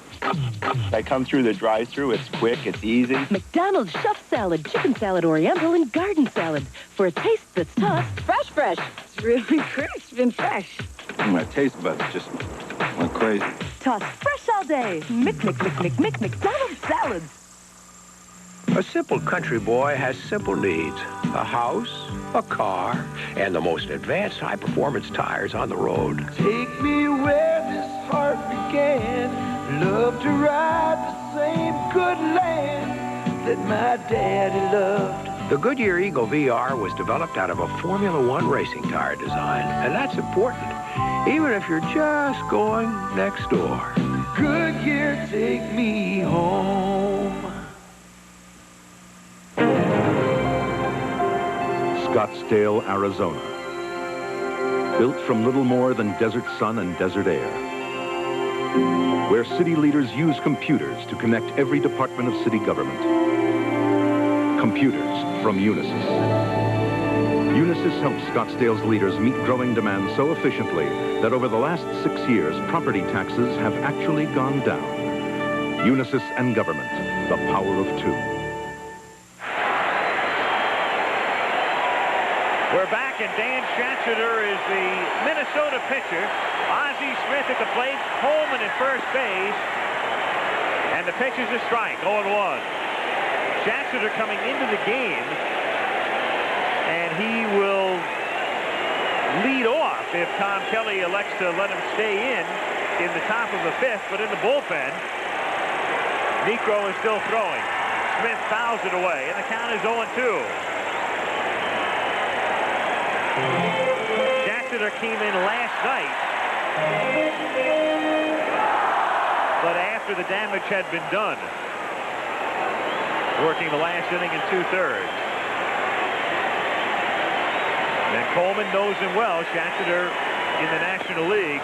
I come through the drive-thru. It's quick. It's easy. McDonald's Chef Salad, Chicken Salad, Oriental, and Garden Salad. For a taste that's tossed fresh, fresh. It's really crisp and fresh. My taste buds just went crazy. Tossed fresh all day. McDonald's salads. A simple country boy has simple needs. A house, a car, and the most advanced high-performance tires on the road. Take me where this heart began. Love to ride the same good land that my daddy loved. The Goodyear Eagle VR was developed out of a Formula One racing tire design, and that's important, even if you're just going next door. Goodyear, take me home. Scottsdale, Arizona. Built from little more than desert sun and desert air. Where city leaders use computers to connect every department of city government. Computers from Unisys. Unisys helps Scottsdale's leaders meet growing demand so efficiently that over the last 6 years, property taxes have actually gone down. Unisys and government, the power of two. We're back, and Dan Schatzer is the Minnesota pitcher. Ozzie Smith at the plate, Coleman at first base, and the pitch is a strike, 0-1. Schatzer coming into the game, and he will lead off if Tom Kelly elects to let him stay in the top of the 5th, but in the bullpen, Niekro is still throwing. Smith fouls it away, and the count is 0-2. Schatzer came in last night, but after the damage had been done, working the last inning in 2/3. And Coleman knows him well. Schatzer in the National League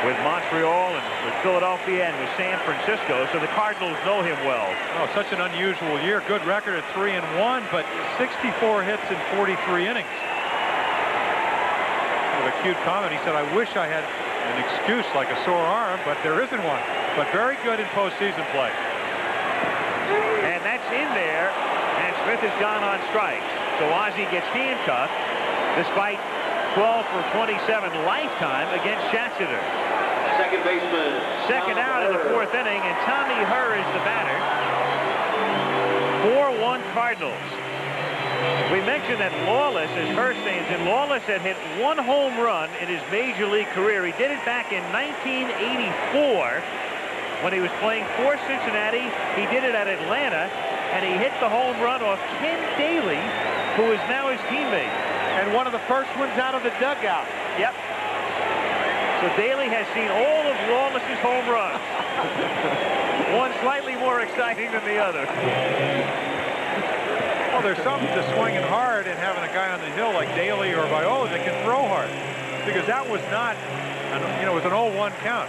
with Montreal and with Philadelphia and with San Francisco, so the Cardinals know him well. Oh, such an unusual year. Good record at 3-1, but 64 hits in 43 innings. With a cute comment, he said, I wish I had an excuse like a sore arm, but there isn't one. But very good in postseason play. And that's in there, and Smith has gone on strikes. So Ozzie gets handcuffed despite 12 for 27 lifetime against Schatzer. Second baseman. Second out in the 4th inning, and Tommy Herr is the batter. 4-1 Cardinals. We mentioned that Lawless, as Herr stands in, Lawless had hit 1 home run in his major league career. He did it back in 1984 when he was playing for Cincinnati. He did it at Atlanta, and he hit the home run off Ken Daly, who is now his teammate. And one of the first ones out of the dugout. Yep. So Daly has seen all of Lawless's home runs. One slightly more exciting than the other. Well, there's something to swinging hard and having a guy on the hill like Daly or Viola that can throw hard. Because that was not, it was an 0-1 count.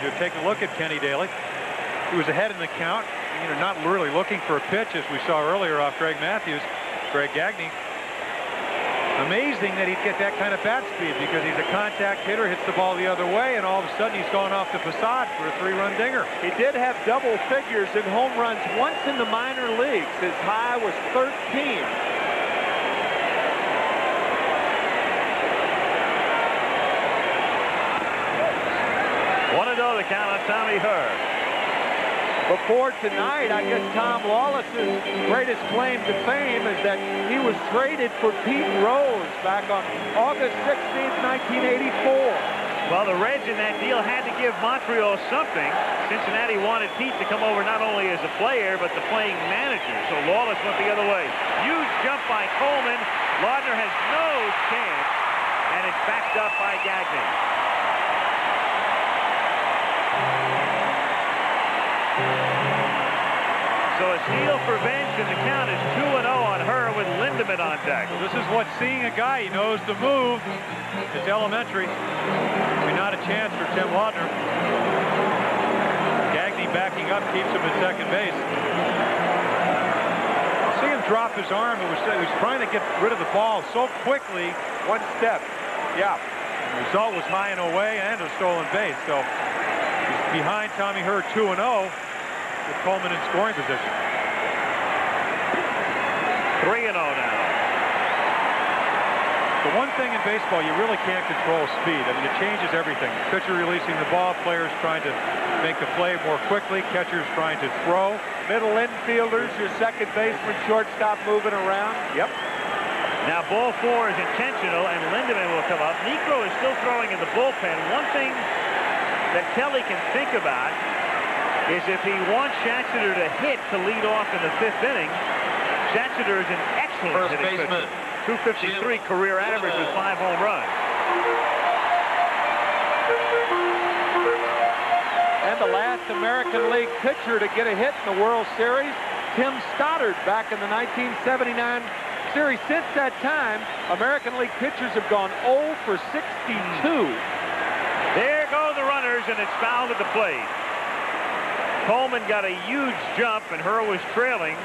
You take a look at Kenny Daly. He was ahead in the count, not really looking for a pitch, as we saw earlier off Greg Mathews, Greg Gagne. Amazing that he'd get that kind of bat speed because he's a contact hitter, hits the ball the other way, and all of a sudden he's gone off the facade for a 3-run dinger. He did have double figures in home runs once in the minor leagues. His high was 13. 1-0 the count on Tommy Herr. Before tonight, I guess Tom Lawless's greatest claim to fame is that he was traded for Pete Rose back on August 16th, 1984. Well, the Reds in that deal had to give Montreal something. Cincinnati wanted Pete to come over not only as a player, but the playing manager. So Lawless went the other way. Huge jump by Coleman. Laudner has no chance, and it's backed up by Gagne. So a steal for bench, and the count is 2-0 on her with Lindemann on deck. Well, this is what seeing a guy, he knows the move. It's elementary. Maybe not a chance for Tim Laudner. Gagne backing up keeps him at second base. See him drop his arm. He was trying to get rid of the ball so quickly. One step. Yeah. The result was high and away and a stolen base. So he's behind Tommy Herr 2-0. With Coleman in scoring position. 3-0 now. The one thing in baseball, you really can't control speed. I mean, it changes everything. Pitcher releasing the ball, players trying to make the play more quickly, catchers trying to throw. Middle infielders, your second baseman, shortstop moving around. Yep. Now ball 4 is intentional, and Lindemann will come up. Niekro is still throwing in the bullpen. One thing that Kelly can think about is if he wants Schatzeder to hit to lead off in the 5th inning. Schatzeder is an excellent hitting pitcher. 253 career average with 5 home runs. And the last American League pitcher to get a hit in the World Series, Tim Stoddard, back in the 1979 series. Since that time, American League pitchers have gone 0 for 62. There go the runners, and it's fouled at the plate. Coleman got a huge jump, and Herr was trailing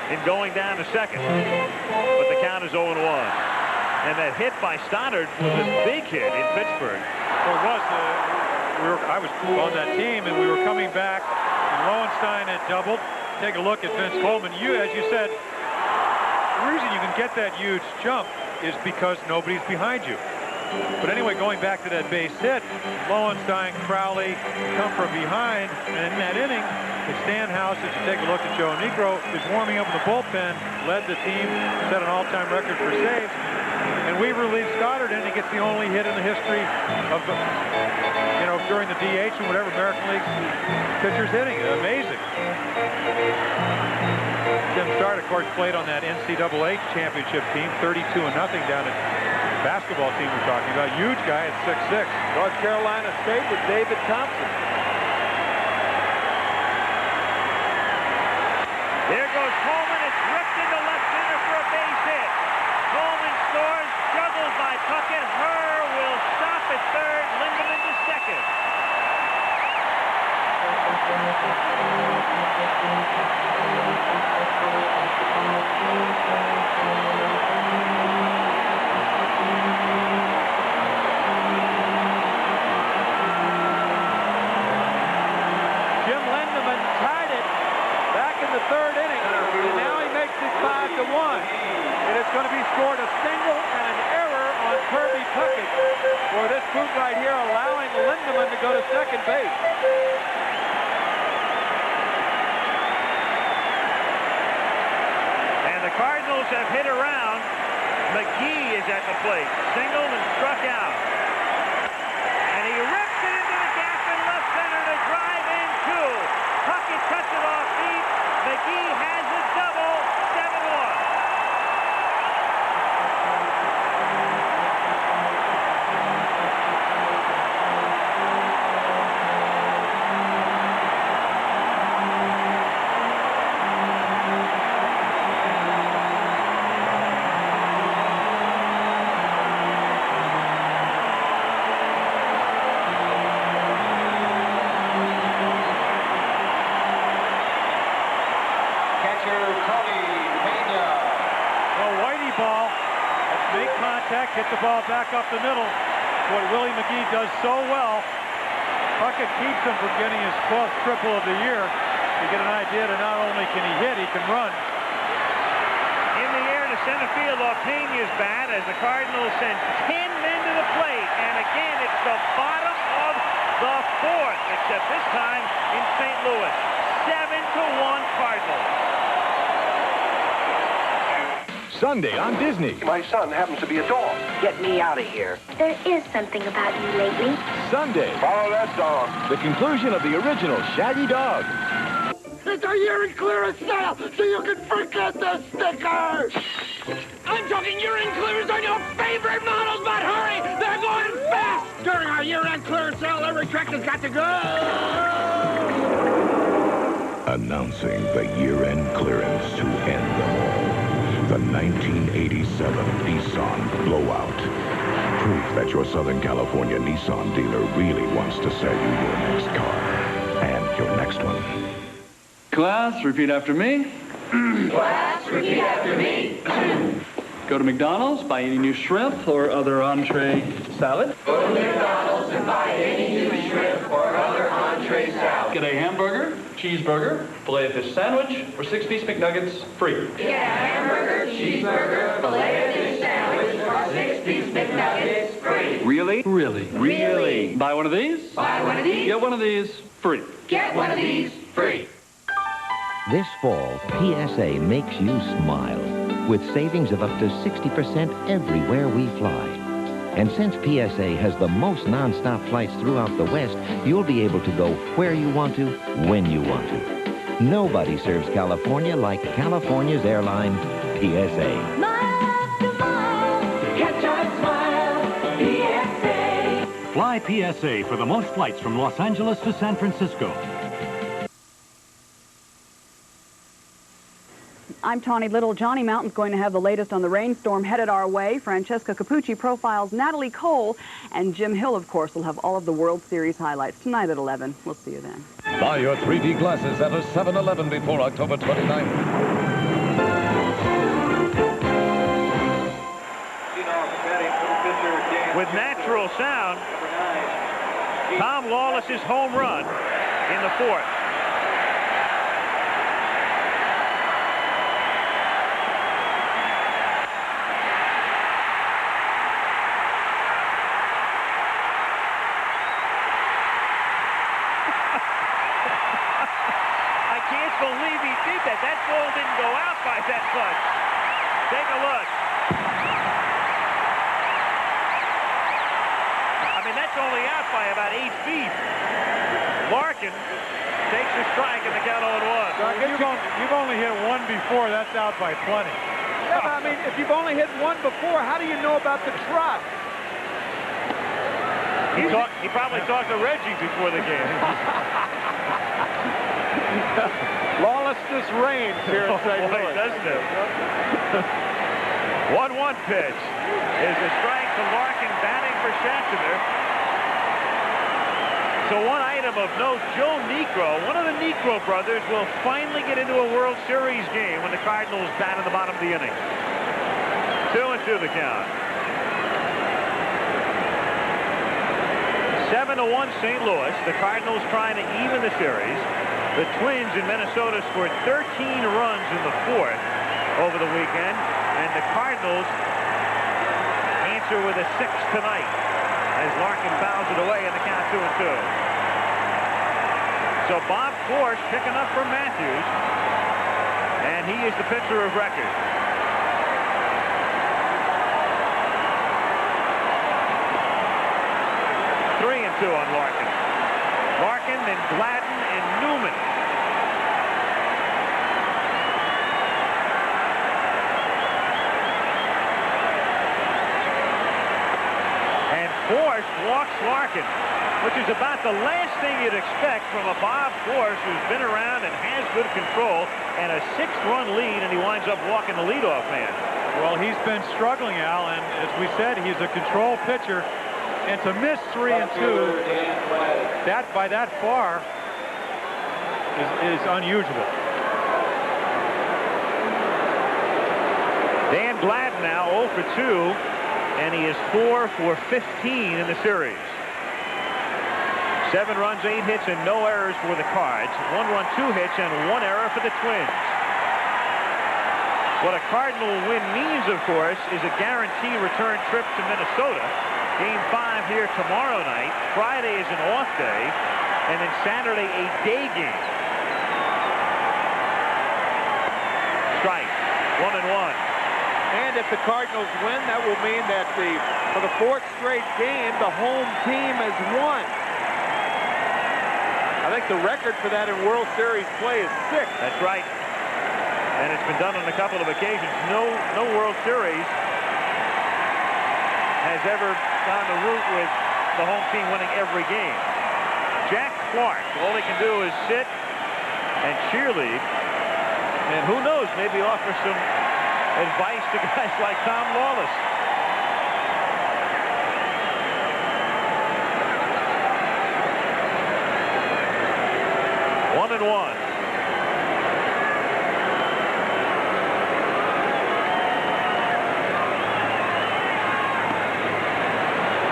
in going down to second. But the count is 0-1. And that hit by Stoddard was a big hit in Pittsburgh. Well, it was. I was on that team, and we were coming back, and Lowenstein had doubled. Take a look at Vince Coleman. As you said, the reason you can get that huge jump is because nobody's behind you. But anyway, going back to that base hit, Lowenstein, Crowley come from behind, and in that inning, Stanhouse, as you take a look at Joe Niekro, is warming up in the bullpen, led the team, set an all-time record for saves, and we relieved Stoddard, and he gets the only hit in the history of, during the DH and whatever American League pitchers hitting. Amazing. Tim Stoddard, of course, played on that NCAA championship team, 32-0 down at basketball team we're talking about. Huge guy at 6'6". North Carolina State with David Thompson. There goes Coleman. It's ripped into left center for a base hit. Coleman scores, juggled by Puckett. Herr will stop at third. Lindemann to second. The 3rd inning, and now he makes it 5-1. And it's going to be scored a single and an error on Kirby Puckett for this boot right here, allowing Lindemann to go to second base. And the Cardinals have hit around. McGee is at the plate, singled and struck out. And he rips it into the gap in left center to drive in 2. Puckett cuts it off deep. McGee has a double, 7-1. Catcher, Tony Pena. A Whitey ball. Let's make contact, hit the ball back up the middle. What Willie McGee does so well. Puckett keeps him from getting his 12th triple of the year. You get an idea that not only can he hit, he can run. In the air to center field off Pena's bat as the Cardinals send 10 men to the plate. And again, it's the bottom of the fourth, except this time in St. Louis. 7-1 Cardinals. Sunday on Disney. My son happens to be a dog. Get me out of here. There is something about you lately. Sunday. Follow that dog. The conclusion of the original Shaggy Dog. It's a urine clearance sale, so you can forget the sticker. I'm talking urine clearance on your favorite models, but hurry, they're going fast. During our year-end clearance sale, every tractor's got to go. Announcing the year-end clearance to end them all. The 1987 Nissan Blowout. Proof that your Southern California Nissan dealer really wants to sell you your next car. And your next one. Class, repeat after me. Class, repeat after me. Go to McDonald's, buy any new shrimp or other entree salad. Go to McDonald's and buy any new shrimp or other entree salad. Get a hamburger, cheeseburger, filet-o-fish sandwich, or 6-piece McNuggets free. Get a hamburger, cheeseburger, filet-o-fish sandwich, or 6-piece McNuggets free. Really? Really. Really. Buy one of these. Buy one of these. Get one of these free. Get one of these free. This fall, PSA makes you smile with savings of up to 60% everywhere we fly. And since PSA has the most nonstop flights throughout the West, you'll be able to go where you want to, when you want to. Nobody serves California like California's airline, PSA. Catch a smile, PSA. Fly PSA for the most flights from Los Angeles to San Francisco. I'm Tawny Little. Johnny Mountain's going to have the latest on the rainstorm headed our way. Francesca Capucci profiles Natalie Cole. And Jim Hill, of course, will have all of the World Series highlights tonight at 11. We'll see you then. Buy your 3D glasses at a 7-Eleven before October 29th. With natural sound, Tom Lawless's home run in the fourth. Believe he did that. That ball didn't go out by that much. Take a look. I mean, that's only out by about 8 feet. Larkin takes a strike and the count 0-1. You've only hit one before. That's out by plenty. Yeah, but I mean, if you've only hit one before, how do you know about the trot? He probably talked to Reggie before the game. Lawlessness reigns here in St. Louis. Doesn't it? 1-1 pitch is a strike to Larkin batting for Schatzinger. So one item of note, Joe Niekro, one of the Niekro brothers, will finally get into a World Series game when the Cardinals bat in the bottom of the inning. 2-2 the count. 7-1 St. Louis. The Cardinals trying to even the series. The Twins in Minnesota scored 13 runs in the fourth over the weekend, and the Cardinals answer with a 6 tonight as Larkin fouls it away in the count 2-2. So Bob Force picking up from Mathews, and he is the pitcher of record. Three and 2 on Larkin. Larkin, then Gladden and Newman. And Force walks Larkin, which is about the last thing you'd expect from a Bob Force who's been around and has good control, and a 6-run lead, and he winds up walking the leadoff man. Well, he's been struggling, Al, and as we said, he's a control pitcher. And to miss 3 and 2, that by that far is unusual. Dan Gladden now 0 for 2, and he is 4 for 15 in the series. 7 runs, 8 hits, and no errors for the Cards. 1 run, 2 hits, and 1 error for the Twins. What a Cardinal win means, of course, is a guaranteed return trip to Minnesota. Game 5 here tomorrow night. Friday is an off day, and then Saturday a day game. Strike. 1-1. And if the Cardinals win, that will mean that for the 4th straight game, the home team has won. I think the record for that in World Series play is 6. That's right. And it's been done on a couple of occasions. No World Series has ever gone the route with the home team winning every game. Jack Clark, all he can do is sit and cheerlead. And who knows, maybe offer some advice to guys like Tom Lawless. 1-1.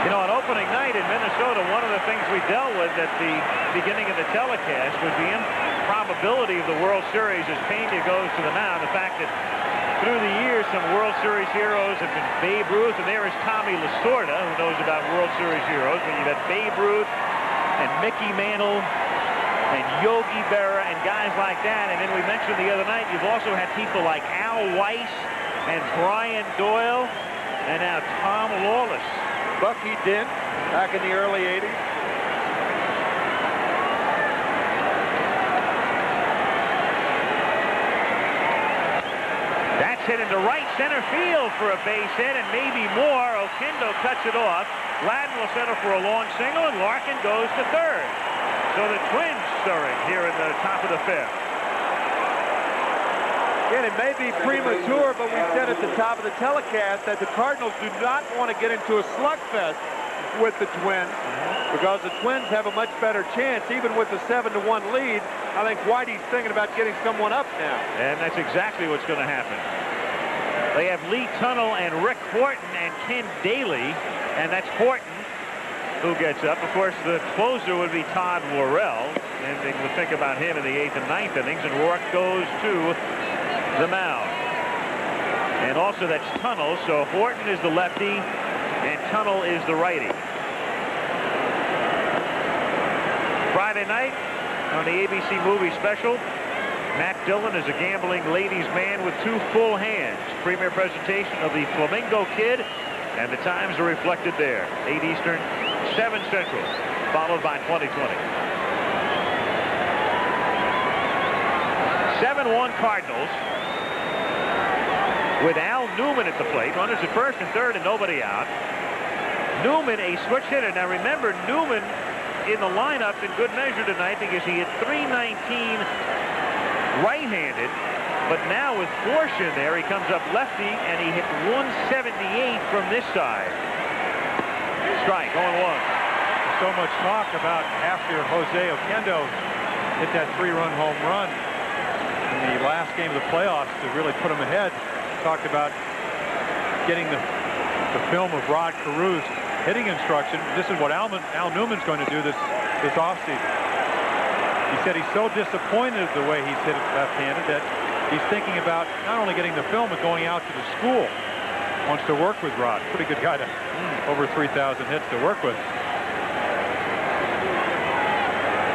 You know, on opening night in Minnesota, one of the things we dealt with at the beginning of the telecast was the improbability of the World Series as Pena goes to the mound. The fact that through the years, some World Series heroes have been Babe Ruth, and there is Tommy Lasorda, who knows about World Series heroes. When you've had Babe Ruth and Mickey Mantle and Yogi Berra and guys like that. And then we mentioned the other night, you've also had people like Al Weiss and Brian Doyle, and now Tom Lawless. Bucky Dent back in the early 80s. That's hit into right center field for a base hit and maybe more. Oquendo cuts it off. Gladden will settle for a long single, and Larkin goes to third. So the Twins stirring here in the top of the 5th. Again, it may be premature, but we said at the top of the telecast that the Cardinals do not want to get into a slugfest with the Twins because the Twins have a much better chance. Even with the 7-1 lead, I think Whitey's thinking about getting someone up now. And that's exactly what's going to happen. They have Lee Tunnell and Rick Horton and Ken Daly, and that's Horton who gets up. Of course, the closer would be Todd Worrell, and they would think about him in the 8th and 9th innings, and Rourke goes to the mound. And also that's Tunnell, so Horton is the lefty and Tunnell is the righty. Friday night on the ABC movie special, Matt Dillon is a gambling ladies man with 2 full hands. Premier presentation of the Flamingo Kid, and the times are reflected there. 8 Eastern, 7 Central, followed by 2020. 7-1 Cardinals with Al Newman at the plate. Runners at first and third and nobody out. Newman, a switch hitter. Now remember, Newman in the lineup in good measure tonight because he hit .319 right-handed, but now with Busch in there, he comes up lefty and he hit .178 from this side. Strike, 0-1. So much talk about after Jose Oquendo hit that 3-run home run in the last game of the playoffs to really put him ahead. Talked about getting the film of Rod Carew's hitting instruction. This is what Al Newman's going to do this offseason. He said he's so disappointed the way he's hit it left-handed that he's thinking about not only getting the film but going out to the school. Wants to work with Rod. Pretty good guy to over 3,000 hits to work with.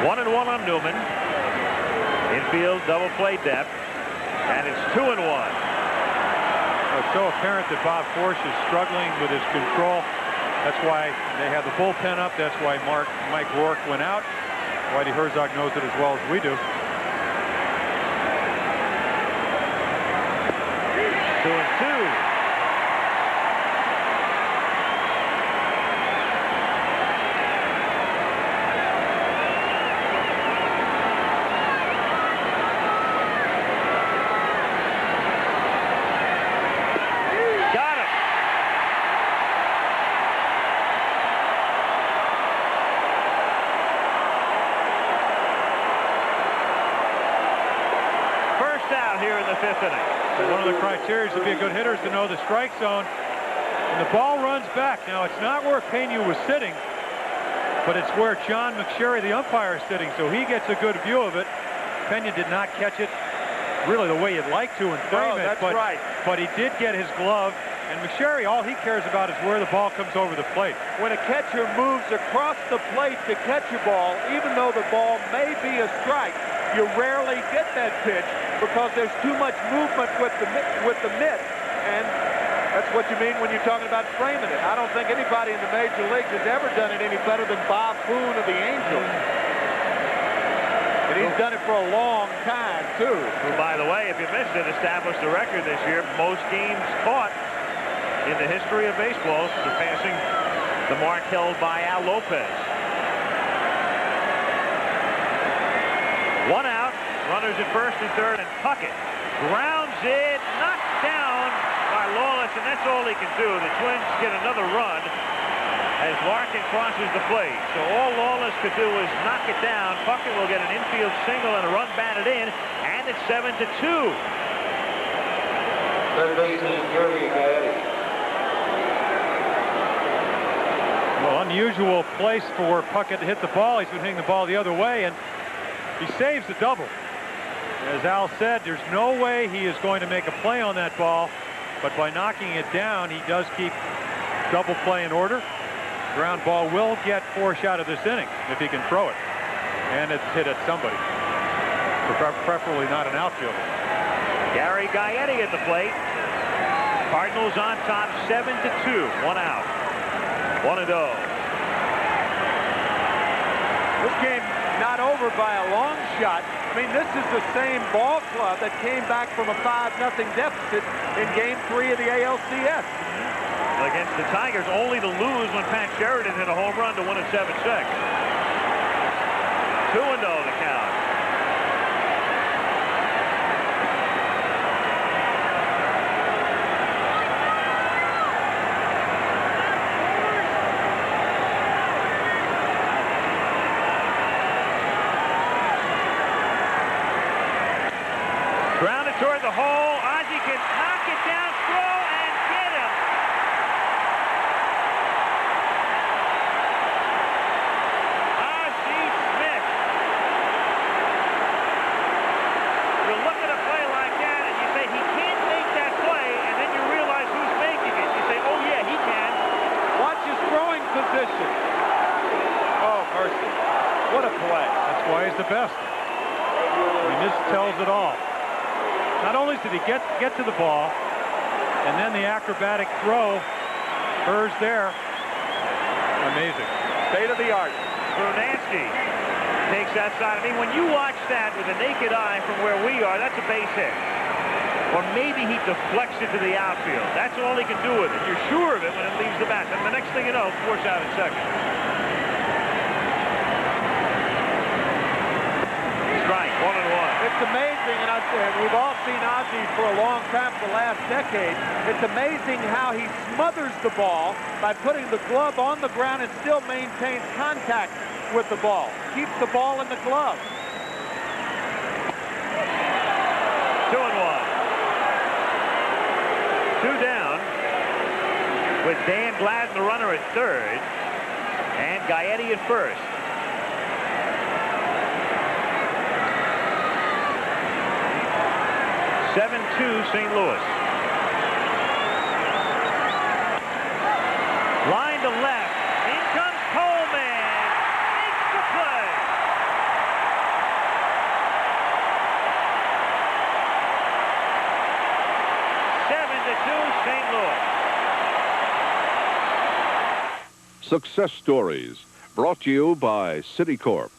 1-1 on Newman. Infield double play depth, and it's 2-1. It's so apparent that Bob Busch is struggling with his control. That's why they have the bullpen up. That's why Mike Rourke went out. Whitey Herzog knows it as well as we do. 2-2. in the 5th inning. So one of the criteria to be a good hitter is to know the strike zone. And the ball runs back. Now, it's not where Pena was sitting, but it's where John McSherry, the umpire, is sitting. So he gets a good view of it. Pena did not catch it really the way you'd like to and frame it. But he did get his glove. And McSherry, all he cares about is where the ball comes over the plate. When a catcher moves across the plate to catch a ball, even though the ball may be a strike, you rarely get that pitch because there's too much movement with the mitt. And that's what you mean when you're talking about framing it. I don't think anybody in the major leagues has ever done it any better than Bob Boone of the Angels. And he's done it for a long time, too. Who, by the way, if you missed it, established a record this year, most games caught in the history of baseball, surpassing the mark held by Al Lopez. 1 out, runners at first and third, and Puckett grounds it, knocked down by Lawless, and that's all he can do. The Twins get another run as Larkin crosses the plate. So all Lawless could do was knock it down. Puckett will get an infield single and a run batted in, and it's 7-2. Third baseman, Gaetti. Well, unusual place for Puckett to hit the ball. He's been hitting the ball the other way, and he saves the double. As Al said, there's no way he is going to make a play on that ball, but by knocking it down, he does keep double play in order. Ground ball will get force out of this inning if he can throw it. And it's hit at somebody, preferably not an outfielder. Gary Gaetti at the plate. Cardinals on top 7-2, 1 out. 1-0. This game not over by a long shot. I mean, this is the same ball club that came back from a 5-0 deficit in Game 3 of the ALCS. Against the Tigers, only to lose when Pat Sheridan hit a home run to win at 7-6. 2-0 the count. Grounded toward the hole. Ozzie can knock it down, throw, and get him. Ozzie Smith. You look at a play like that and you say he can't make that play, and then you realize who's making it. You say, oh yeah, he can. Watch his throwing position. Oh, mercy. What a play. That's why he's the best. I mean, this tells it all. Not only did he get to the ball, and then the acrobatic throw, hers there, amazing. State of the art. Brunansky takes that side. I mean, when you watch that with a naked eye from where we are, that's a base hit. Or maybe he deflects it to the outfield. That's all he can do with it. You're sure of it when it leaves the bat. And the next thing you know, force out at second. Strike, 1-1. It's amazing, and we've all seen Ozzie for a long time, for the last decade. It's amazing how he smothers the ball by putting the glove on the ground and still maintains contact with the ball. Keeps the ball in the glove. 2-1. 2 down with Dan Gladden, the runner, at third, and Gaetti at first. 7-2 St. Louis. Line to left. In comes Coleman. Makes the play. St. Louis. Success Stories, brought to you by Citicorp.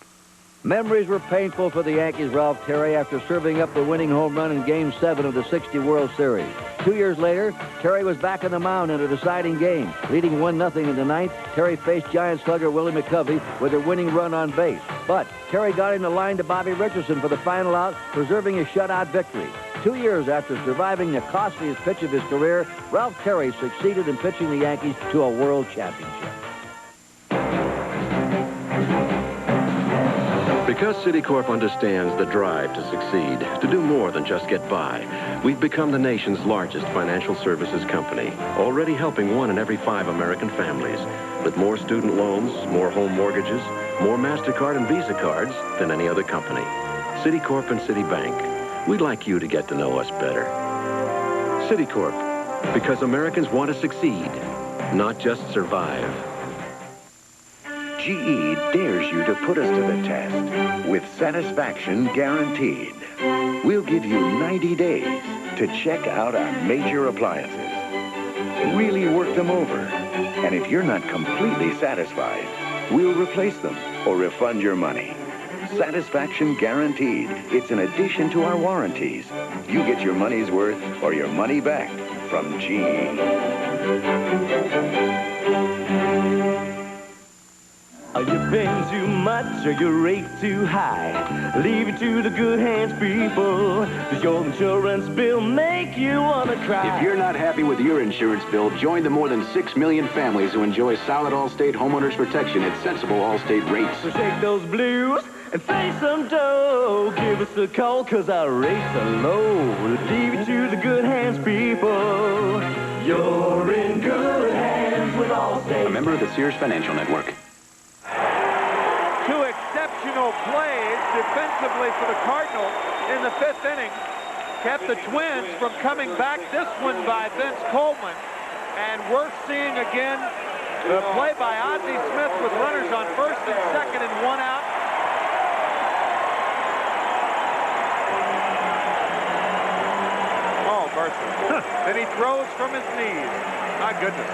Memories were painful for the Yankees' Ralph Terry after serving up the winning home run in Game 7 of the '60 World Series. 2 years later, Terry was back on the mound in a deciding game. Leading 1-0 in the ninth, Terry faced Giant slugger Willie McCovey with a winning run on base. But Terry got in the line to Bobby Richardson for the final out, preserving his shutout victory. 2 years after surviving the costliest pitch of his career, Ralph Terry succeeded in pitching the Yankees to a world championship. Because Citicorp understands the drive to succeed, to do more than just get by, we've become the nation's largest financial services company, already helping 1 in every 5 American families, with more student loans, more home mortgages, more MasterCard and Visa cards than any other company. Citicorp and Citibank, we'd like you to get to know us better. Citicorp, because Americans want to succeed, not just survive. GE dares you to put us to the test with satisfaction guaranteed. We'll give you 90 days to check out our major appliances. Really work them over. And if you're not completely satisfied, we'll replace them or refund your money. Satisfaction guaranteed. It's an addition to our warranties. You get your money's worth or your money back from GE. Are you paying too much or your rate too high? Leave it to the good hands, people. Does your insurance bill make you want to cry? If you're not happy with your insurance bill, join the more than 6 million families who enjoy solid Allstate homeowners protection at sensible Allstate rates. So shake those blues and face some dough. Give us a call, cause our rates are low. Leave it to the good hands, people. You're in good hands with Allstate. A member of the Sears Financial Network. 2 exceptional plays defensively for the Cardinals in the 5th inning. Kept the Twins from coming back. This one by Vince Coleman. And we're seeing again the play by Ozzie Smith with runners on first and second and 1 out. Oh, mercy. Then he throws from his knees. My goodness.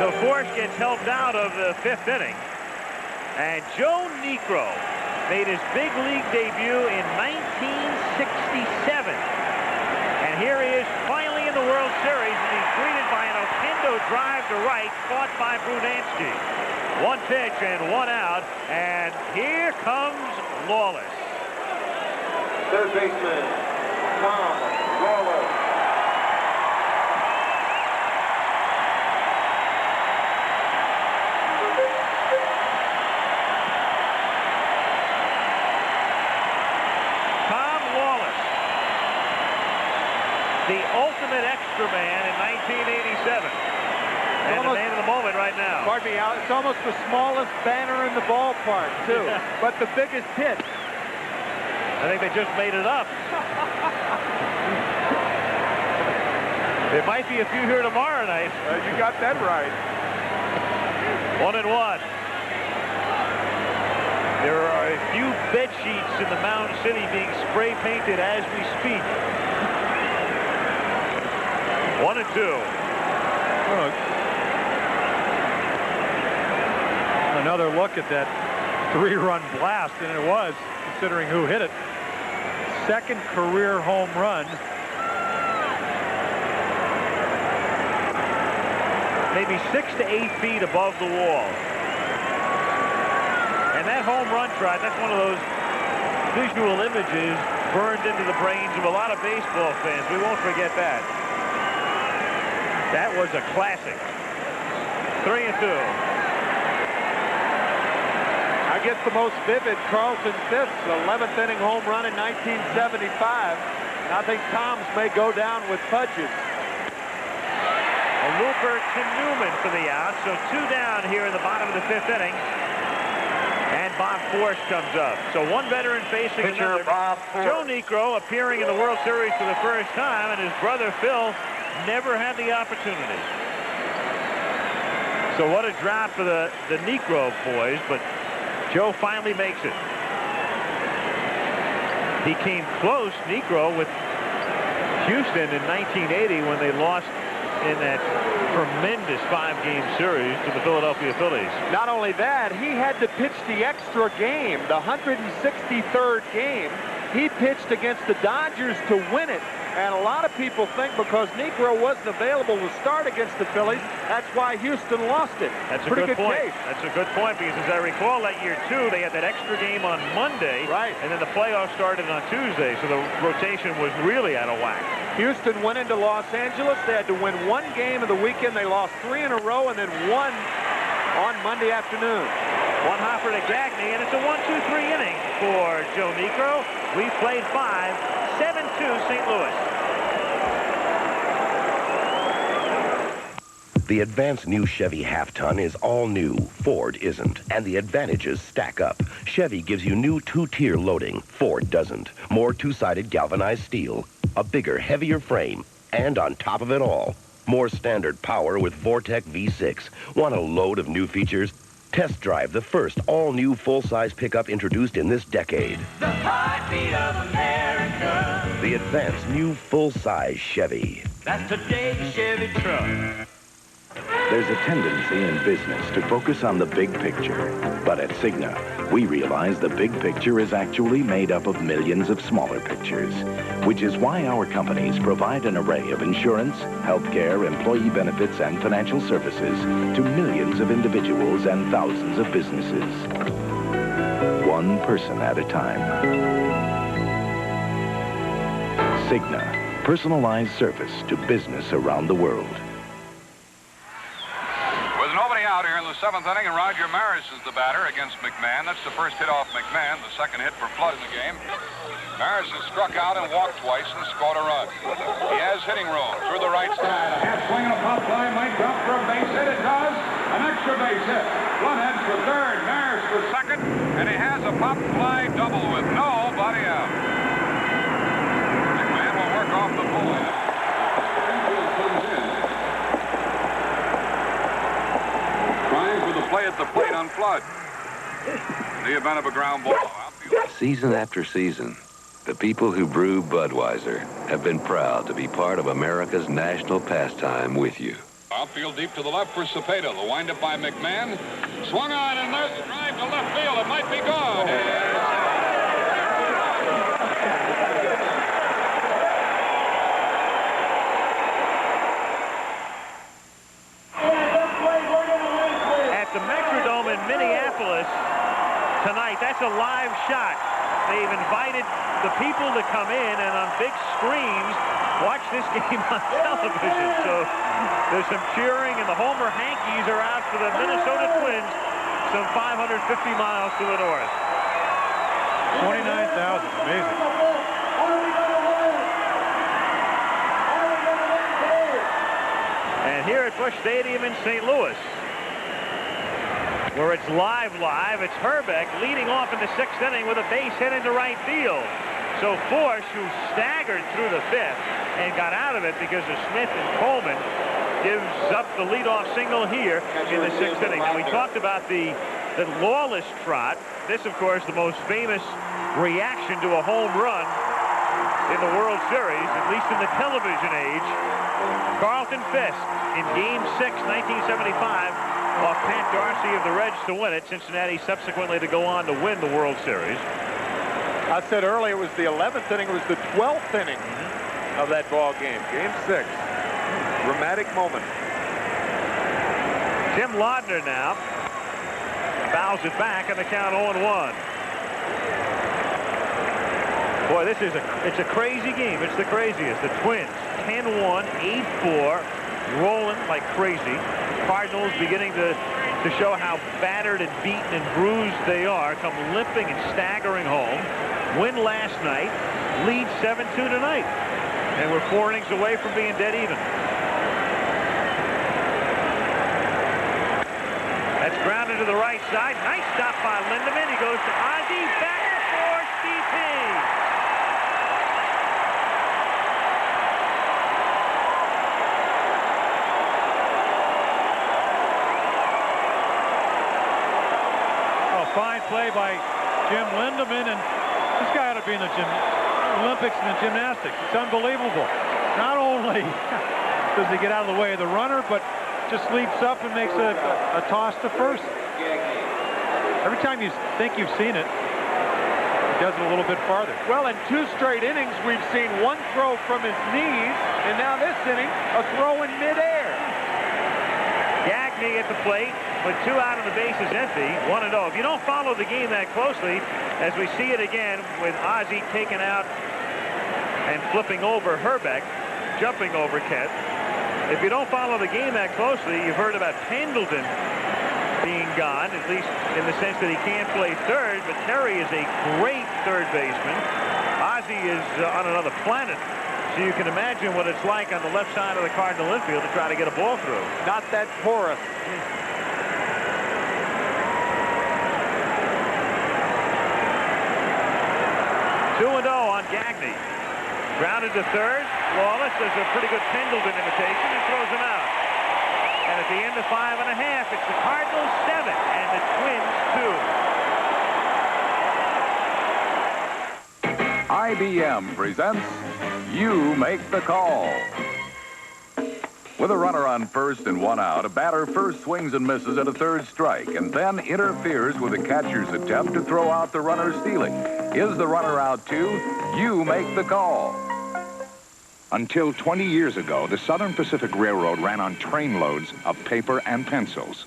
So Busch gets helped out of the 5th inning. And Joe Niekro made his big league debut in 1967. And here he is finally in the World Series, and he's greeted by an Oquendo drive to right, caught by Brunansky. 1 pitch and 1 out, and here comes Lawless. Third baseman, Tom Lawless. The ultimate extra man in 1987. And the man of the moment right now. Pardon me, Al, it's almost the smallest banner in the ballpark, too. Yeah. But the biggest hit. I think they just made it up. There might be a few here tomorrow night. You got that right. 1-1. There are a few bed sheets in the Mound City being spray painted as we speak. 1-2. Another look at that 3-run blast, and it was, considering who hit it. 2nd career home run. Maybe 6 to 8 feet above the wall. And that home run trot, that's one of those visual images burned into the brains of a lot of baseball fans. We won't forget that. That was a classic. 3-2. I guess the most vivid, Carlton Fisk's 11th inning home run in 1975. And I think Tom's may go down with Pudge's. A looper to Newman for the out. So 2 down here in the bottom of the 5th inning. And Bob Force comes up. So 1 veteran facing Pitcher, another. Bob Force. Joe Niekro appearing in the World Series for the first time, and his brother Phil never had the opportunity. So what a drop for the Niekro boys, but Joe finally makes it. He came close, Niekro, with Houston in 1980 when they lost in that tremendous 5-game series to the Philadelphia Phillies. Not only that, he had to pitch the extra game, the 163rd game. He pitched against the Dodgers to win it. And a lot of people think because Niekro wasn't available to start against the Phillies, that's why Houston lost it. That's a pretty good point. Case. That's a good point, because as I recall, that year, too, they had that extra game on Monday. Right. And then the playoffs started on Tuesday, so the rotation was really out of whack. Houston went into Los Angeles. They had to win 1 game of the weekend. They lost 3 in a row and then 1 on Monday afternoon. One hopper to Gagne, and it's a 1-2-3 inning for Joe Niekro. We've played 5, 7-2 St. Louis. The advanced new Chevy half-ton is all new. Ford isn't. And the advantages stack up. Chevy gives you new 2-tier loading. Ford doesn't. More two-sided galvanized steel. A bigger, heavier frame. And on top of it all, more standard power with Vortec V6. Want a load of new features? Test drive the first all-new full-size pickup introduced in this decade. The heartbeat of America. The advanced new full-size Chevy. That's today's Chevy truck. There's a tendency in business to focus on the big picture. But at Cigna, we realize the big picture is actually made up of millions of smaller pictures, which is why our companies provide an array of insurance, healthcare, employee benefits, and financial services to millions of individuals and thousands of businesses. One person at a time. Cigna, personalized service to business around the world. Out here in the 7th inning, and Roger Maris is the batter against McMahon. That's the first hit off McMahon, the second hit for Flood in the game. Maris has struck out and walked twice and scored a run. He has hitting room through the right side. A half swing and a pop fly might drop for a base hit. It does. An extra base hit. Flood heads for third, Maris for second, And he has a pop fly double with nobody out. McMahon will work off the pull. Play at the plate on Flood. The event of a ground ball. Season after season, the people who brew Budweiser have been proud to be part of America's national pastime with you. Outfield deep to the left for Cepeda. The windup by McMahon. Swung on, and there's the drive to left field. It might be gone. Minneapolis tonight. That's a live shot. They've invited the people to come in and on big screens watch this game on television. So there's some cheering, and the Homer Hankies are out for the Minnesota Twins, some 550 miles to the north. 29,000. Amazing. And here at Busch Stadium in St. Louis, where it's live, it's Herbeck leading off in the 6th inning with a base hit into right field. So Busch, who staggered through the 5th and got out of it because of Smith and Coleman, gives up the leadoff single here in the 6th inning. Now, we talked about the Lawless trot. This, of course, the most famous reaction to a home run in the World Series, at least in the television age. Carlton Fisk in Game 6, 1975. Off Pat Darcy of the Reds to win it. Cincinnati subsequently to go on to win the World Series. I said earlier it was the 11th inning. It was the 12th inning of that ball game. Game 6. Dramatic moment. Tim Laudner now fouls it back and the count 0-1. Boy, it's a crazy game. It's the craziest. The Twins 10-1, 8-4, rolling like crazy. Cardinals beginning to show how battered and beaten and bruised they are, come limping and staggering home. Win last night, lead 7-2 tonight. And we're 4 innings away from being dead even. That's grounded to the right side. Nice stop by Lindemann. He goes to Ozzie, back for CP. Fine play by Jim Lindemann, and this guy ought to be in the Olympics and the gymnastics. It's unbelievable. Not only does he get out of the way of the runner, but just leaps up and makes a toss to first. Every time you think you've seen it, he does it a little bit farther. Well, in 2 straight innings, we've seen one throw from his knees, and now this inning, a throw in midair. Gagne at the plate. With 2 out and the bases empty, 1-0. If you don't follow the game that closely, as we see it again with Ozzie taken out and flipping over Herbeck, jumping over Kent. If you don't follow the game that closely, you've heard about Pendleton being gone, at least in the sense that he can't play third, but Terry is a great third baseman. Ozzie is on another planet, so you can imagine what it's like on the left side of the Cardinal infield to try to get a ball through. Not that porous. 2-0 on Gagne. Grounded to third. Wallace does a pretty good Pendleton imitation and throws him out. And at the end of 5.5, it's the Cardinals 7 and the Twins 2. IBM presents You Make the Call. With a runner on first and one out, a batter first swings and misses at a third strike and then interferes with the catcher's attempt to throw out the runner stealing. Is the runner out too? You make the call. Until 20 years ago, the Southern Pacific Railroad ran on train loads of paper and pencils.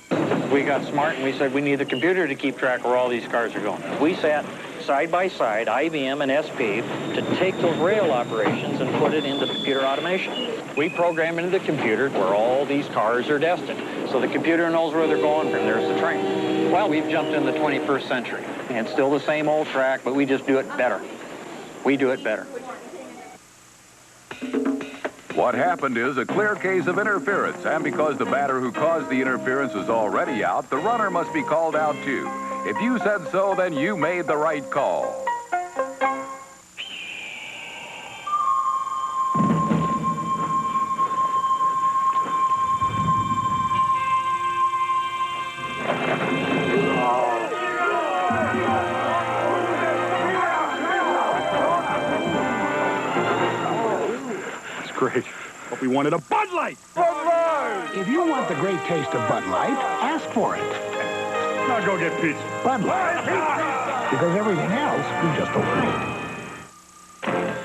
We got smart and we said we need a computer to keep track of where all these cars are going. We sat side by side, IBM and SP, to take those rail operations and put it into computer automation. We program into the computer where all these cars are destined. So the computer knows where they're going, and there's the train. Well, we've jumped in the 21st century. And it's still the same old track, but we just do it better. We do it better. What happened is a clear case of interference, and because the batter who caused the interference is already out, the runner must be called out too. If you said so, then you made the right call. Great. But we wanted a Bud Light. Bud Light! If you want the great taste of Bud Light, ask for it. Now go get pizza. Bud Light. Because everything else we just overate.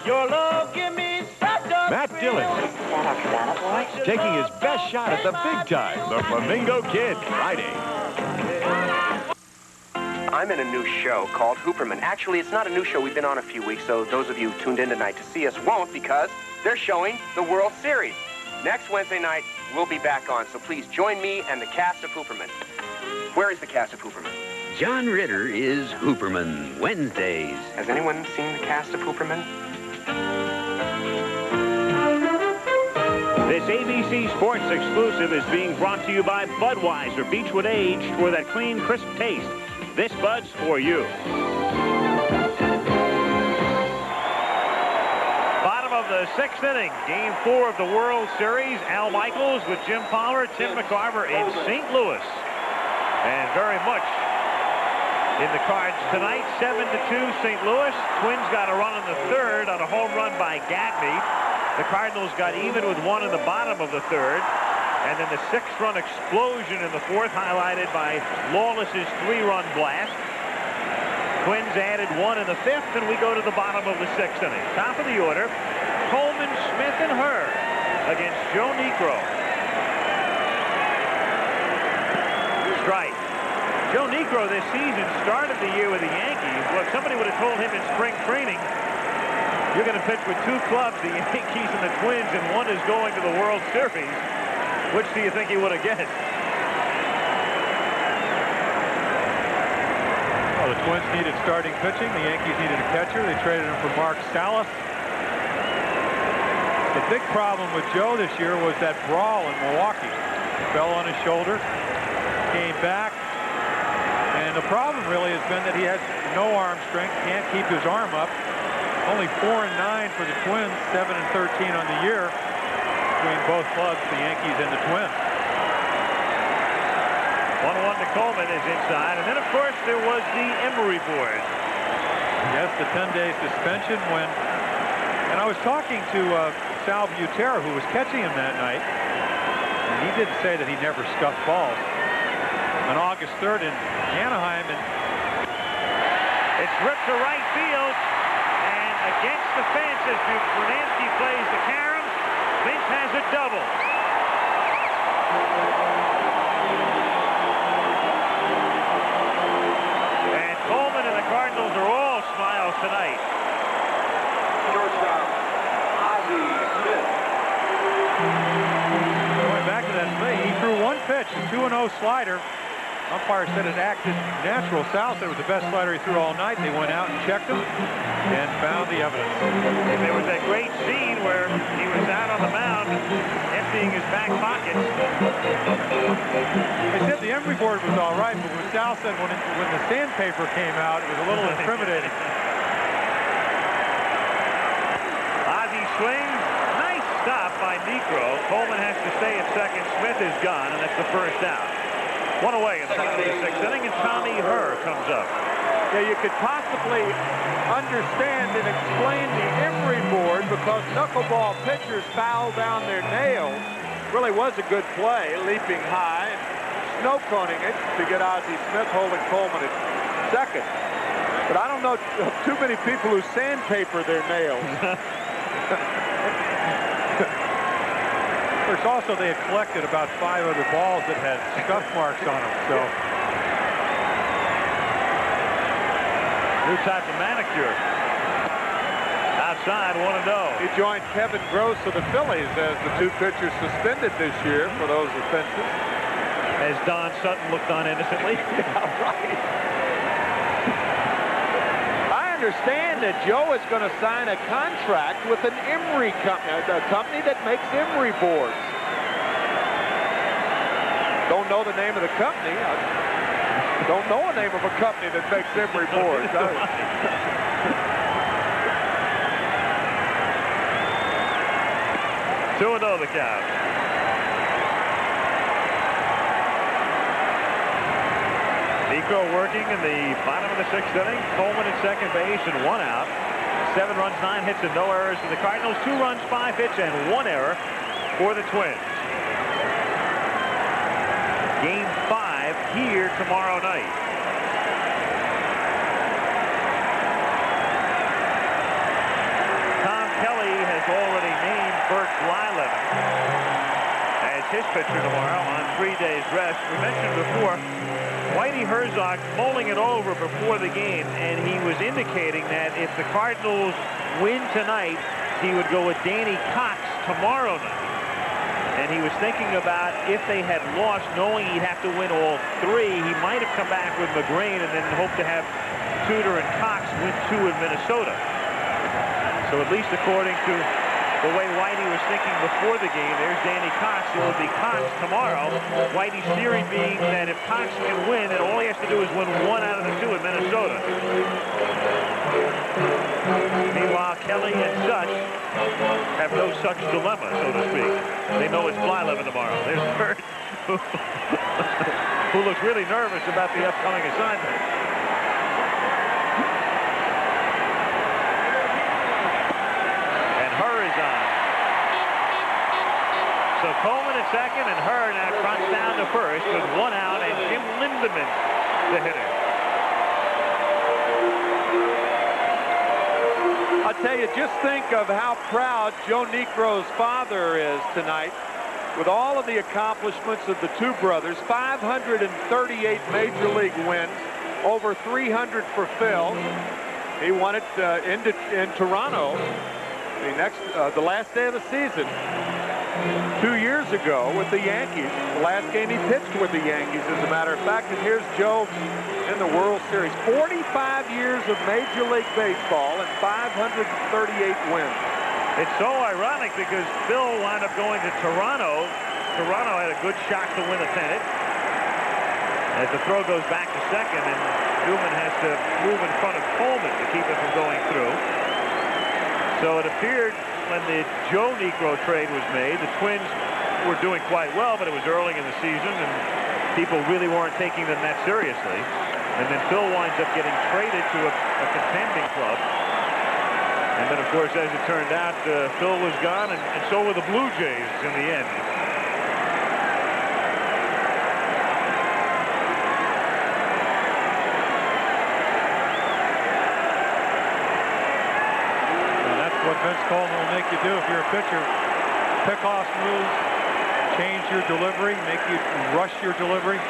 Your love give me such a Matt Dillon taking his best shot at the big time. The Flamingo Kid, Friday. I'm in a new show called Hooperman. Actually, it's not a new show. We've been on a few weeks, so those of you tuned in tonight to see us won't, because they're showing the World Series. Next Wednesday night, we'll be back on, so please join me and the cast of Hooperman. Where is the cast of Hooperman? John Ritter is Hooperman, Wednesdays. Has anyone seen the cast of Hooperman? This ABC Sports exclusive is being brought to you by Budweiser Beechwood Aged for that clean, crisp taste. This Bud's for you. Bottom of the 6th inning, Game 4 of the World Series. Al Michaels with Jim Palmer, Tim McCarver in St. Louis. And very much in the cards tonight, 7-2 St. Louis. Twins got a run in the third on a home run by Gagne. The Cardinals got even with one in the bottom of the third. And then the 6th-run explosion in the 4th, highlighted by Lawless's 3-run blast. Twins added one in the 5th, and we go to the bottom of the 6th inning. Top of the order, Coleman, Smith, and Hurd against Joe Niekro. Strike. Joe Niekro this season started the year with the Yankees. Well, if somebody would have told him in spring training, you're going to pitch with 2 clubs, the Yankees and the Twins, and one is going to the World Series, which do you think he would have guessed? Well, the Twins needed starting pitching. The Yankees needed a catcher. They traded him for Mark Salas. The big problem with Joe this year was that brawl in Milwaukee. Fell on his shoulder, came back, and the problem really has been that he has no arm strength, can't keep his arm up. Only 4-9 for the Twins, 7-13 on the year between both clubs, the Yankees and the Twins. 1-1 to Coleman is inside, and then of course there was the Emery board. Yes, the 10-day suspension when, and I was talking to Sal Butera, who was catching him that night, and he didn't say that he never scuffed balls. On August 3rd in Anaheim, and it's ripped to right field, and against the fence as Brunansky plays the carom. Vince has a double. And Coleman and the Cardinals are all smiles tonight. Shortstop, Ozzie Smith. Going back to that play, he threw one pitch, a 2-0 slider, Umpire said it acted natural. Sal said it was the best slider he threw all night. They went out and checked him and found the evidence. And there was that great scene where he was out on the mound emptying his back pockets. They said the emery board was all right, but what Sal said when the sandpaper came out, it was a little intimidating. Ozzie swings. Nice stop by Niekro. Coleman has to stay at second. Smith is gone, and that's the first out. One away in the bottom of the sixth inning, and Tommy Herr comes up. Yeah, you could possibly understand and explain the emery board because knuckleball pitchers foul down their nails. Really was a good play, leaping high, snow coning it to get Ozzie Smith holding Coleman at second. But I don't know too many people who sandpaper their nails. Of course, also they had collected about 5 other balls that had scuff marks on them. So new type of manicure. Outside, 1-0. He joined Kevin Gross of the Phillies as the 2 pitchers suspended this year for those offenses. As Don Sutton looked on innocently. Yeah, right. I understand that Joe is going to sign a contract with an emery company, a company that makes emery boards. Don't know the name of the company. I don't know a name of a company that makes emery boards. 2-0 the count. Niekro working in the bottom of the sixth inning. Coleman at second base and 1 out. 7 runs, 9 hits, and no errors for the Cardinals. 2 runs, 5 hits, and 1 error for the Twins. Game 5 here tomorrow night. Tom Kelly has already named Bert Blyleven as his pitcher tomorrow on 3 days rest. We mentioned before, Whitey Herzog mulling it over before the game, and he was indicating that if the Cardinals win tonight, he would go with Danny Cox tomorrow night. And he was thinking about if they had lost, knowing he'd have to win all 3, he might have come back with McGrain and then hoped to have Tudor and Cox win 2 in Minnesota. So at least according to the way Whitey was thinking before the game, there's Danny Cox. It will be Cox tomorrow. Whitey's theory being that if Cox can win, then all he has to do is win 1 out of the 2 in Minnesota. Meanwhile, Kelly and Such have no such dilemma, so to speak. They know it's Blyleven tomorrow. There's Bert, who looks really nervous about the upcoming assignment. So Coleman at second, and Herr now fronts down to first with 1 out, and Jim Lindeman the hitter. I'll tell you, just think of how proud Joe Niekro's father is tonight with all of the accomplishments of the 2 brothers. 538 major league wins, over 300 for Phil. He won it in Toronto the last day of the season. 2 years ago with the Yankees. The last game he pitched with the Yankees, as a matter of fact. And here's Joe in the World Series. 45 years of Major League Baseball and 538 wins. It's so ironic because Phil wound up going to Toronto. Toronto had a good shot to win the pennant. As the throw goes back to second, and Newman has to move in front of Coleman to keep it from going through. So it appeared when the Joe Niekro trade was made, the Twins were doing quite well, but it was early in the season, and people really weren't taking them that seriously. And then Phil winds up getting traded to a contending club. And then, of course, as it turned out, Phil was gone, and so were the Blue Jays in the end. What Vince Coleman will make you do if you're a pitcher. Pick off moves, change your delivery, make you rush your delivery.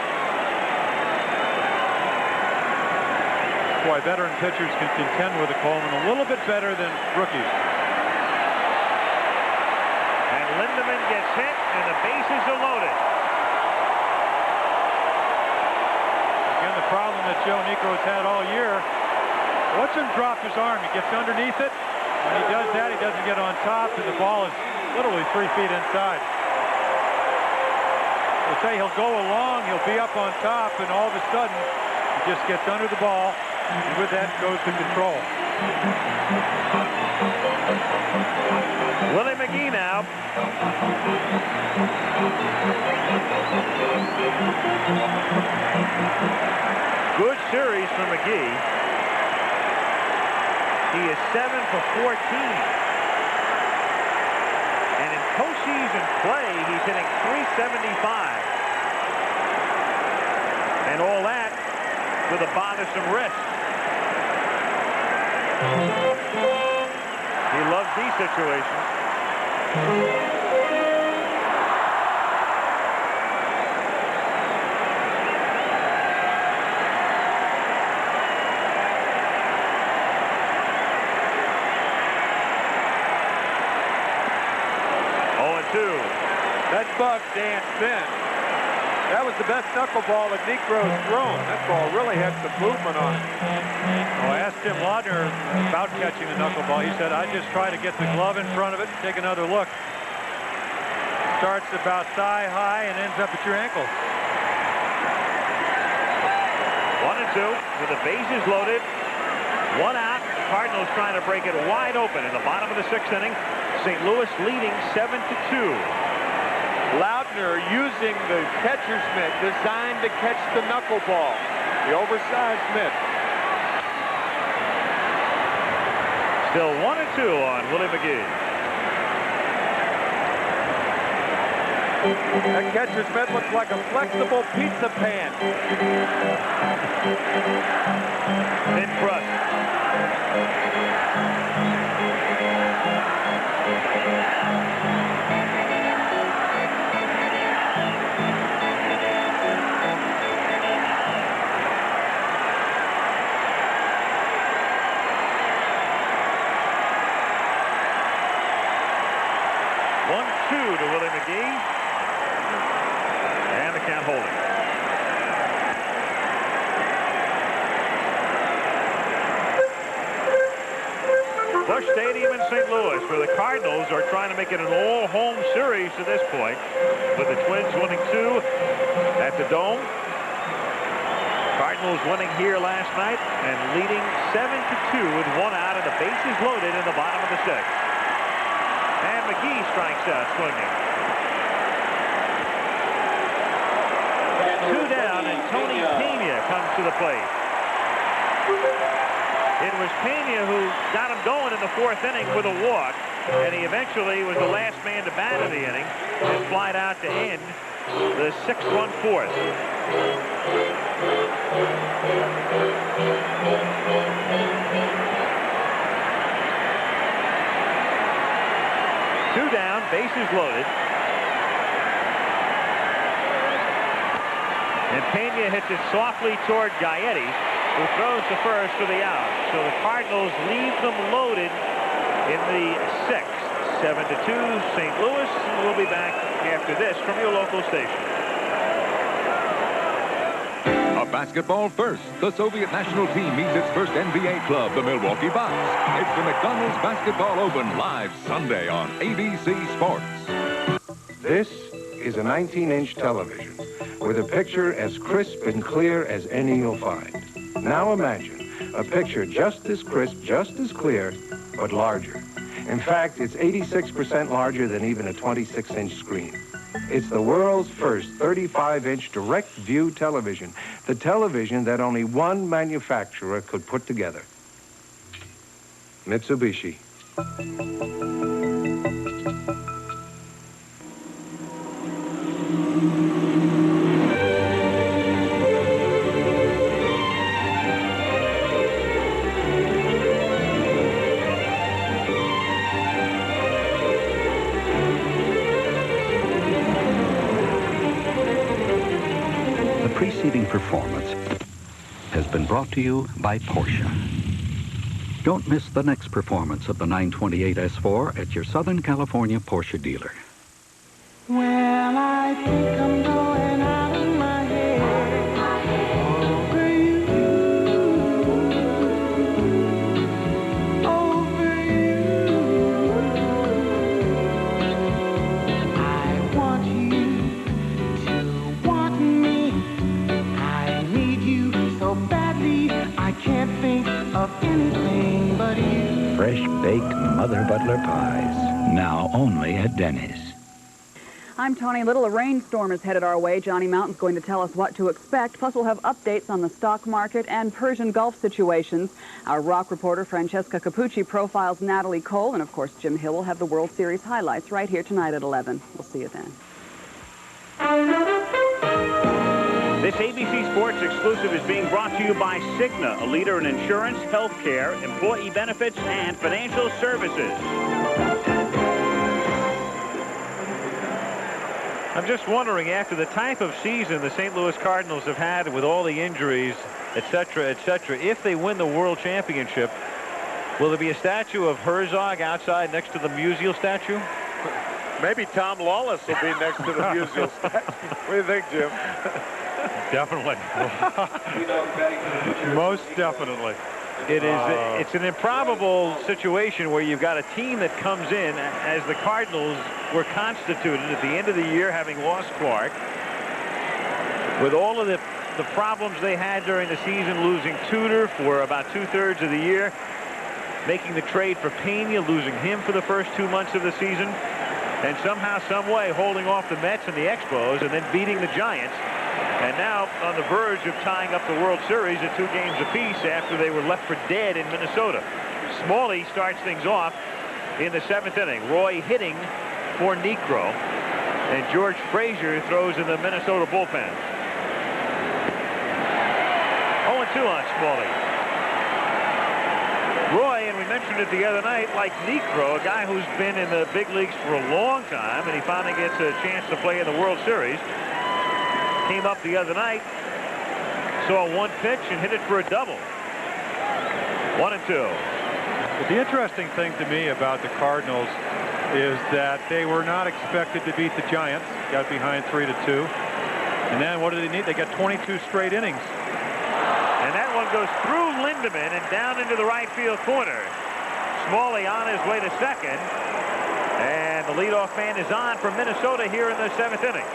That's why veteran pitchers can contend with a Coleman a little bit better than rookies. And Lindeman gets hit, and the bases are loaded. been the problem that Joe Niekro's had all year. Watch him drop his arm. He gets underneath it. When he does that, he doesn't get on top, and the ball is literally 3 feet inside. We'll say he'll go along, he'll be up on top, and all of a sudden, he just gets under the ball, and with that goes the control. Willie McGee now. Good series for McGee. He is 7 for 14. And in postseason play, he's hitting .375. And all that with a bothersome wrist. He loves these situations. That buck danced thin. That was the best knuckleball that Niekro's thrown. That ball really had some movement on it. Well, I asked Tim Laudner about catching the knuckleball. He said, I just try to get the glove in front of it and take another look. Starts about thigh high and ends up at your ankle. 1-2 with the bases loaded. 1 out. Cardinals trying to break it wide open in the bottom of the 6th inning. St. Louis leading 7-2. Laudner using the catcher's mitt designed to catch the knuckleball. The oversized mitt. Still 1-2 on Willie McGee. That catcher's mitt looks like a flexible pizza pan. Thin crust. To Willie McGee, and the count holding. Busch Stadium in St. Louis, where the Cardinals are trying to make it an all-home series to this point, with the Twins winning 2 at the Dome. Cardinals winning here last night and leading 7-2 with 1 out and the bases loaded in the bottom of the 6th. And McGee strikes out swinging. 2 down, and Tony Pena comes to the plate. It was Pena who got him going in the 4th inning with a walk, and he eventually was the last man to bat in the inning and flied out to end the 6-run 4th. Two down, bases loaded. And Pena hits it softly toward Gaetti, who throws to first for the out. So the Cardinals leave them loaded in the 6th. 7-2, St. Louis. We'll be back after this from your local station. A basketball first. The Soviet national team meets its first NBA club, the Milwaukee Bucks. It's the McDonald's Basketball Open live Sunday on ABC Sports. This is a 19-inch television with a picture as crisp and clear as any you'll find. Now imagine a picture just as crisp, just as clear, but larger. In fact, it's 86% larger than even a 26-inch screen. It's the world's first 35-inch direct-view television, the television that only one manufacturer could put together. Mitsubishi. Preceding performance has been brought to you by Porsche. Don't miss the next performance of the 928 S4 at your Southern California Porsche dealer. Well, I think I'm going out of my head. Oh, baked Mother Butler pies. Now only at Denny's. I'm Tony Little. A rainstorm is headed our way. Johnny Mountain's going to tell us what to expect. Plus, we'll have updates on the stock market and Persian Gulf situations. Our rock reporter, Francesca Capucci, profiles Natalie Cole. And, of course, Jim Hill will have the World Series highlights right here tonight at 11. We'll see you then. This ABC Sports exclusive is being brought to you by Cigna, a leader in insurance, health care, employee benefits, and financial services. I'm just wondering, after the type of season the St. Louis Cardinals have had with all the injuries, etc., if they win the World Championship, will there be a statue of Herzog outside next to the Musial statue? Maybe Tom Lawless will be next to the Musial statue. What do you think, Jim? Definitely. Most definitely. It's an improbable situation where you've got a team that comes in as the Cardinals were constituted at the end of the year, having lost Clark, with all of the problems they had during the season, losing Tudor for about 2/3 of the year, making the trade for Pena, losing him for the first 2 months of the season, and somehow, some way, holding off the Mets and the Expos, and then beating the Giants. And now on the verge of tying up the World Series at 2 games apiece after they were left for dead in Minnesota. Smalley starts things off in the 7th inning. Roy hitting for Niekro. And George Frazier throws in the Minnesota bullpen. 0-2 on Smalley. Roy, and we mentioned it the other night, like Niekro, a guy who's been in the big leagues for a long time, and he finally gets a chance to play in the World Series. Came up the other night, saw one pitch and hit it for a double. 1-2. But the interesting thing to me about the Cardinals is that they were not expected to beat the Giants. Got behind 3-2. And then what do they need? They got 22 straight innings. And that one goes through Lindemann and down into the right field corner. Smalley on his way to second. And the leadoff man is on for Minnesota here in the 7th inning.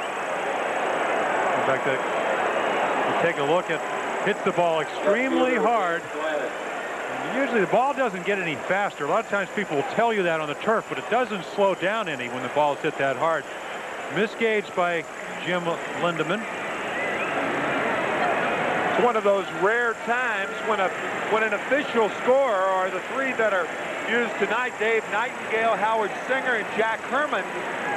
In fact, you take a look at, hits the ball extremely hard. And usually the ball doesn't get any faster. A lot of times people will tell you that on the turf, but it doesn't slow down any when the ball is hit that hard. Misgauged by Jim Lindemann. It's one of those rare times when an official scorer, or the 3 that are used tonight, Dave Nightingale, Howard Singer, and Jack Herman,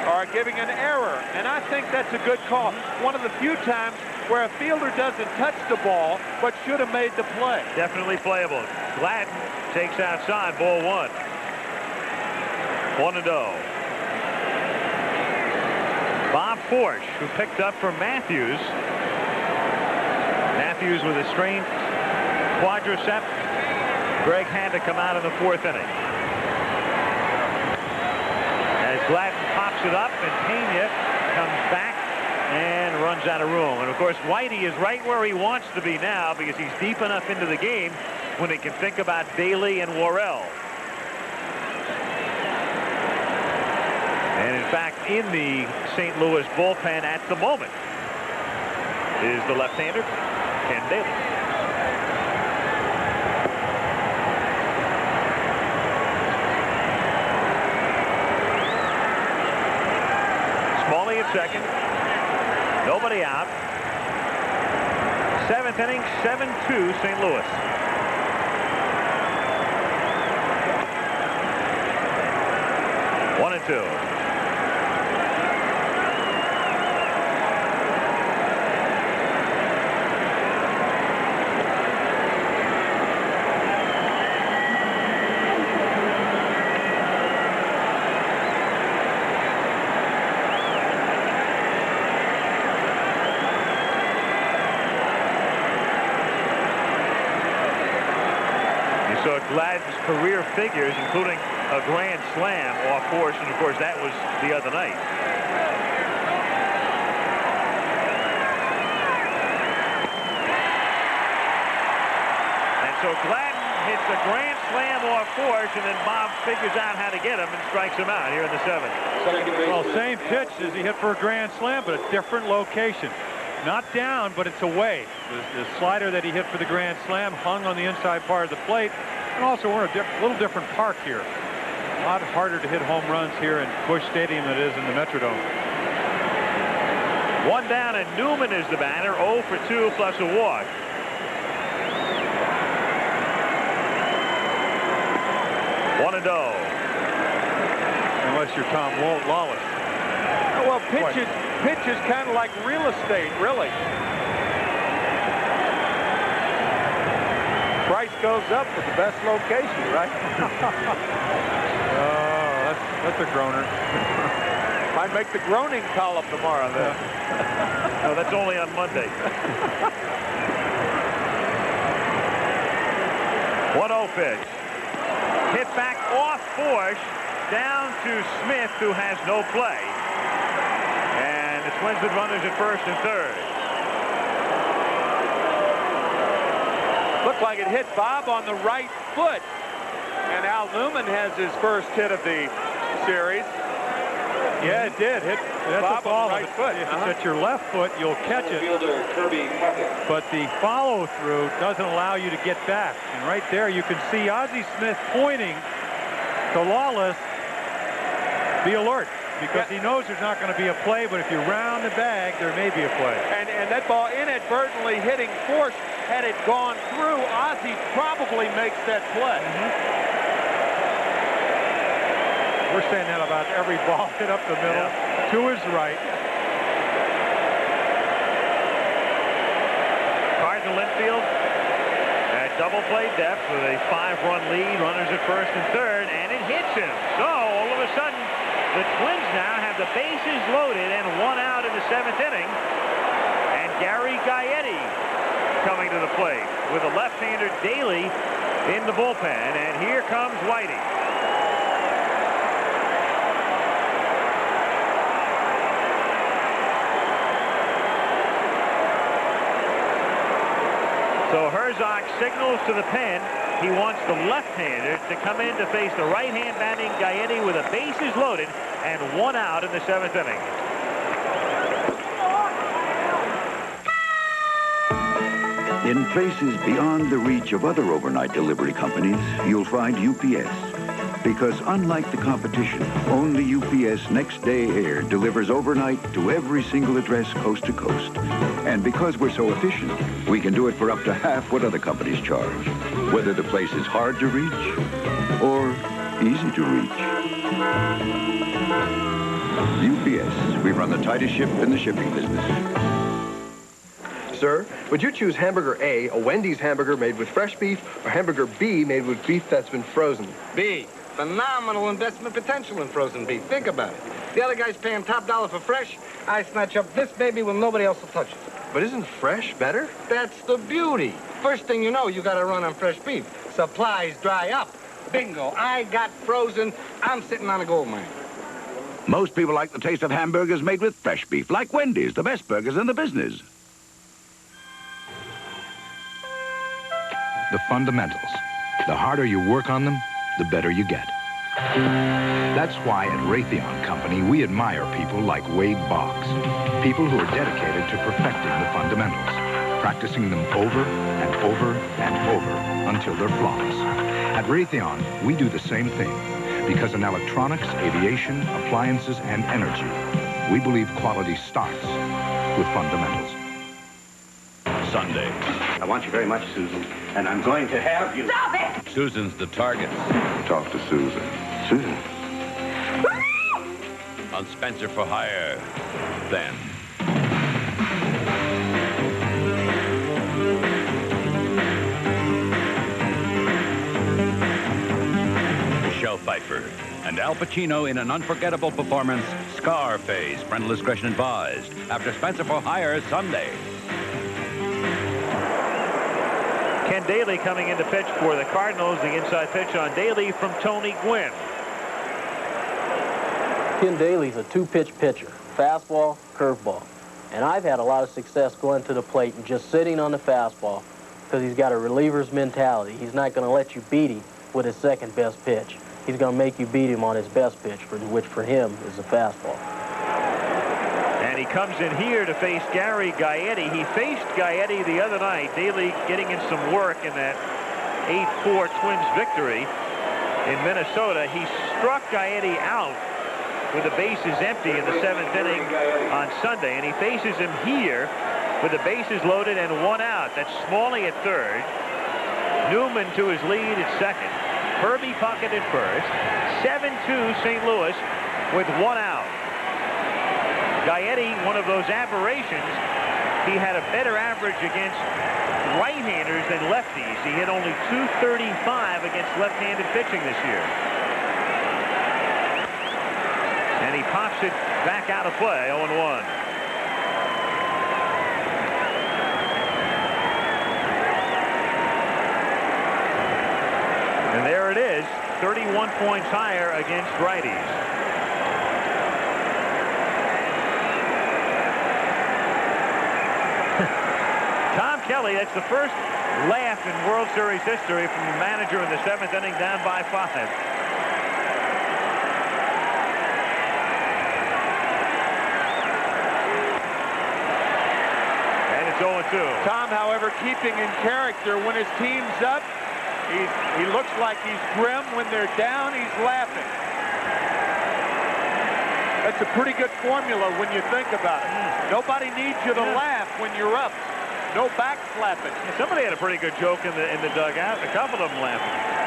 are giving an error, and I think that's a good call. One of the few times where a fielder doesn't touch the ball but should have made the play. Definitely playable. Gladden takes outside, ball 1. 1-0. Bob Forsch, who picked up for Mathews. Mathews with a strained quadricep. Greg had to come out in the 4th inning. As Gladden pops it up, and Pena comes back and runs out of room. And, of course, Whitey is right where he wants to be now because he's deep enough into the game when he can think about Bailey and Worrell. And, in fact, in the St. Louis bullpen at the moment is the left-hander, Ken Bailey. Smalley at second. Nobody out. 7th inning, 7-2 St. Louis. One and two. So Gladden's career figures, including a grand slam off Forsch, and of course that was the other night. And so Gladden hits a grand slam off Forsch, and then Bob figures out how to get him and strikes him out here in the 7th. Well, same pitch as he hit for a grand slam, but a different location. Not down, but it's away. The slider that he hit for the grand slam hung on the inside part of the plate. And also, we're in a little different park here. a lot harder to hit home runs here in Busch Stadium than it is in the Metrodome. One down, and Newman is the batter. 0 for 2 plus a walk. One and 0. Unless you're Tom Lawless. Oh, well, pitch is kind of like real estate, really. Price goes up at the best location, right? Oh, that's a groaner. Might make the groaning column tomorrow, then. No, that's only on Monday. 1-0 pitch. Hit back off Busch, down to Smith, who has no play. And the Twins with runners at first and third. Looked like it hit Bob on the right foot. And Al Newman has his first hit of the series. Yeah, it did. Hit Bob on the right foot. If it's at your left foot, you'll catch it. But the follow-through doesn't allow you to get back. And right there, you can see Ozzie Smith pointing to Lawless. Be alert, because he knows there's not going to be a play, but if you round the bag, there may be a play. And that ball inadvertently hitting Busch, had it gone through, Ozzie probably makes that play. We're saying that about every ball hit up the middle, to his right. Cardinal infield at double play depth with a 5-run lead, runners at first and third, and it hits him. So all of a sudden, the Twins now have the bases loaded and 1 out in the 7th inning. And Gary Gaetti coming to the plate with a left-hander Daly in the bullpen. And here comes Whitey. So Herzog signals to the pen. He wants the left-hander to come in to face the right-hand batting Gaetti with the bases loaded and 1 out in the 7th inning. In places beyond the reach of other overnight delivery companies, you'll find UPS. Because unlike the competition, only UPS Next Day Air delivers overnight to every single address coast to coast. And because we're so efficient, we can do it for up to half what other companies charge, whether the place is hard to reach or easy to reach. UPS, we run the tightest ship in the shipping business. Sir, would you choose hamburger A, a Wendy's hamburger made with fresh beef, or hamburger B made with beef that's been frozen? B. Phenomenal investment potential in frozen beef. Think about it. The other guy's paying top dollar for fresh. I snatch up this baby when nobody else will touch it. But isn't fresh better? That's the beauty. First thing you know, you got to run on fresh beef. Supplies dry up. Bingo. I got frozen. I'm sitting on a gold mine. Most people like the taste of hamburgers made with fresh beef, like Wendy's, the best burgers in the business. The fundamentals. The harder you work on them, the better you get. That's why at Raytheon Company, we admire people like Wade Boggs. People who are dedicated to perfecting the fundamentals, practicing them over and over and over until they're flawless. At Raytheon, we do the same thing. Because in electronics, aviation, appliances, and energy, we believe quality starts with fundamentals. Sunday. I want you very much, Susan, and I'm going to have you. Stop it! Susan's the target. Talk to Susan. Susan. On Spencer for Hire, then. Michelle Pfeiffer and Al Pacino in an unforgettable performance, Scarface. Parental discretion advised. After Spencer for Hire, Sunday. Ken Daly coming in to pitch for the Cardinals. The inside pitch on Daly from Tony Gwynn. Ken Daly's a two-pitch pitcher, fastball, curveball. And I've had a lot of success going to the plate and just sitting on the fastball because he's got a reliever's mentality. He's not going to let you beat him with his second best pitch. He's going to make you beat him on his best pitch, which for him is a fastball. And he comes in here to face Gary Gaetti. He faced Gaetti the other night. Daly getting in some work in that 8-4 Twins victory in Minnesota. He struck Gaetti out with the bases empty in the 7th inning on Sunday, and he faces him here with the bases loaded and 1 out. That's Smalley at third, Newman to his lead at second, Herbie Puckett at first. 7-2 St. Louis with 1 out. Gaetti, one of those aberrations, he had a better average against right-handers than lefties. He hit only .235 against left-handed pitching this year. And he pops it back out of play, 0-1. And there it is, 31 points higher against righties. Tom Kelly, that's the first laugh in World Series history from the manager in the 7th inning down by 5. And it's 0-2. Tom, however, keeping in character when his team's up. He looks like he's grim. When they're down, he's laughing. That's a pretty good formula when you think about it. Nobody needs you to laugh when you're up. No back slapping. Somebody had a pretty good joke in the dugout. A couple of them laughing.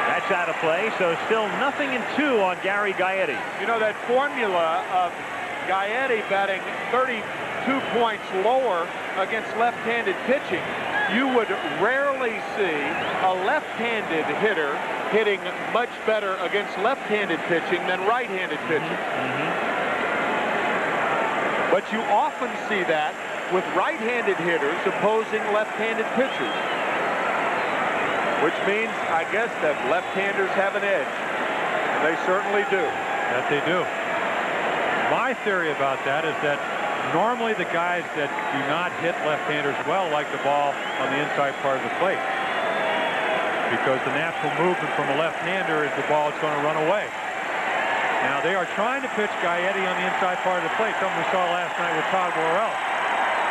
That's out of play, so still 0-2 on Gary Gaetti. You know, that formula of Gaetti batting 32 points lower against left-handed pitching, you would rarely see a left-handed hitter hitting much better against left-handed pitching than right-handed pitching. But you often see that with right-handed hitters opposing left-handed pitchers, which means, I guess, that left-handers have an edge. And they certainly do. That they do. My theory about that is that normally the guys that do not hit left-handers well like the ball on the inside part of the plate, because the natural movement from a left-hander is the ball that's going to run away. Now they are trying to pitch Gaetti on the inside part of the plate, something we saw last night with Todd Worrell.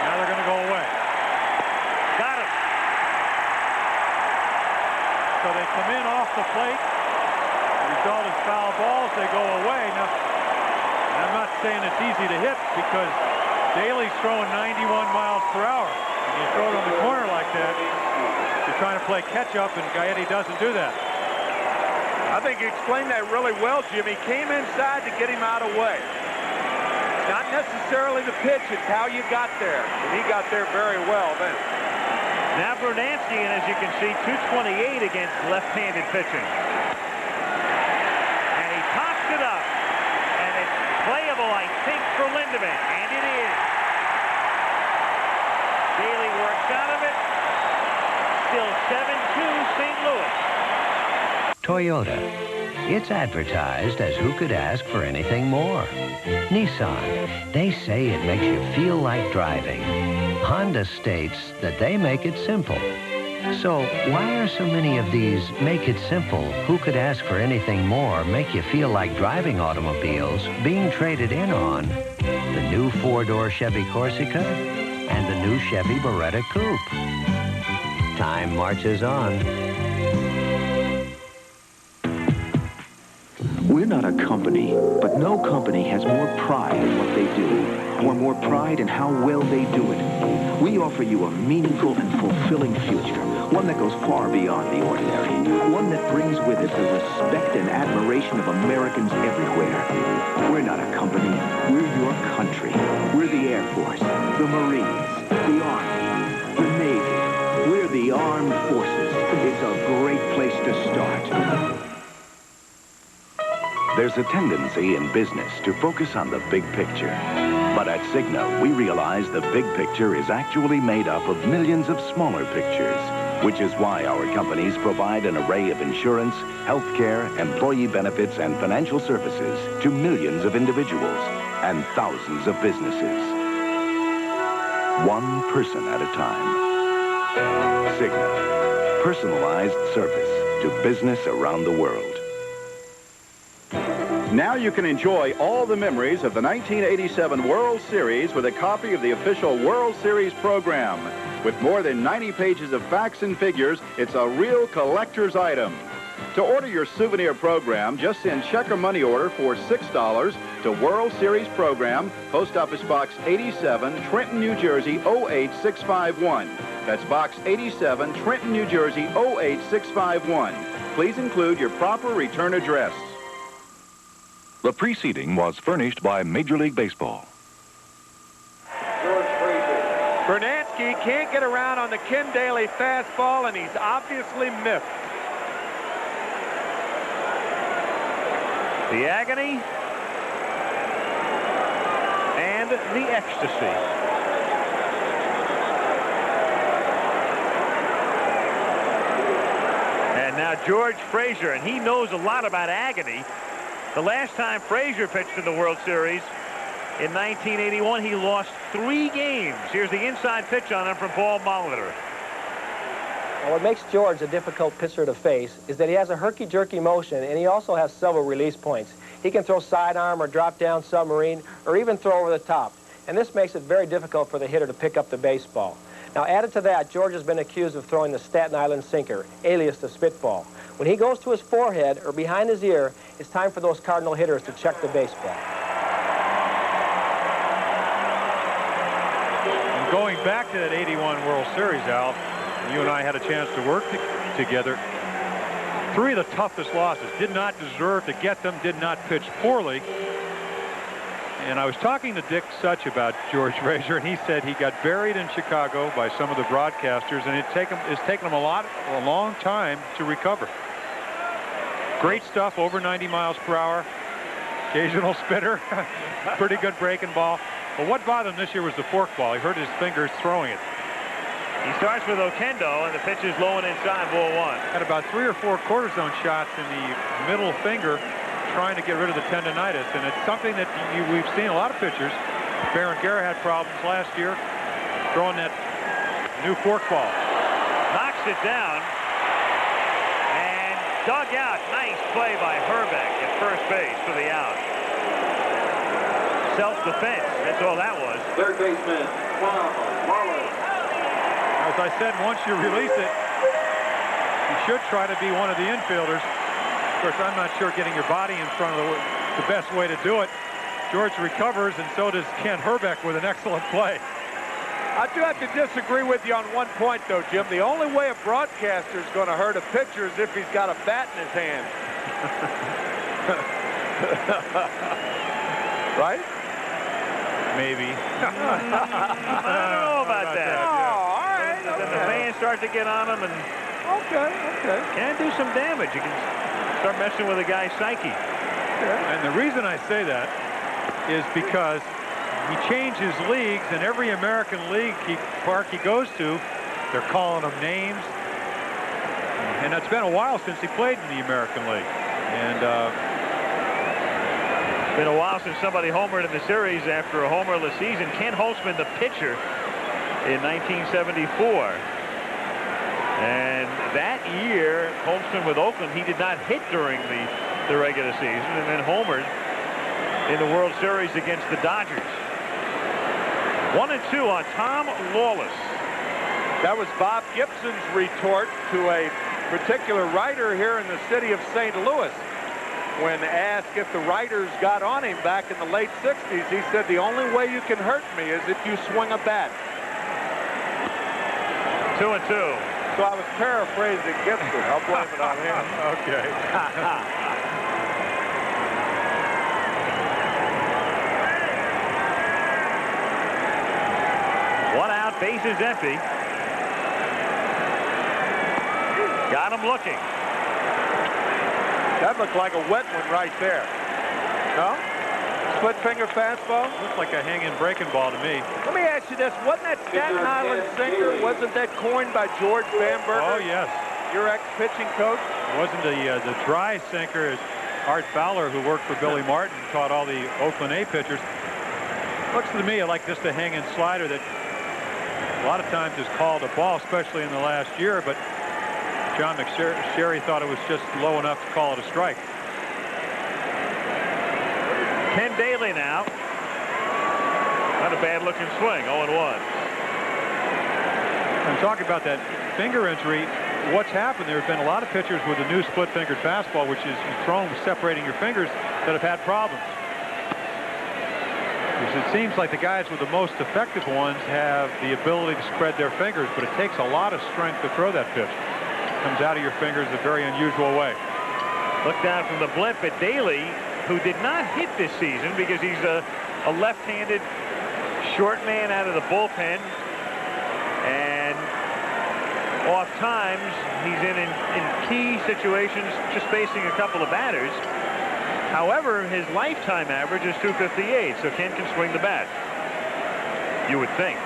Now they're going to go away. Got him. So they come in off the plate. The result is foul balls. They go away. Now, I'm not saying it's easy to hit because Daly's throwing 91 miles per hour. And you throw it on the corner like that, you're trying to play catch-up, and Gaetti doesn't do that. I think you explained that really well, Jim. He came inside to get him out of the way. It's not necessarily the pitch, it's how you got there. And he got there very well then. Now Bernansky, and as you can see, .228 against left-handed pitching. And he pops it up. And it's playable, I think, for Lindemann. And it is. Daly works out of it. Still 7-2 St. Louis. Toyota. It's advertised as who could ask for anything more. Nissan. They say it makes you feel like driving. Honda states that they make it simple. So why are so many of these make it simple, who could ask for anything more, make you feel like driving automobiles being traded in on the new 4-door Chevy Corsica and the new Chevy Beretta Coupe? Time marches on. We're not a company, but no company has more pride in what they do, or more pride in how well they do it. We offer you a meaningful and fulfilling future, one that goes far beyond the ordinary, one that brings with it the respect and admiration of Americans everywhere. We're not a company, we're your country. We're the Air Force, the Marines, the Army, the Navy. We're the Armed Forces. It's a great place to start. There's a tendency in business to focus on the big picture. But at Cigna, we realize the big picture is actually made up of millions of smaller pictures, which is why our companies provide an array of insurance, healthcare, employee benefits, and financial services to millions of individuals and thousands of businesses. One person at a time. Cigna. Personalized service to business around the world. Now you can enjoy all the memories of the 1987 World Series with a copy of the official World Series program. With more than 90 pages of facts and figures, it's a real collector's item. To order your souvenir program, just send check or money order for $6 to World Series Program, Post Office Box 87, Trenton, New Jersey, 08651. That's Box 87, Trenton, New Jersey, 08651. Please include your proper return address. The preceding was furnished by Major League Baseball. Bernansky can't get around on the Ken Daly fastball, and he's obviously miffed. The agony and the ecstasy. And now George Frazier, and he knows a lot about agony. The last time Frazier pitched in the World Series in 1981, he lost 3 games. Here's the inside pitch on him from Paul Molitor. Well, what makes George a difficult pitcher to face is that he has a herky-jerky motion, and he also has several release points. He can throw sidearm or drop down submarine or even throw over the top, and this makes it very difficult for the hitter to pick up the baseball. Now, added to that, George has been accused of throwing the Staten Island sinker, alias the spitball. When he goes to his forehead or behind his ear, it's time for those Cardinal hitters to check the baseball. And going back to that 81 World Series, Al, you and I had a chance to work together. 3 of the toughest losses. Did not deserve to get them, did not pitch poorly. And I was talking to Dick Such about George Frazier, and he said he got buried in Chicago by some of the broadcasters, and it's taken him a long time to recover. Great stuff, over 90 miles per hour. Occasional spitter, pretty good breaking ball. But what bothered him this year was the forkball. He hurt his fingers throwing it. He starts with Oquendo, and the pitch is low and inside, ball 1. Had about 3 or 4 quarter zone shots in the middle finger, trying to get rid of the tendonitis, and it's something that we've seen a lot of pitchers. Baron Guerra had problems last year throwing that new forkball. Knocks it down and dug out. Nice play by Herbeck at first base for the out. Self-defense, that's all that was. Third baseman, Waller. As I said, once you release it, you should try to be one of the infielders. Of course, I'm not sure getting your body in front of the best way to do it. George recovers, and so does Ken Herbeck with an excellent play. I do have to disagree with you on one point, though, Jim. The only way a broadcaster is going to hurt a pitcher is if he's got a bat in his hand. Right? Maybe. I don't know about that. Oh, all right. Then the fans start to get on him, and okay. can do some damage. You can start messing with a guy's psyche. And the reason I say that is because he changes leagues, and every American league park he goes to, they're calling him names. And it's been a while since he played in the American League. And it's been a while since somebody homered in the series after a homerless season. Ken Holtzman, the pitcher, in 1974. And that year, Holtzman with Oakland, he did not hit during the regular season, and then homered in the World Series against the Dodgers. 1-2 on Tom Lawless. That was Bob Gibson's retort to a particular writer here in the city of St. Louis. When asked if the writers got on him back in the late 60s, he said, the only way you can hurt me is if you swing a bat. 2-2. So I was paraphrasing Gibson. I'll blame it on him. Okay. One out, bases empty. Got him looking. That looked like a wet one right there. No? Split finger fastball? Looks like a hanging breaking ball to me. Let me ask you this. Wasn't that Staten Island sinker, wasn't that coined by George Bamberger? Oh, yes. Your ex-pitching coach? It wasn't the dry sinker. As Art Fowler, who worked for Billy Martin, taught all the Oakland A pitchers. Looks to me like just a hanging slider that a lot of times is called a ball, especially in the last year, but John McSherry thought it was just low enough to call it a strike. Ken Daly now. Not a bad-looking swing, 0-1. I'm talking about that finger injury. What's happened, there have been a lot of pitchers with a new split-fingered fastball, which is thrown separating your fingers, that have had problems. Because it seems like the guys with the most effective ones have the ability to spread their fingers, but it takes a lot of strength to throw that pitch. It comes out of your fingers a very unusual way. Look down from the blimp at Daly, who did not hit this season because he's a left-handed short man out of the bullpen. And off times, he's in key situations just facing a couple of batters. However, his lifetime average is .258, so Ken can swing the bat. You would think.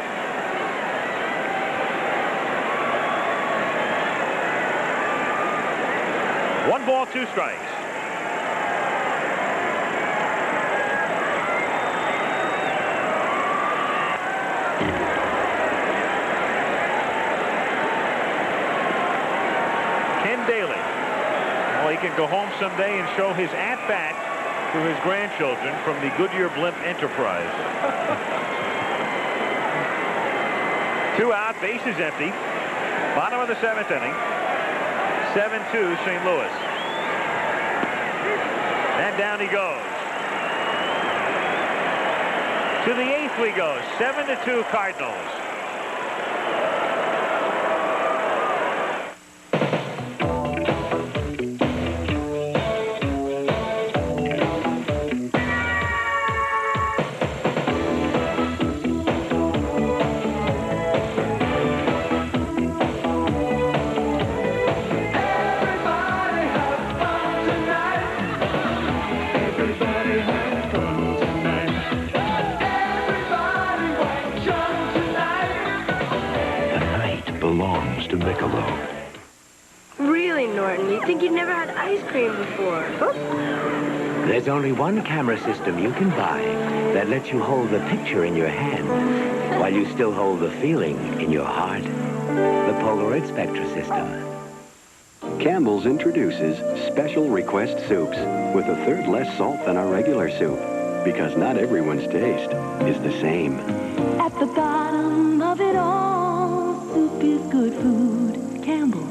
One ball, two strikes. Ken Daly. Well, he can go home someday and show his at-bat to his grandchildren from the Goodyear Blimp Enterprise. 2 out, bases empty. Bottom of the 7th inning. 7-2 St. Louis. And down he goes. To the 8th we go. 7-2 Cardinals. Really, Norton, you think you'd never had ice cream before? There's only one camera system you can buy that lets you hold the picture in your hand while you still hold the feeling in your heart. The Polaroid Spectra system. Campbell's introduces special request soups with a third less salt than our regular soup, because not everyone's taste is the same. At the bottom of it all, soup is good food. Campbell's.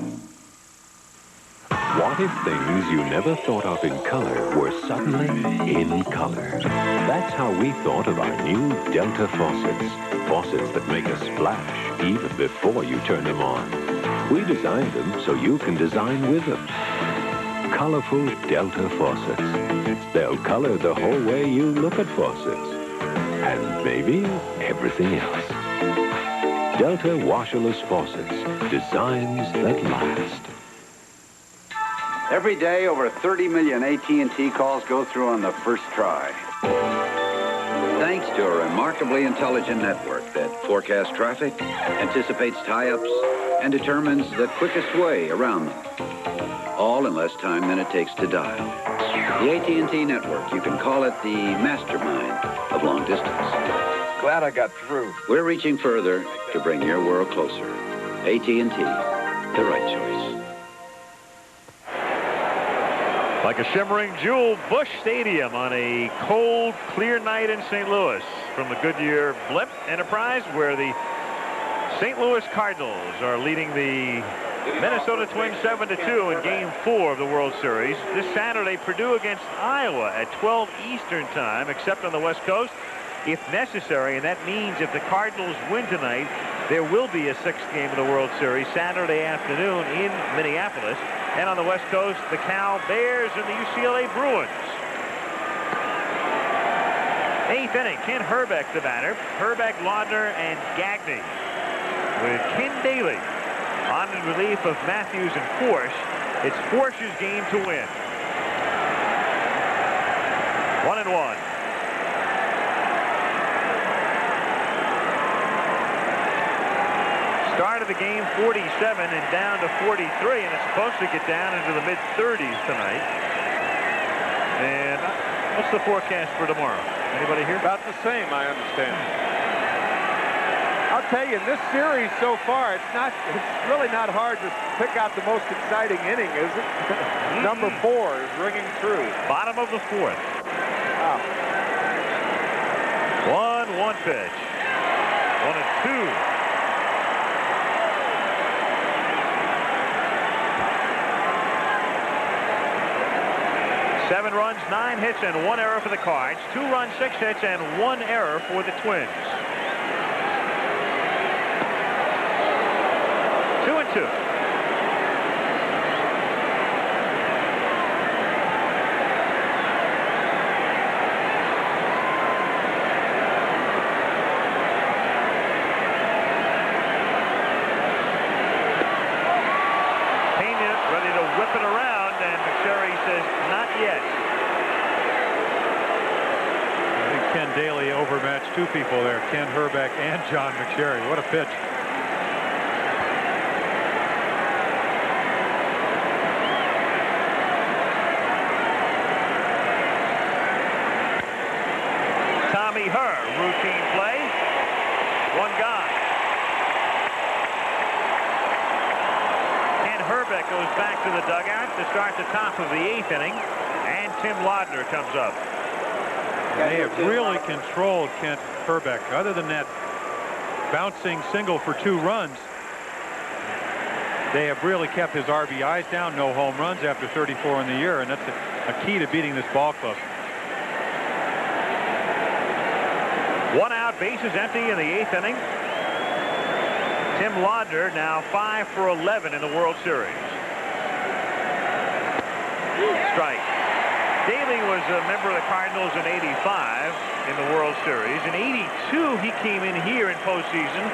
What if things you never thought of in color were suddenly in color? That's how we thought of our new Delta faucets. Faucets that make a splash even before you turn them on. We designed them so you can design with them. Colorful Delta faucets. They'll color the whole way you look at faucets. And maybe everything else. Delta washerless faucets. Designs that last. Every day, over 30 million AT&T calls go through on the first try. Thanks to a remarkably intelligent network that forecasts traffic, anticipates tie-ups, and determines the quickest way around them. All in less time than it takes to dial. The AT&T network, you can call it the mastermind of long distance. Glad I got through. We're reaching further to bring your world closer. AT&T, the right choice. Like a shimmering jewel, Busch Stadium on a cold, clear night in St. Louis from the Goodyear Blimp Enterprise, where the St. Louis Cardinals are leading the Minnesota Twins 7-2 in Game 4 of the World Series. This Saturday, Purdue against Iowa at 12 Eastern Time, except on the West Coast, if necessary. And that means if the Cardinals win tonight, there will be a 6th game of the World Series Saturday afternoon in Minneapolis. And on the West Coast, the Cal Bears and the UCLA Bruins. 8th inning, Ken Herbeck the batter. Herbeck, Laudner, and Gagne. With Ken Daly on in relief of Mathews and Forsch. It's Forsch's game to win. 1-1. Start of the game 47 and down to 43, and it's supposed to get down into the mid-30s tonight. And what's the forecast for tomorrow? Anybody here? About the same, I understand. I'll tell you, in this series so far, it's really not hard to pick out the most exciting inning, is it? Number 4 is ringing true. Bottom of the 4th. Wow. 1 pitch. 1-2. Seven runs, 9 hits, and 1 error for the Cards. 2 runs, 6 hits, and 1 error for the Twins. 2-2. It around, and McSherry says not yet. I think Ken Daly overmatched 2 people there, Ken Herbeck and John McSherry. What a pitch. Tommy Herr, routine play. 1 gone. Herbeck goes back to the dugout to start the top of the 8th inning, and Tim Laudner comes up. They have really controlled Kent Herbeck. Other than that bouncing single for 2 runs, they have really kept his RBIs down. No home runs after 34 in the year, and that's a key to beating this ball club. 1 out, bases empty in the 8th inning. Tim Laudner now 5 for 11 in the World Series. Strike. Daly was a member of the Cardinals in '85 in the World Series. In '82, he came in here in postseason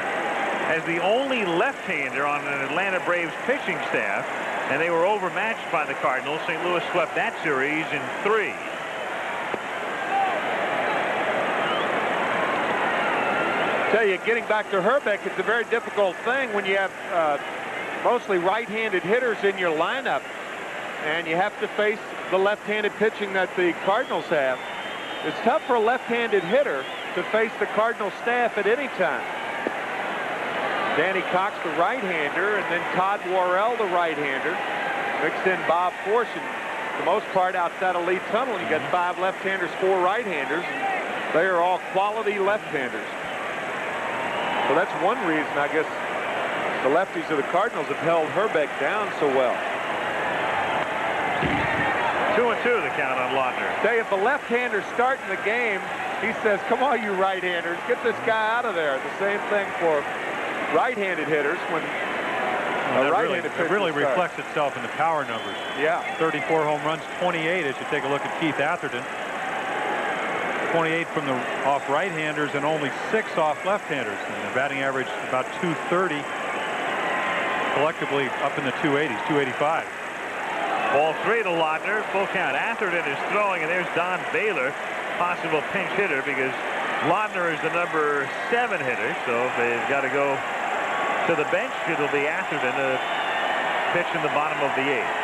as the only left-hander on an Atlanta Braves pitching staff, and they were overmatched by the Cardinals. St. Louis swept that series in 3. Tell you, getting back to Herbeck, it's a very difficult thing when you have mostly right-handed hitters in your lineup, and you have to face the left-handed pitching that the Cardinals have. It's tough for a left-handed hitter to face the Cardinal staff at any time. Danny Cox, the right-hander, and then Todd Worrell, the right-hander. Mixed in Bob Fortune. For the most part, outside of Lee Tunnel, you got 5 left-handers, 4 right-handers, and they are all quality left-handers. So that's one reason, I guess, the lefties of the Cardinals have held Herbeck down so well. 2-2 the count on Laudner. Say, if a left-hander starting the game, he says, come on, you right-handers, get this guy out of there. The same thing for right-handed hitters when a right-handed pitcher really starts. reflects itself in the power numbers. Yeah. 34 home runs, 28 as you take a look at Keith Atherton. 28 from the off right-handers and only 6 off left-handers. And the batting average about 230. Collectively up in the 280s, 285. Ball 3 to Laudner. Full count. Atherton is throwing, and there's Don Baylor, possible pinch hitter, because Laudner is the number 7 hitter. So if they've got to go to the bench, it'll be Atherton to pitch in the bottom of the 8th.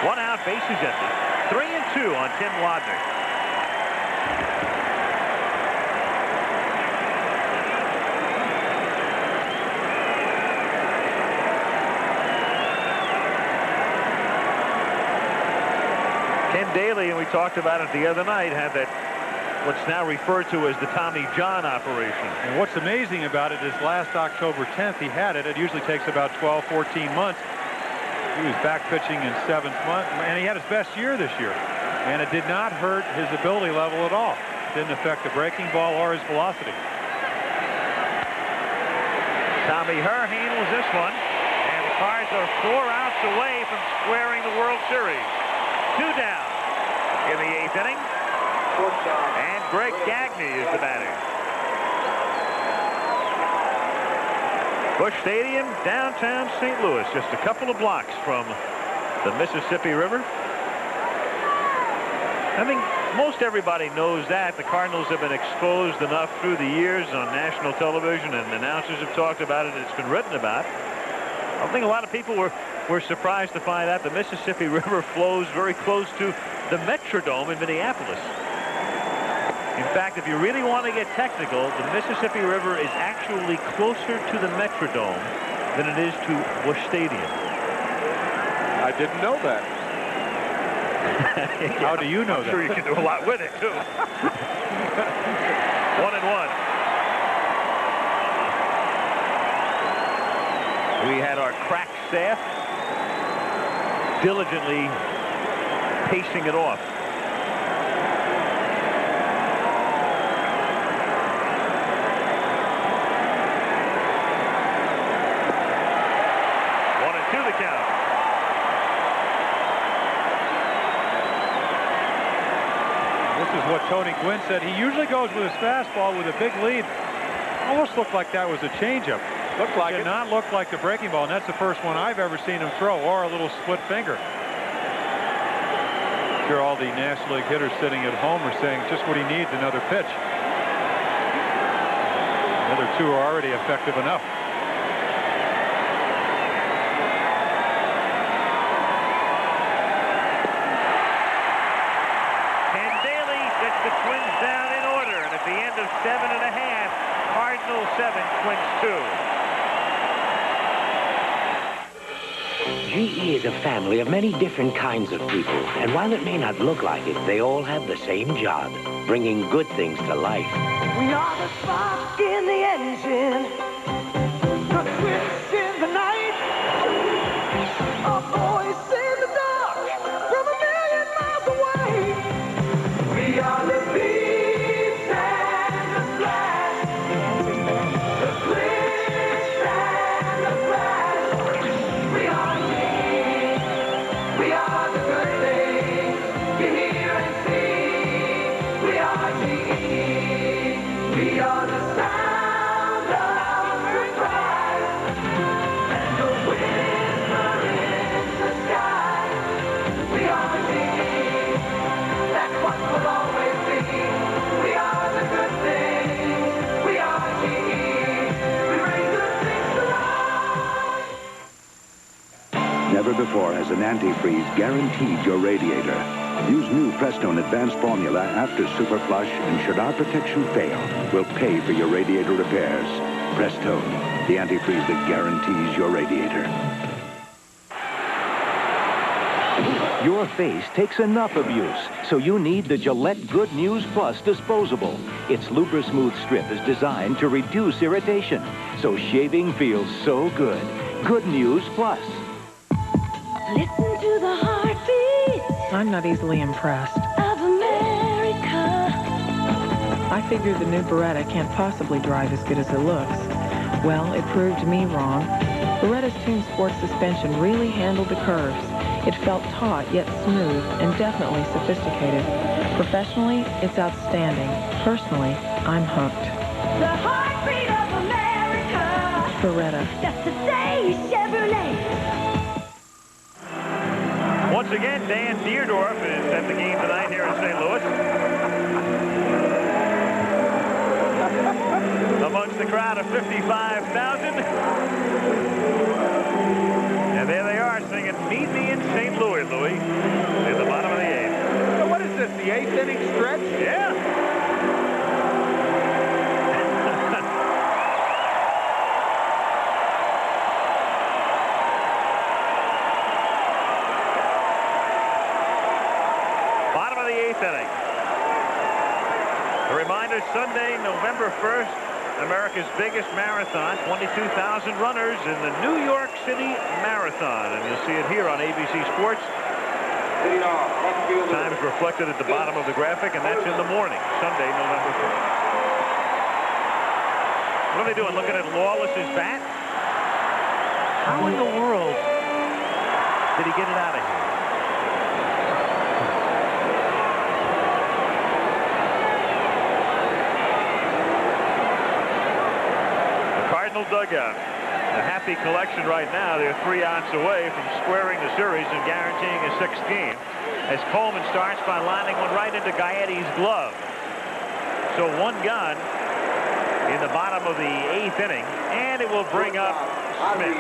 1 out, bases empty. 3-2 on Tim Laudner. Ken Daly, and we talked about it the other night, had that what's now referred to as the Tommy John operation. And what's amazing about it is last October 10th, he had it. It usually takes about 12, 14 months. He was back pitching in 7th month, and he had his best year this year. And it did not hurt his ability level at all. It didn't affect the breaking ball or his velocity. Tommy Herr handles this one, and the Cards are 4 outs away from squaring the World Series. 2 down in the 8th inning. And Greg Gagne is the batter. Busch Stadium, downtown St. Louis, just a couple of blocks from the Mississippi River. I think most everybody knows that. The Cardinals have been exposed enough through the years on national television, and announcers have talked about it. It's been written about. I think a lot of people were surprised to find out the Mississippi River flows very close to the Metrodome in Minneapolis. In fact, if you really want to get technical, the Mississippi River is actually closer to the Metrodome than it is to Busch Stadium. I didn't know that. How do you know I'm that? sure you can do a lot with it, too. 1-1. We had our crack staff diligently pacing it off. This is what Tony Gwynn said. He usually goes with his fastball with a big lead. Almost looked like that was a changeup. Looked like it. Did not look like the breaking ball, and that's the first one I've ever seen him throw, or a little split finger. I'm sure all the National League hitters sitting at home are saying just what he needs, another pitch. The other two are already effective enough. The Twins down in order, and at the end of 7.5, Cardinals 7, Twins 2. GE is a family of many different kinds of people, and while it may not look like it, they all have the same job, bringing good things to life. We are the spark in the engine, the switch in the night, a voice in the dark from 1,000,000 miles away. We are the beats and the flash, the glitch and the flash. We are me, we are the good things you hear and see. We are GE, we are the sound of surprise, and the whisper in the sky. We are GE, that's what we'll always be. We are the good things, we are GE, we bring good things to life. Never before has an antifreeze guaranteed your radiator. Use new Prestone Advanced Formula after Super Flush, and should our protection fail, we'll pay for your radiator repairs. Prestone, the antifreeze that guarantees your radiator. Your face takes enough abuse, so you need the Gillette Good News Plus disposable. Its Lubra-Smooth strip is designed to reduce irritation, so shaving feels so good. Good News Plus. Listen to the heartbeat I'm not easily impressed. of America. I figured the new Beretta can't possibly drive as good as it looks. Well, it proved me wrong. Beretta's Tune Sport suspension really handled the curves. It felt taut yet smooth and definitely sophisticated. Professionally, it's outstanding. Personally, I'm hooked. The heartbeat of America. Beretta. That's to say Chevrolet. Once again, Dan Deerdorf is at the game tonight here in St. Louis. Amongst the crowd of 55,000. And there they are singing Meet Me in St. Louis, Louis, in the bottom of the 8th. So what is this, the 8th inning stretch? Yeah. Bottom of the 8th inning. A reminder, Sunday, November 1st, America's biggest marathon, 22,000 runners in the New York City Marathon. And you'll see it here on ABC Sports. Time is reflected at the bottom of the graphic, and that's in the morning, Sunday, November 1st. What are they doing, looking at Lawless's bat? How in the world did he get it out of here? Dugout. A happy collection right now. They're 3 outs away from squaring the series and guaranteeing a 6th game, as Coleman starts by lining one right into Gaetti's glove. So 1 gone in the bottom of the 8th inning, and it will bring up Smith.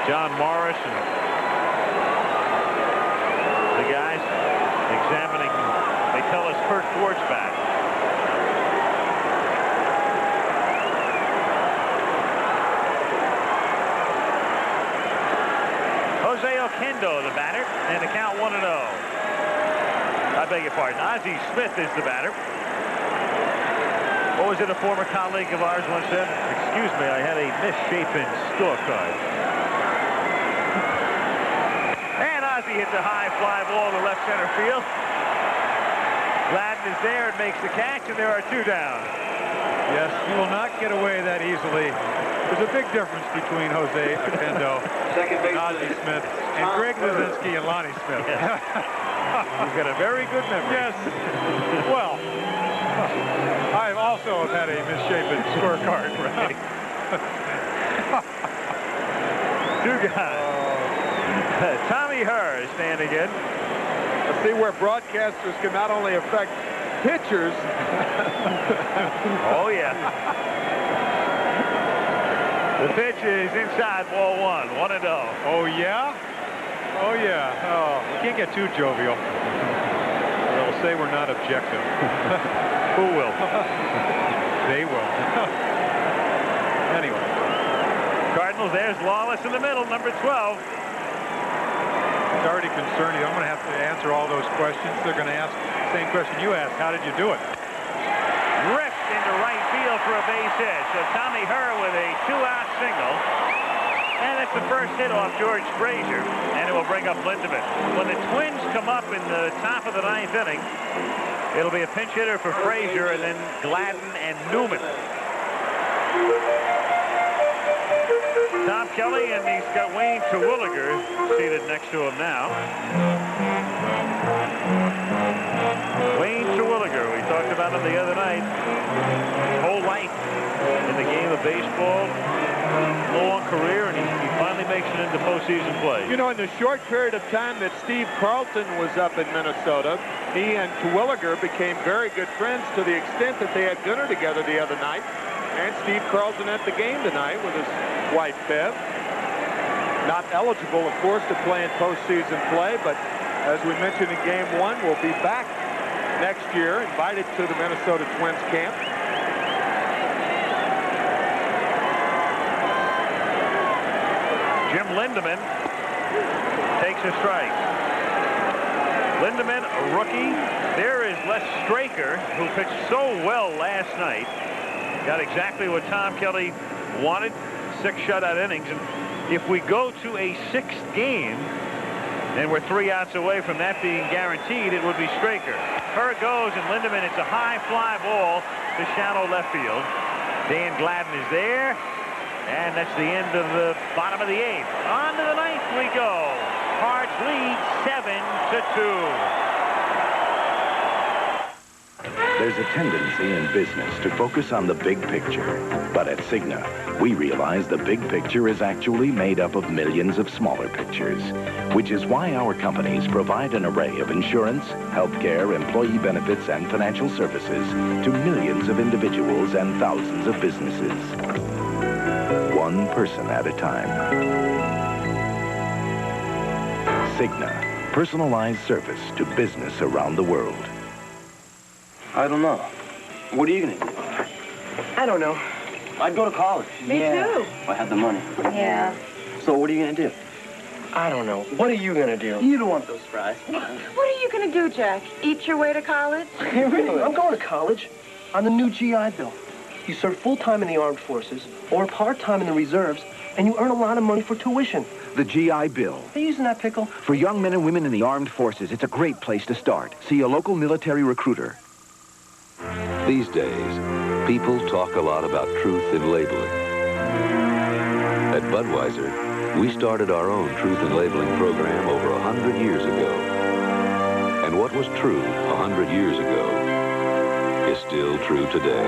John Morris and the guys examining. They tell us Kurt Ford's back. Jose Oquendo, the batter, and the count 1-0. I beg your pardon. Ozzie Smith is the batter. What was it a former colleague of ours once said? Excuse me, I had a misshapen scorecard. And Ozzie hits a high fly ball to left center field. Gladden is there and makes the catch, and there are 2 down. Yes, he will not get away that easily. There's a big difference between Jose Oquendo and Ozzie Smith and Greg Luzinski and Lonnie Smith. Yes. You've got a very good memory. Yes. Well, I also have had a misshapen scorecard. Right. 2 guys. Tommy Herr is standing in. Let's see where broadcasters can not only affect pitchers. Oh, yeah. The pitch is inside, ball 1, 1-0. Oh, yeah? Oh, yeah. Oh, we can't get too jovial. They'll say we're not objective. Who will? They will. Anyway. Cardinals, there's Lawless in the middle, number 12. It's already concerning. I'm going to have to answer all those questions. They're going to ask the same question you asked. How did you do it? Ripped into right field for a base hit. So Tommy Herr with a 2-out single. And it's the first hit off George Frazier. And it will bring up Lindemann. When the Twins come up in the top of the 9th inning, it'll be a pinch hitter for Frazier and then Gladden and Newman. Tom Kelly, and he's got Wayne Terwilliger seated next to him now. Wayne Terwilliger, we talked about him the other night. His whole life in the game of baseball, long career, and he finally makes it into postseason play. You know, in the short period of time that Steve Carlton was up in Minnesota, he and Terwilliger became very good friends to the extent that they had dinner together the other night. And Steve Carlton at the game tonight with his wife, Bev. Not eligible, of course, to play in postseason play, but as we mentioned in Game 1, will be back next year, invited to the Minnesota Twins camp. Jim Lindemann takes a strike. Lindemann, a rookie. There is Les Straker, who pitched so well last night. Got exactly what Tom Kelly wanted, 6 shutout innings. And if we go to a 6th game, and we're 3 outs away from that being guaranteed, it would be Straker. Herr goes, and Lindemann, it's a high fly ball to shallow left field. Dan Gladden is there, and that's the end of the bottom of the 8th. On to the 9th we go. Cards lead 7-2. There's a tendency in business to focus on the big picture. But at Cigna, we realize the big picture is actually made up of millions of smaller pictures, which is why our companies provide an array of insurance, healthcare, employee benefits, and financial services to millions of individuals and thousands of businesses. One person at a time. Cigna, personalized service to business around the world. I don't know. What are you going to do? I don't know. I'd go to college. Me too. If I had the money. Yeah. So what are you going to do? I don't know. What are you going to do? You don't want those fries. What are you going to do, Jack? Eat your way to college? Really? I'm going to college on the new GI Bill. You serve full-time in the armed forces or part-time in the reserves, and you earn a lot of money for tuition. The GI Bill. Are you using that pickle? For young men and women in the armed forces, it's a great place to start. See a local military recruiter. These days, people talk a lot about truth in labeling. At Budweiser, we started our own truth in labeling program over 100 years ago. And what was true 100 years ago is still true today.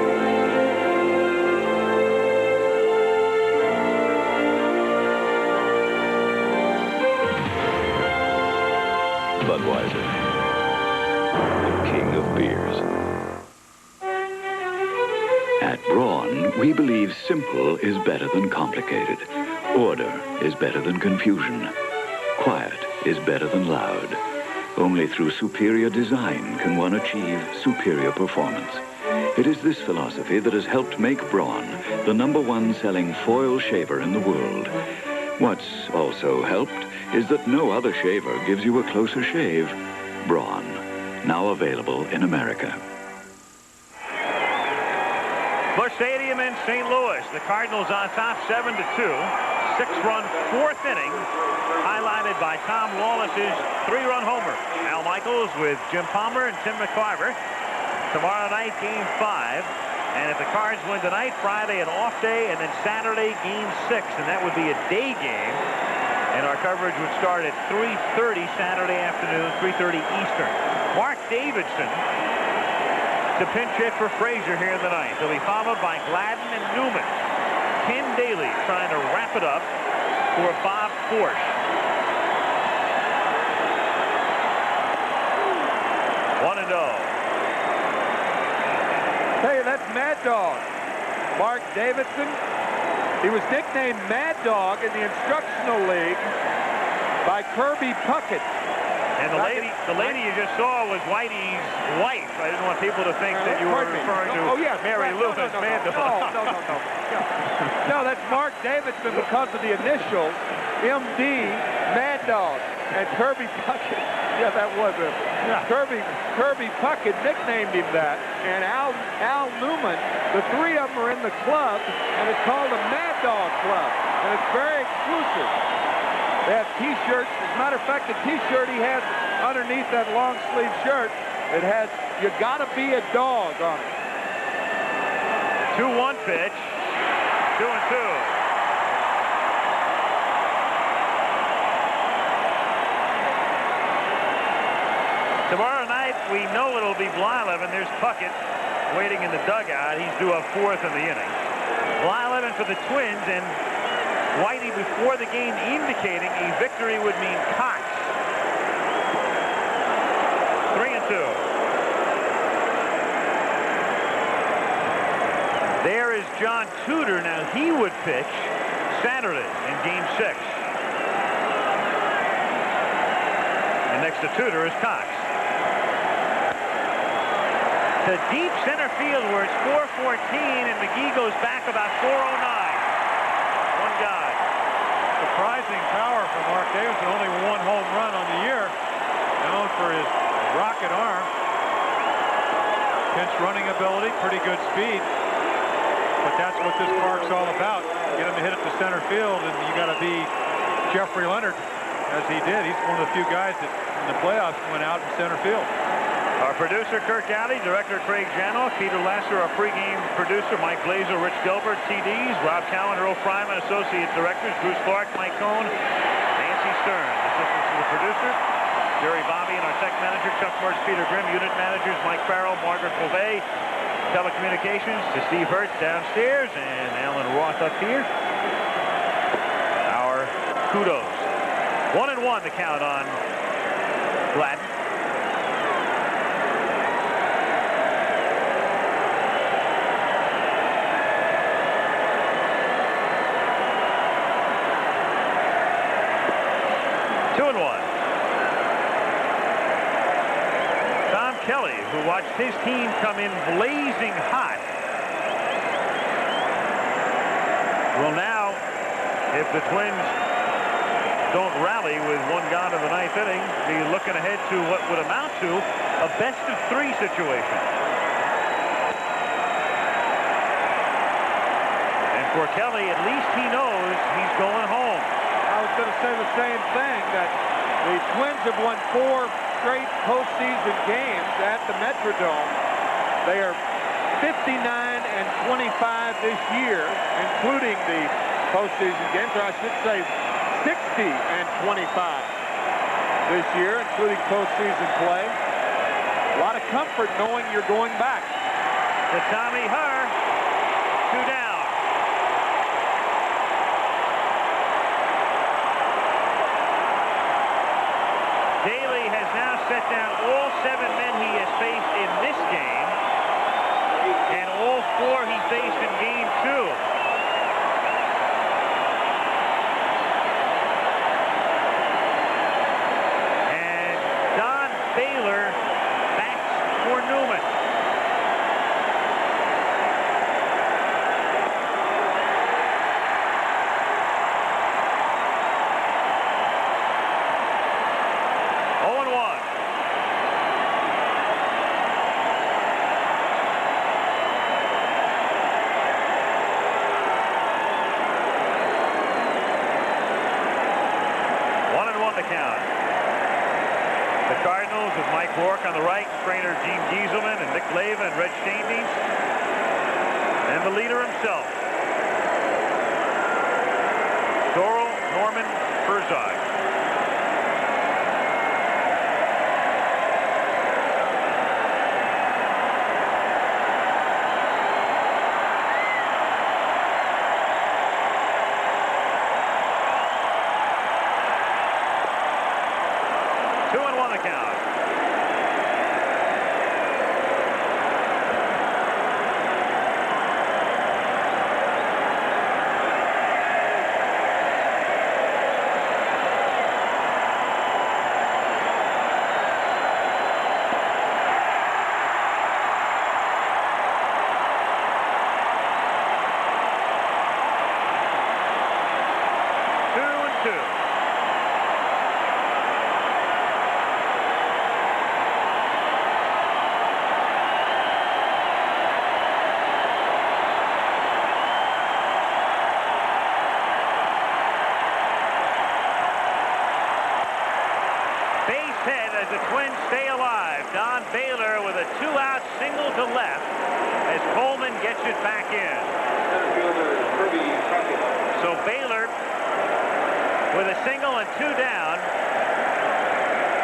Budweiser, the king of beers. At Braun, we believe simple is better than complicated. Order is better than confusion. Quiet is better than loud. Only through superior design can one achieve superior performance. It is this philosophy that has helped make Braun the #1 selling foil shaver in the world. What's also helped is that no other shaver gives you a closer shave. Braun, now available in America. Busch Stadium in St. Louis. The Cardinals on top 7-2. 6-run fourth inning, highlighted by Tom Lawless's 3-run homer. Al Michaels with Jim Palmer and Tim McCarver. Tomorrow night, Game 5. And if the Cards win tonight, Friday an off day, and then Saturday, Game 6. And that would be a day game. And our coverage would start at 3:30 Saturday afternoon, 3:30 Eastern. Mark Davidson to pinch hit for Frazier here in the ninth. He'll be followed by Gladden and Newman. Ken Daly trying to wrap it up for Bob Forsch. One and oh. Hey, that's Mad Dog. Mark Davidson. He was nicknamed Mad Dog in the Instructional League by Kirby Puckett. And the lady you just saw was Whitey's wife. I didn't want people to think that you were referring to Mary Lou as Mad Dog. No, that's Mark Davidson because of the initials, MD, Mad Dog. And Kirby Puckett, yeah, that was it. Kirby Puckett nicknamed him that. And Al Newman, the three of them are in the club, and it's called the Mad Dog Club. And it's very exclusive. They have T-shirts. As a matter of fact, the T-shirt he has underneath that long sleeve shirt, it has "You Gotta Be a Dog" on it. 2-1 pitch. 2-2. Tomorrow night, we know it'll be Blyleven. There's Puckett waiting in the dugout. He's due up fourth in the inning. Blyleven for the Twins, and Whitey before the game indicating a victory would mean Cox. 3-2. There is John Tudor. Now he would pitch Saturday in Game 6. And next to Tudor is Cox. To deep center field where it's 4:14 and McGee goes back about 4:09. One guy. Surprising power from Mark Davidson. Only one home run on the year. Known for his rocket arm. Pinch running ability. Pretty good speed. But that's what this park's all about. Get him to hit it to center field, and you got to be Jeffrey Leonard, as he did. He's one of the few guys that in the playoffs went out in center field. Our producer, Kirk Alley, director, Craig Janoff, Peter Lasser, our pregame producer, Mike Blazer, Rich Gilbert, TDs, Rob Cowan, Earl Fryman, associate directors, Bruce Clark, Mike Cohn, Nancy Stern, assistants to the producer, Jerry Bobby, and our tech manager, Chuck Mertz, Peter Grimm, unit managers, Mike Farrell, Margaret Beauvais, telecommunications to Steve Hurt downstairs, and Alan Roth up here. Our kudos. 1-1 the count on Gladden. Kelly, who watched his team come in blazing hot, will now, if the Twins don't rally with one gone in the ninth inning, be looking ahead to what would amount to a best-of-3 situation. And for Kelly, at least he knows he's going home. I was going to say the same thing, that the Twins have won 4 straight postseason games at the Metrodome. They are 59-25 this year, including the postseason games, or I should say 60-25 this year, including postseason play. A lot of comfort knowing you're going back. To Tommy Herr, 2 down. Daly has now set down all 7 men he has faced in this game, and all 4 he faced in Game 2. And Don Baylor backs for Newman. with Mike Rourke on the right, trainer Gene Gieselman and Nick Leva and Red Stainbees, and the leader himself, Doral Norman Herzog. The Twins stay alive. Don Baylor with a two-out single to left as Coleman gets it back in. So Baylor with a single and two down,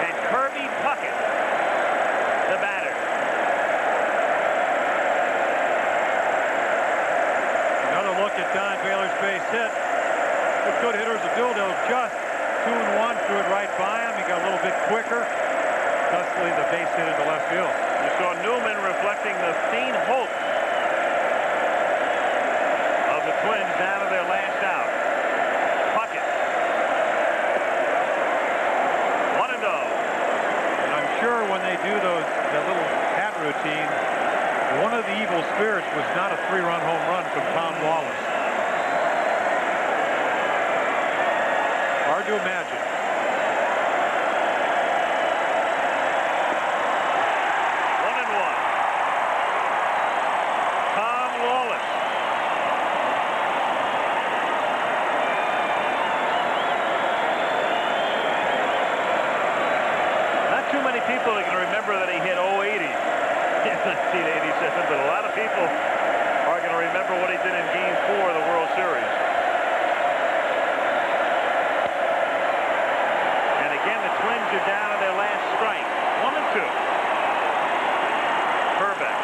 and Kirby Puckett, the batter. Another look at Don Baylor's base hit. What good hitters will do, they'll just 2-1, threw it right by him. He got a little bit quicker. Thusly, the base hit into left field. You saw Newman reflecting the faint hope of the Twins down to their last out. Puckett. 1-0. And I'm sure when they do that little hat routine, one of the evil spirits was not a 3-run home run from Tom Wallace. Hard to imagine. People are going to remember that he hit 080 in 1987, but a lot of people are going to remember what he did in Game 4 of the World Series. And again, the Twins are down to their last strike. 1-2. Herbeck.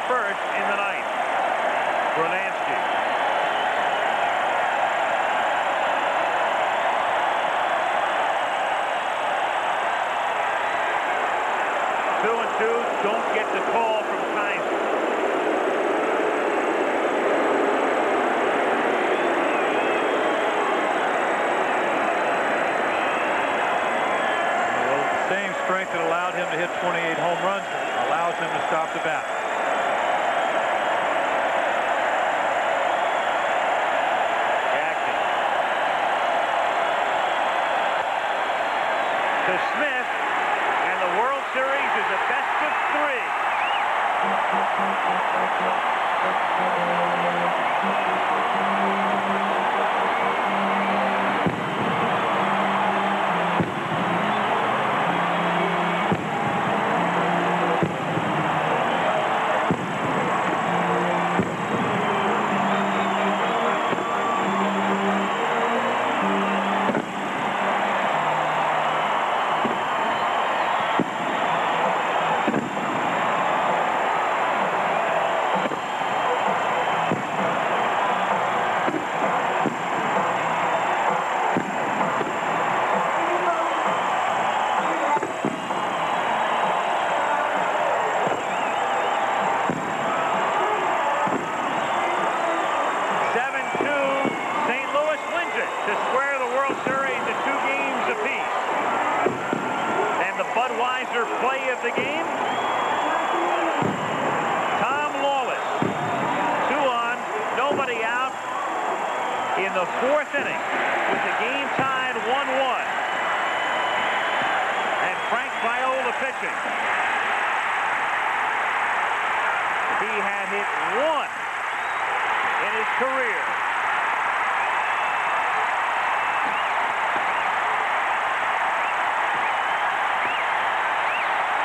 First in the ninth. Brunanski. Two and two. Don't get the call from Kaiser. Well, the same strength that allowed him to hit 28 home runs allows him to stop the bat. To Smith, and the World Series is a best of 3. of the game. Tom Lawless. 2 on, nobody out in the 4th inning with the game tied 1-1. And Frank Viola pitching. He had hit 1 in his career.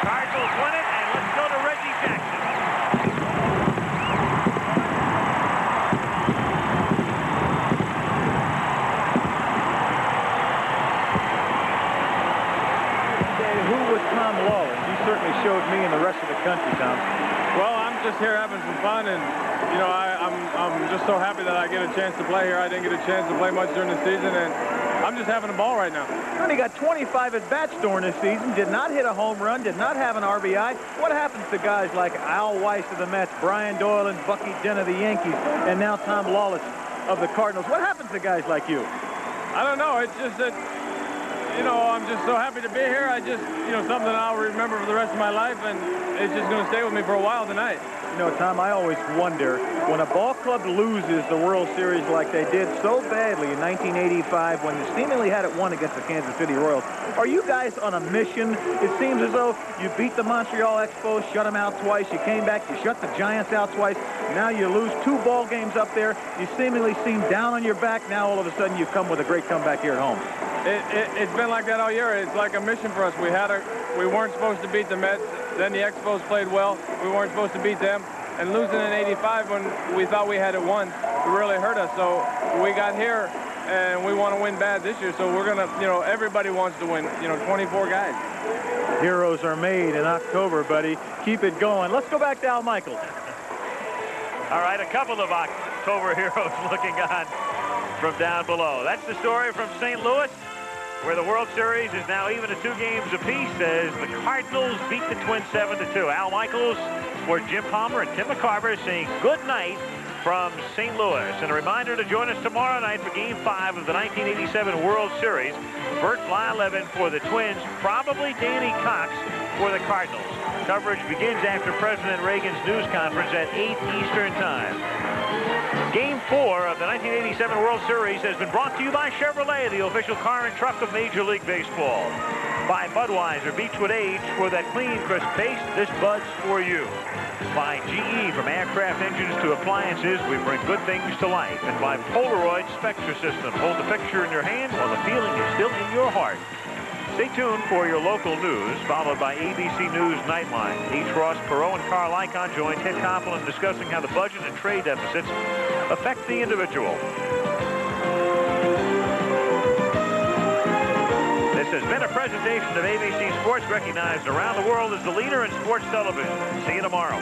Cardinals win it, and let's go to Reggie Jackson. Who was Tom Lawless? He certainly showed me and the rest of the country, Tom. Well, I'm just here having some fun, and you know, I'm just so happy that I get a chance to play here. I didn't get a chance to play much during the season, and I'm just having a ball right now. He only got 25 at-bats during this season, did not hit a home run, did not have an RBI. What happens to guys like Al Weiss of the Mets, Brian Doyle and Bucky Dent of the Yankees, and now Tom Lawless of the Cardinals? What happens to guys like you? I don't know. It's just that, you know, I'm just so happy to be here. I just, you know, something I'll remember for the rest of my life, and it's just going to stay with me for a while tonight. You know, Tom, I always wonder, when a ball club loses the World Series like they did so badly in 1985 when they seemingly had it won against the Kansas City Royals, are you guys on a mission? It seems as though you beat the Montreal Expos, shut them out twice, you came back, you shut the Giants out twice, now you lose 2 ball games up there, you seemingly seem down on your back, now all of a sudden you come with a great comeback here at home. It's been like that all year. It's like a mission for us. We weren't supposed to beat the Mets. Then the Expos played well. We weren't supposed to beat them. And losing in '85 when we thought we had it won really hurt us. So we got here, and we want to win bad this year. So we're going to, you know, everybody wants to win, you know, 24 guys. Heroes are made in October, buddy. Keep it going. Let's go back to Al Michaels. All right, a couple of October heroes looking on from down below. That's the story from St. Louis, where the World Series is now even at 2 games apiece as the Cardinals beat the Twins 7-2. Al Michaels for Jim Palmer and Tim McCarver saying good night from St. Louis. And a reminder to join us tomorrow night for Game 5 of the 1987 World Series. Bert Blyleven for the Twins, probably Danny Cox for the Cardinals. Coverage begins after President Reagan's news conference at 8 Eastern Time. Game 4 of the 1987 World Series has been brought to you by Chevrolet, the official car and truck of Major League Baseball. By Budweiser, Beechwood Age, for that clean, crisp taste, this Bud's for you. By GE, from aircraft engines to appliances, we bring good things to life. And by Polaroid Spectra System, hold the picture in your hand while the feeling is still in your heart. Stay tuned for your local news, followed by ABC News Nightline. H. Ross Perot and Carl Icahn join Ted Koppel in discussing how the budget and trade deficits affect the individual. This has been a presentation of ABC Sports, recognized around the world as the leader in sports television. See you tomorrow.